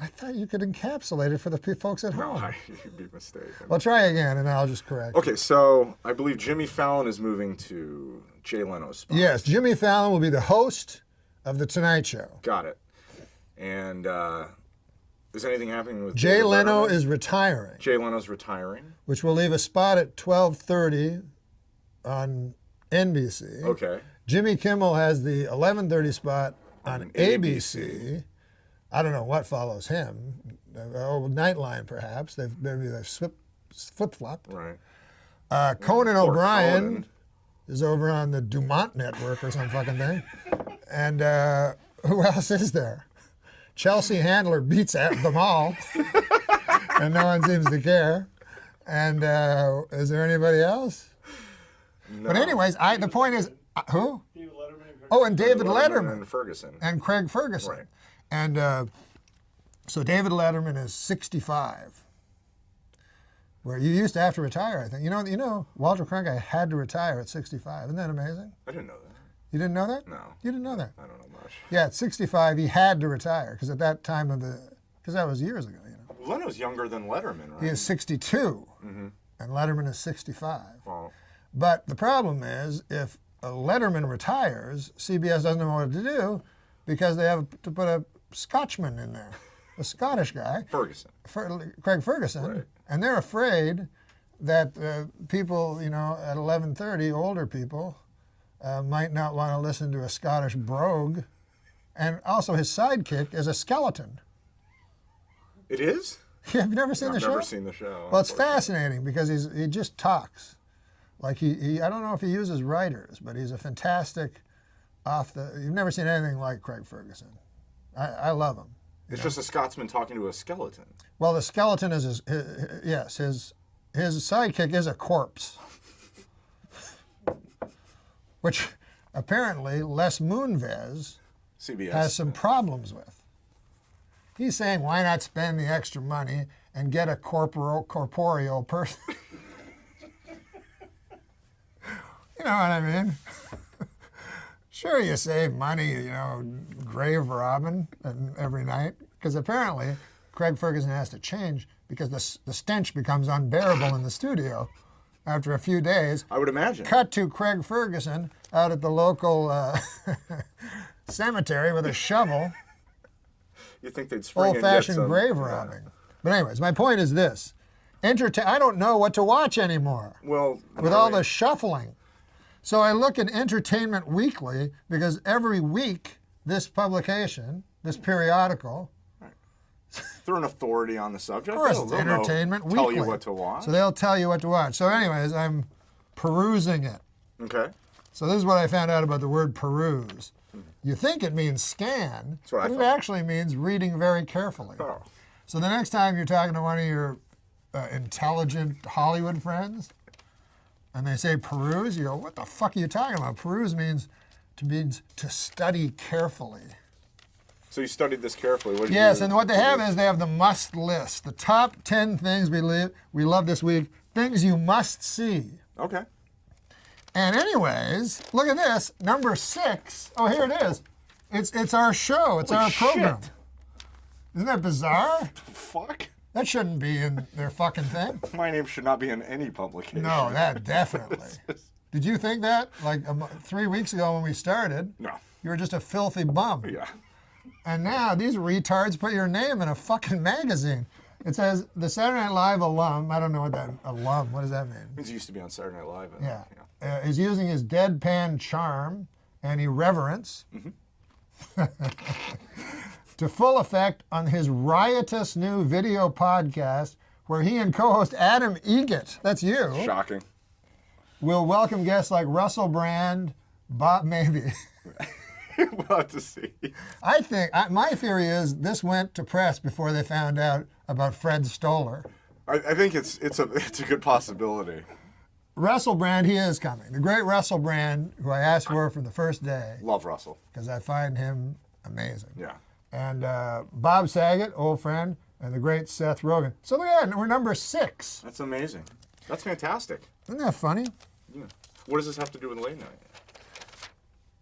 I thought you could encapsulate it for the folks at home. No, you'd be mistaken. Well, try again, and I'll just correct. Okay, so I believe Jimmy Fallon is moving to Jay Leno's spot. Yes, Jimmy Fallon will be the host of The Tonight Show. Got it. And is anything happening with Jay Leno is retiring. Jay Leno's retiring. Which will leave a spot at 12:30 on NBC. Okay. Jimmy Kimmel has the 11:30 spot on ABC. I don't know what follows him. Nightline, perhaps. Maybe they've flip-flopped. Right. Conan O'Brien is over on the Dumont network or some fucking thing. And who else is there? Chelsea Handler beats them all, and no one seems to care. And is there anybody else? No. But anyways, the point is, who? Oh, and David Letterman. And Ferguson. And Craig Ferguson. Right. And so David Letterman is 65. Where you used to have to retire, I think. You know, Walter Cronkite had to retire at 65. Isn't that amazing? I didn't know that. You didn't know that? No. You didn't know that? I don't know much. Yeah, at 65, he had to retire because at that time because that was years ago, you know. Leno's younger than Letterman, right? He is 62, Mm-hmm. and Letterman is 65. Wow. But the problem is, if Letterman retires, CBS doesn't know what to do because they have to put a Scotchman in there, a Scottish guy. Ferguson. Craig Ferguson. Right. And they're afraid that people, you know, at 11:30, older people, might not want to listen to a Scottish brogue. And also his sidekick is a skeleton. It is? You've never seen the show? I've never seen the show. Well, it's fascinating because he just talks. Like he I don't know if he uses writers, but he's a fantastic you've never seen anything like Craig Ferguson. I love him. It's just a Scotsman talking to a skeleton. Well, the skeleton is his sidekick is a corpse. Which apparently Les Moonves CBS has some problems with. He's saying, why not spend the extra money and get a corporeal person? You know what I mean? Sure, you save money, you know, grave robbing every night, because apparently Craig Ferguson has to change because the stench becomes unbearable in the studio after a few days. I would imagine. Cut to Craig Ferguson out at the local cemetery with a shovel. You think they'd spring old-fashioned grave robbing. But anyways, my point is this. I don't know what to watch anymore. Well, with all the shuffling. So I look at Entertainment Weekly because every week this publication, this periodical, they're an authority on the subject. Of course, they'll it's Entertainment Weekly. Tell you what to watch. So they'll tell you what to watch. So anyways, I'm perusing it. Okay. So this is what I found out about the word peruse. You think it means scan, but it actually means reading very carefully. Oh. So the next time you're talking to one of your intelligent Hollywood friends, and they say peruse, you go, what the fuck are you talking about? Peruse means to study carefully. So you studied this carefully. What did yes, you, and what they have is they have the must list. The top 10 things we love this week, things you must see. Okay. And anyways, look at this, number 6. Oh, here it is. It's our show. It's Holy our program. shit. Isn't that bizarre? What the fuck? That shouldn't be in their fucking thing. My name should not be in any publication. No, that definitely. Did you think that? Like 3 weeks ago when we started, no. You were just a filthy bum. Yeah. And now these retards put your name in a fucking magazine. It says the Saturday Night Live alum. I don't know what that alum. What does that mean? It means he used to be on Saturday Night Live. Yeah. Is using his deadpan charm and irreverence to full effect on his riotous new video podcast where he and co-host Adam Egget, that's you. Shocking. Will welcome guests like Russell Brand, Bob, maybe. We'll have to see. I think, my theory is this went to press before they found out about Fred Stoller. I think it's a good possibility. Russell Brand, he is coming. The great Russell Brand, who I asked for from the first day. Love Russell. Because I find him amazing. Yeah. And Bob Saget, old friend, and the great Seth Rogen. So look at that, we're number 6. That's amazing. That's fantastic. Isn't that funny? Yeah. What does this have to do with late night?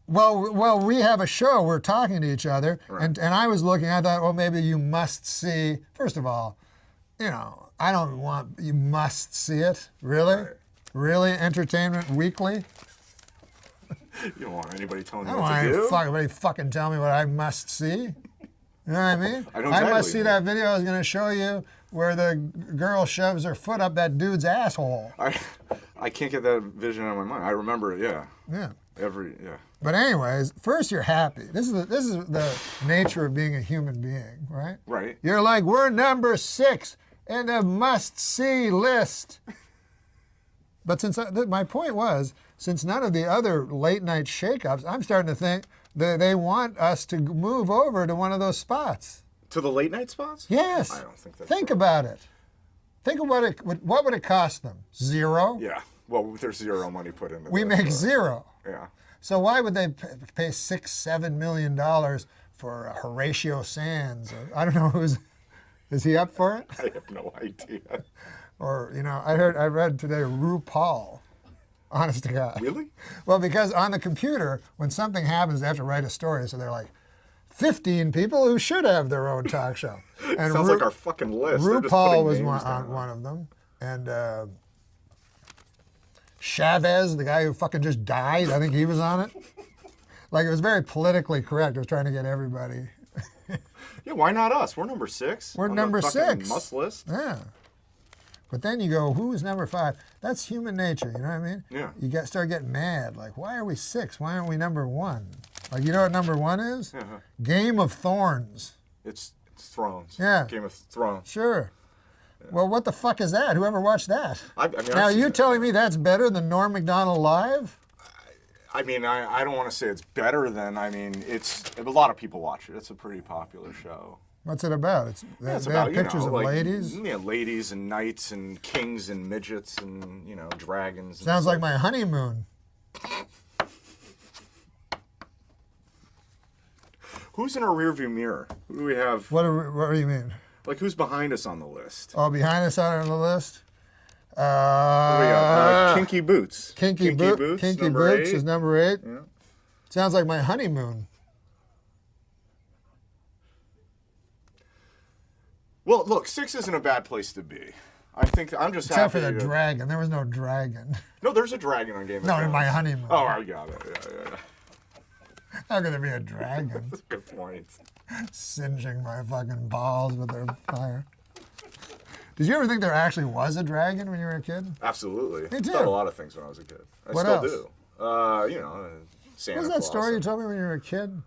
Well, we have a show. We're talking to each other, Right. and I was looking. I thought, well, maybe you must see. First of all, you know, I don't want you must see it. Really, Right. Really, Entertainment Weekly. You don't want anybody telling I you don't what to do. want anybody fucking tell me what I must see. You know what I mean? I know must exactly. see that video. I was going to show you where the girl shoves her foot up that dude's asshole. I can't get that vision out of my mind. I remember it. Yeah. Yeah. Yeah. But anyways, first you're happy. This is the nature of being a human being, right? Right. You're like, we're number 6 in the must-see list. But since my point was since none of the other late night shakeups, I'm starting to think that they want us to move over to one of those spots. To the late night spots? Yes. I don't think that's Think about it. Think about it. What would it cost them? Zero? Yeah. Well, there's zero money put into We make zero. Yeah. So why would they pay $6-7 million for Horatio Sands? Or, I don't know who's. Is he up for it? I have no idea. Or I read today RuPaul. Honest to God. Really? Well, because on the computer, when something happens, they have to write a story. So they're like, 15 people who should have their own talk show. And Sounds like our fucking list. RuPaul was on one of them, and Chavez, the guy who fucking just died, I think he was on it. Like, it was very politically correct. It was trying to get everybody. Yeah, why not us? We're number 6. We're on number the fucking 6. Must list. Yeah. But then you go, who's number 5? That's human nature, you know what I mean? Yeah. You start getting mad. Like, why are we 6? Why aren't we number 1? Like, you know what number 1 is? Uh-huh. Game of Thorns. It's Thrones. Yeah. Game of Thrones. Sure. Yeah. Well, what the fuck is that? Whoever watched that? I mean, now, are you telling me that's better than Norm MacDonald Live? I mean, I don't want to say it's better than. I mean, a lot of people watch it. It's a pretty popular show. What's it about? They about, have pictures of like, ladies? Yeah, ladies and knights and kings and midgets and, dragons. Sounds like my honeymoon. Who's in our rearview mirror? Who do we have? What do you mean? Like, who's behind us on the list? Oh, behind us on the list? What do we got? Kinky Boots. Kinky Boots is number 8. Yeah. Sounds like my honeymoon. Well, look, 6 isn't a bad place to be. I think I'm just Except happy for the dragon. There was no dragon. No, there's a dragon on Game of No, Thrones. in my honeymoon. Oh, I got it. Yeah. How could there be a dragon? That's a good point. Singeing my fucking balls with their fire. Did you ever think there actually was a dragon when you were a kid? Absolutely. Me too. I thought a lot of things when I was a kid. I What still else? do. Santa What was that Claus story you and- told me when you were a kid?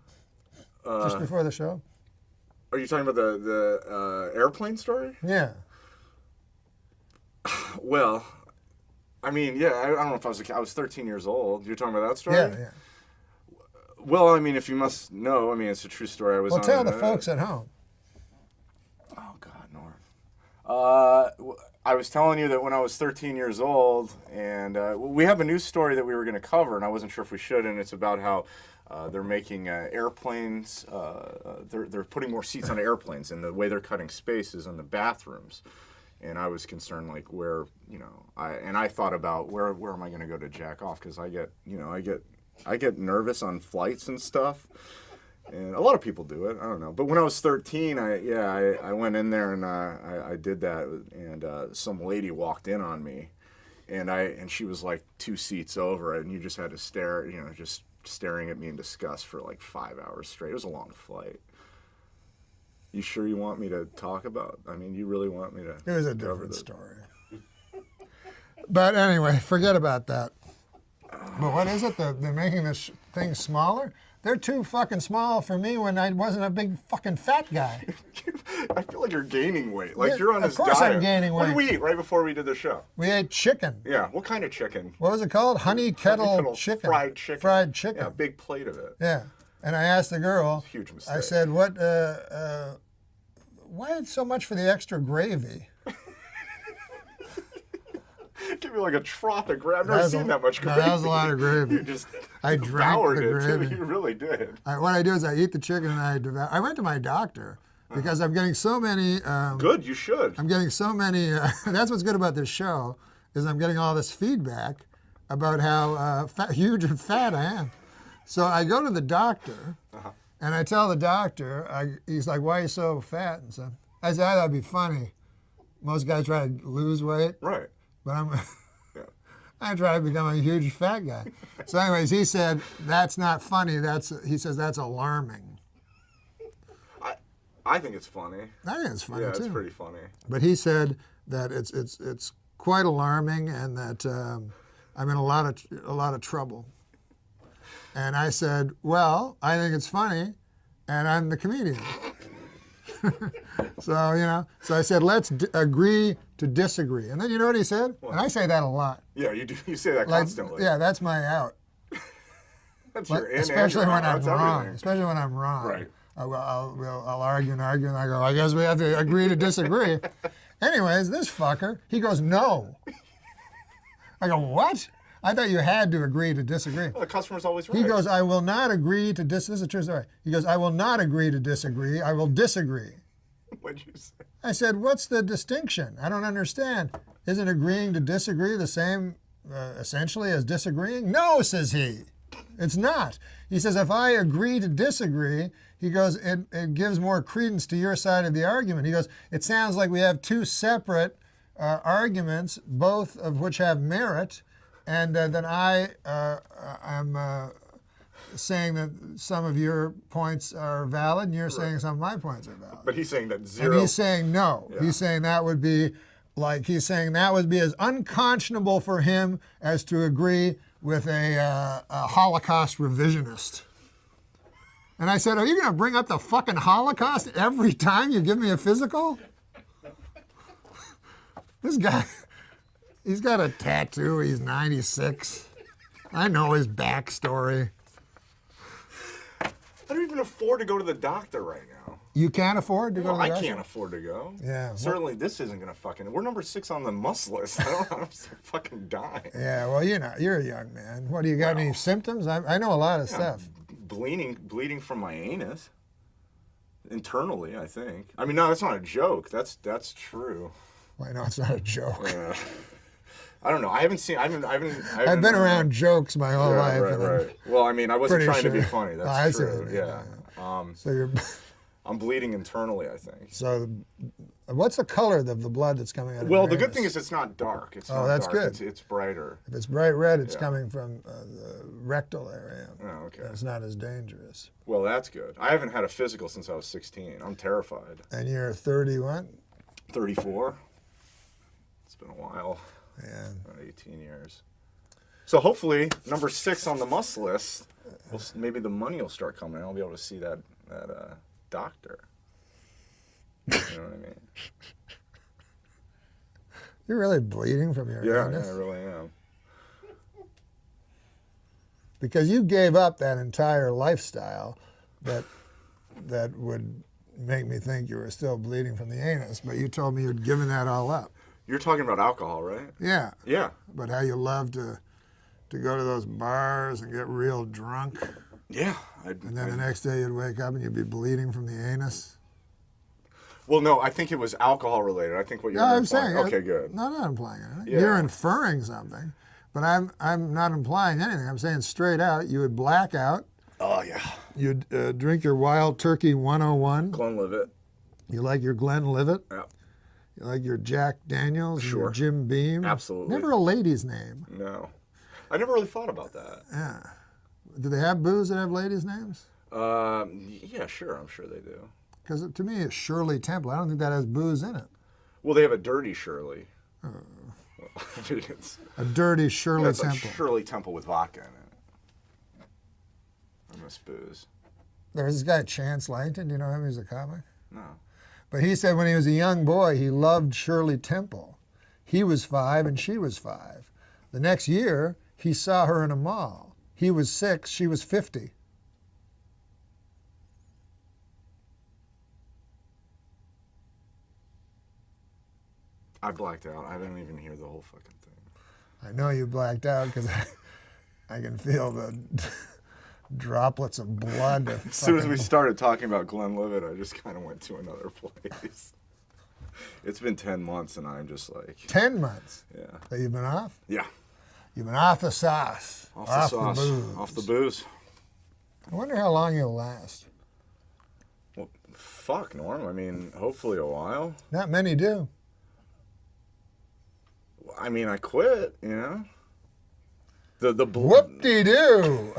Just before the show? Are you talking about the airplane story? Yeah. Well, I mean, yeah, I don't know if I was a kid. I was 13 years old. You're talking about that story? Yeah. Well, I mean, if you must know, I mean, it's a true story. I was. Well, on tell the folks at home. Oh God, Norm. I was telling you that when I was 13 years old, and we have a news story that we were going to cover, and I wasn't sure if we should, and it's about how they're making airplanes. They're putting more seats on airplanes, and the way they're cutting space is in the bathrooms. And I was concerned, like, where, I thought about where am I going to go to jack off, because I get nervous on flights and stuff. And a lot of people do it. I don't know. But when I was 13, I went in there and I did that. And some lady walked in on me, and she was like 2 seats over, and you just had to stare, just staring at me in disgust for like 5 hours straight. It was a long flight. You sure you want me to talk about? I mean, you really want me to? It was a different story. But anyway, forget about that. But what is it? They're making this thing smaller? They're too fucking small for me when I wasn't a big fucking fat guy. I feel like you're gaining weight. Like, you're on of this course diet. I'm gaining What did weight. we eat right before we did the show? We ate chicken. Yeah. What kind of chicken? What was it called? Honey kettle chicken. Fried chicken. Fried chicken. Yeah, a big plate of it. Yeah. And I asked the girl, Huge mistake. I said, why so much for the extra gravy? Give me like a trough of gravy. I've never seen that much gravy. No, that was a lot of gravy. You just I drank the it, gravy. too. You really did. What I do is I eat the chicken and I went to my doctor because I'm getting so many. Good, you should. I'm getting so many. That's what's good about this show is I'm getting all this feedback about how huge and fat I am. So I go to the doctor and I tell the doctor, he's like, "Why are you so fat?" And so I said, "I thought it'd be funny. Most guys try to lose weight, right? But I try to become a huge fat guy." So, anyways, he said that's not funny. He says that's alarming. I think it's funny. I think it's funny too. too. It's pretty funny. But he said that it's quite alarming and that I'm in a lot of trouble. And I said, well, I think it's funny, and I'm the comedian. So, so I said, let's agree to disagree. And then you know what he said? And I say that a lot. Yeah, you do. You say that constantly. Yeah, that's my out. That's your in Especially and your when out. I'm That's wrong. everything. Especially when I'm wrong. Right. I'll argue and argue, and I go, I guess we have to agree to disagree. Anyways, this fucker, he goes, no. I go, what? I thought you had to agree to disagree. Well, the customer's always right. He goes, I will not agree to this is a true story. He goes, I will not agree to disagree. I will disagree. What'd you say? I said, what's the distinction? I don't understand. Isn't agreeing to disagree the same, essentially, as disagreeing? No, says he. It's not. He says, if I agree to disagree, he goes, it gives more credence to your side of the argument. He goes, it sounds like we have two separate arguments, both of which have merit, and then I'm saying that some of your points are valid, and you're saying some of my points are valid. But he's saying that zero. And he's saying no. Yeah. He's saying that would be as unconscionable for him as to agree with a Holocaust revisionist. And I said, are you going to bring up the fucking Holocaust every time you give me a physical? This guy, he's got a tattoo. He's 96. I know his backstory. I don't even afford to go to the doctor right now. You can't afford to go to the I doctor? can't afford to go. Yeah. Certainly this isn't going to fucking... We're number 6 on the must list. I'm fucking dying. Yeah, well, you're a young man. What, do you got any symptoms? I know a lot of stuff. Bleeding from my anus. Internally, I think. I mean, no, that's not a joke. That's true. Well, I know it's not a joke. I don't know. I've been around jokes my whole life. Right. Well, I mean, I wasn't trying to be funny. I That's see true. what you mean, Yeah. So you're... I'm bleeding internally, I think. So, what's the color of the blood that's coming out of Well, your the good anus? thing is it's not dark. It's not that's dark. good. It's brighter. If it's bright red, it's coming from the rectal area. Oh, okay. It's not as dangerous. Well, that's good. I haven't had a physical since I was 16. I'm terrified. And you're 30 what? 34. It's been a while. Yeah. About 18 years. So hopefully, number 6 on the must list, maybe the money will start coming. I'll be able to see that doctor. You know what I mean? You're really bleeding from your anus? Yeah, I really am. Because you gave up that entire lifestyle that would make me think you were still bleeding from the anus, but you told me you'd given that all up. You're talking about alcohol, right? Yeah. Yeah. But how you love to go to those bars and get real drunk. Yeah. And then the next day you'd wake up and you'd be bleeding from the anus. Well, no, I think it was alcohol related. I think what you're I'm implying. saying. Okay, good. No, I'm not implying anything. Yeah. You're inferring something, but I'm not implying anything. I'm saying straight out, you would black out. Oh, yeah. You'd drink your Wild Turkey 101. Glenlivet. You like your Glenlivet? Yeah. You like your Jack Daniels? Sure. Your Jim Beam? Absolutely. Never a lady's name. No. I never really thought about that. Yeah. Do they have booze that have ladies' names? Yeah, sure. I'm sure they do. Because to me, it's Shirley Temple. I don't think that has booze in it. Well, they have a Dirty Shirley. A dirty Shirley That's Temple. like Shirley Temple with vodka in it. I miss booze. There's this guy, Chance Langton. Do you know him? He's a comic. No. But he said when he was a young boy, he loved Shirley Temple. He was 5 and she was 5. The next year, he saw her in a mall. He was 6, she was 50. I blacked out. I didn't even hear the whole fucking thing. I know you blacked out because I can feel the droplets of blood. As soon as we started talking about Glenlivet, I just kind of went to another place. It's been 10 months and I'm just like... 10 months? Yeah. That you've been off? Yeah. You've been off the sauce. Off the sauce. The booze. Off the booze. I wonder how long you'll last. Well, fuck, Norm. I mean, hopefully a while. Not many do. I mean, I quit, you know? The Whoop-de-doo!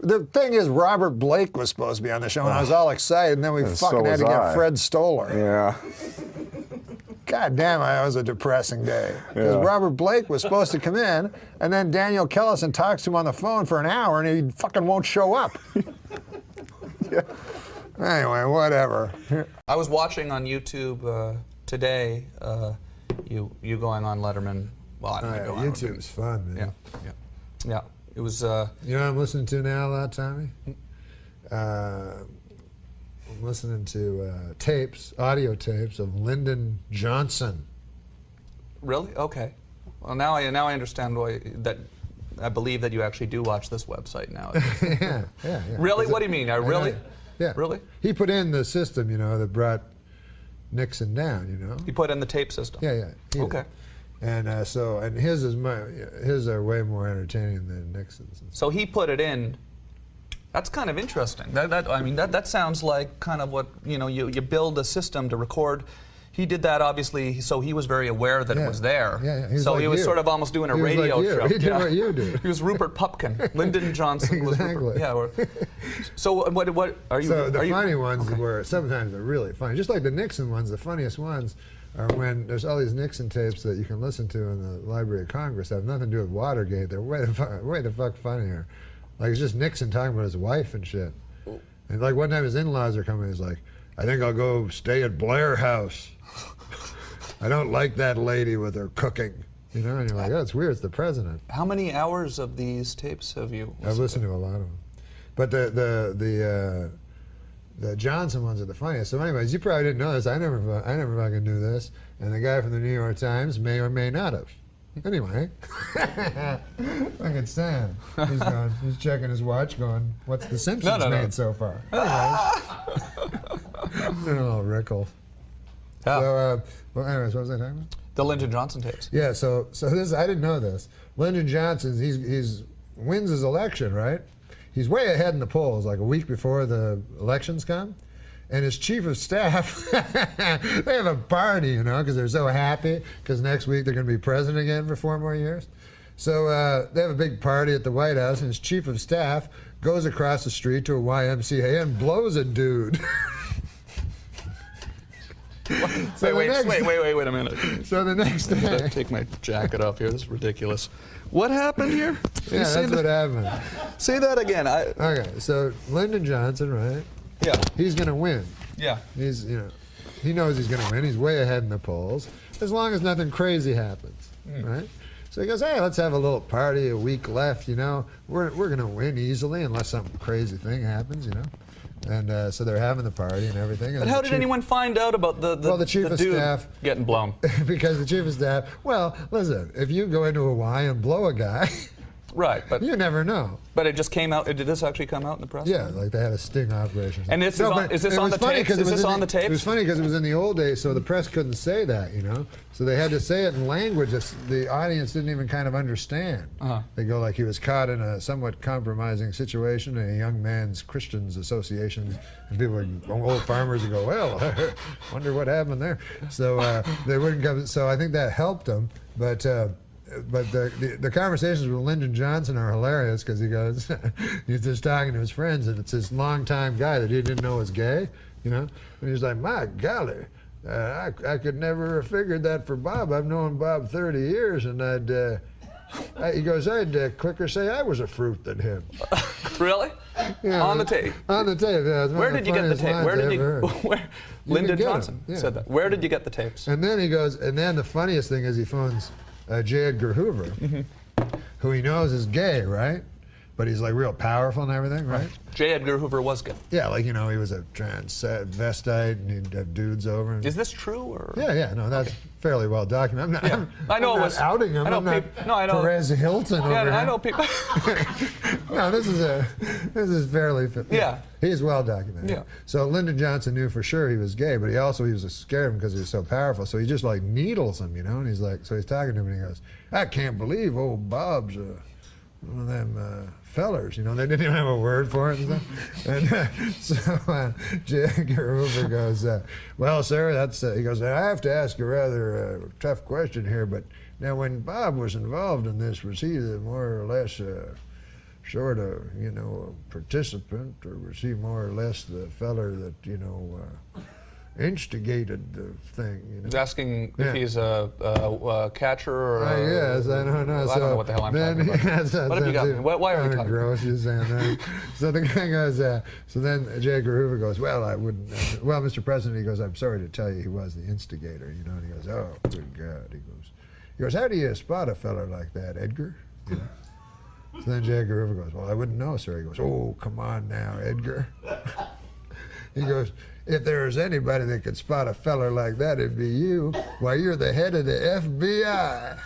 The thing is, Robert Blake was supposed to be on the show, and I was all excited, and then we And fucking so had to was get I. Fred Stoller. Yeah. God damn, that was a depressing day. Because Yeah. Robert Blake was supposed to come in, and then Daniel Kellison talks to him on the phone for an hour, and he fucking won't show up. Yeah. Anyway, whatever. I was watching on YouTube today, you going on Letterman. Well, I don't know. YouTube's fun, man. Yeah. It was. You know what I'm listening to now a lot, Tommy? I'm listening to audio tapes of Lyndon Johnson. Really? Okay. Well, now I understand why that. I believe that you actually do watch this website now. yeah. Really? What do you mean? Really? Yeah. Really? He put in the system, that brought Nixon down, He put in the tape system. Yeah. he did. Okay. And and his are way more entertaining than Nixon's. So he put it in. That's kind of interesting. That sounds like kind of what you build a system to record. He did that obviously, so he was very aware that it was there. Yeah. So he was sort of almost doing a radio show. He did what you do. He was Rupert Pupkin. Lyndon Johnson was Rupert. Exactly. So what are you? So the funny ones were sometimes they're really funny. Just like the Nixon ones, the funniest ones are when there's all these Nixon tapes that you can listen to in the Library of Congress that have nothing to do with Watergate. They're way the fuck funnier. Like it's just Nixon talking about his wife and shit. And like one time his in-laws are coming, he's like, I think I'll go stay at Blair House. I don't like that lady with her cooking. And you're like, oh, it's weird, it's the president. How many hours of these tapes have you listened I've listened to a lot of them. But the Johnson ones are the funniest. So anyways, you probably didn't know this. I never fucking knew this. And the guy from the New York Times may or may not have. Anyway. Look at Sam. He's checking his watch going, what's the Simpsons made so far? Anyways. They're all Rickles. Yeah. So, well, anyways, what was I talking about? The Lyndon Johnson tapes. Yeah, so this, I didn't know this. Lyndon Johnson, he's wins his election, right? He's way ahead in the polls, like a week before the elections come. And his chief of staff, they have a party, because they're so happy, because next week they're going to be president again for 4 more years. So they have a big party at the White House, and his chief of staff goes across the street to a YMCA and blows a dude. Wait a minute. So the next day... Take my jacket off here. This is ridiculous. What happened here? Yeah, that's what happened. Say that again. Okay, so Lyndon Johnson, right? Yeah. He's going to win. Yeah. He's, he knows he's going to win. He's way ahead in the polls, as long as nothing crazy happens, right? So he goes, hey, let's have a little party, a week left, We're going to win easily unless some crazy thing happens, And so they're having the party and everything. But how did anyone find out about the chief of dude staff getting blown? Because the chief of staff, well, listen, if you go into a Y and blow a guy, right, but you never know. But it just came out. Did this actually come out in the press? Yeah, like they had a sting operation. And is this on the tapes? Is this on the tapes? It was funny because it was in the old days, so the press couldn't say that, So they had to say it in language that the audience didn't even kind of understand. They go like he was caught in a somewhat compromising situation in a young man's Christians association, and people, old farmers would go, well, wonder what happened there. So they wouldn't come. So I think that helped them, but the conversations with Lyndon Johnson are hilarious because he goes, he's just talking to his friends, and it's this longtime guy that he didn't know was gay, and he's like, my golly, I could never have figured that for Bob. I've known Bob 30 years, and he goes, I'd quicker say I was a fruit than him. Really? Yeah, on the tape? On the tape, yeah. Where did you get the tape? Where did you? Lyndon Johnson yeah. said that. Where did you get the tapes? And then he goes, and then the funniest thing is he phones J. Edgar Hoover, who he knows is gay, right? But he's like real powerful and everything, right? J. Edgar Hoover was gay. Yeah, like, he was a transvestite and he'd have dudes over. And... Is this true? Or? Yeah, no, that's fairly well documented. I know I'm it not was outing him. I know I'm not I know. Perez Hilton over here. I know people. No, this is fairly. Yeah. He's well documented. Yeah. So Lyndon Johnson knew for sure he was gay, but he was scared of him because he was so powerful. So he just like needles him, and he's like, so he's talking to him and he goes, I can't believe old Bob's one of them fellers, they didn't even have a word for it and stuff. And so J. Edgar Hoover goes, well, sir, he goes, I have to ask a rather tough question here, but now when Bob was involved in this, was he the more or less sort of, you know, a participant, or was he more or less the feller that, you know, instigated the thing? You know? He's asking if he's a catcher or a... yes, I don't know. Well, I don't know what the hell I'm talking about. What have you got me? Why are we talking? Gross, you're saying that. So the guy goes, so then J. Edgar Hoover goes, well, I wouldn't, well, Mr. President, he goes, I'm sorry to tell you he was the instigator, you know, and he goes, oh, good God, he goes, how do you spot a feller like that, Edgar? You know? So then J. Edgar Hoover goes, well, I wouldn't know, sir. He goes, oh, come on now, Edgar. He goes, if there's anybody that could spot a feller like that, it'd be you. Why, you're the head of the FBI.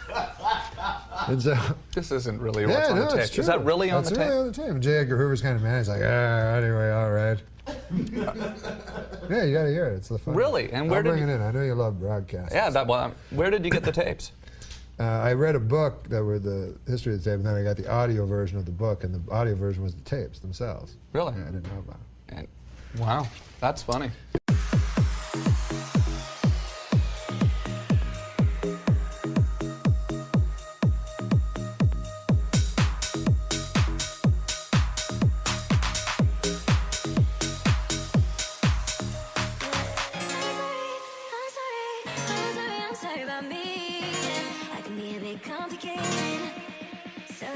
And so, this isn't really what's on the tape. Is that really on the tape? That's really on the tape. And J. Edgar Hoover's kind of mad. He's like, anyway, all right. Yeah, you got to hear it. It's the fun. Really? And where I'll did bring it in. I know you love broadcasting. Yeah, where did you get the tapes? I read a book that were the history of the tape, and then I got the audio version of the book, and the audio version was the tapes themselves. Really? Yeah, I didn't know about it. Wow, that's funny. I'm sorry about me. I can be a bit complicated. So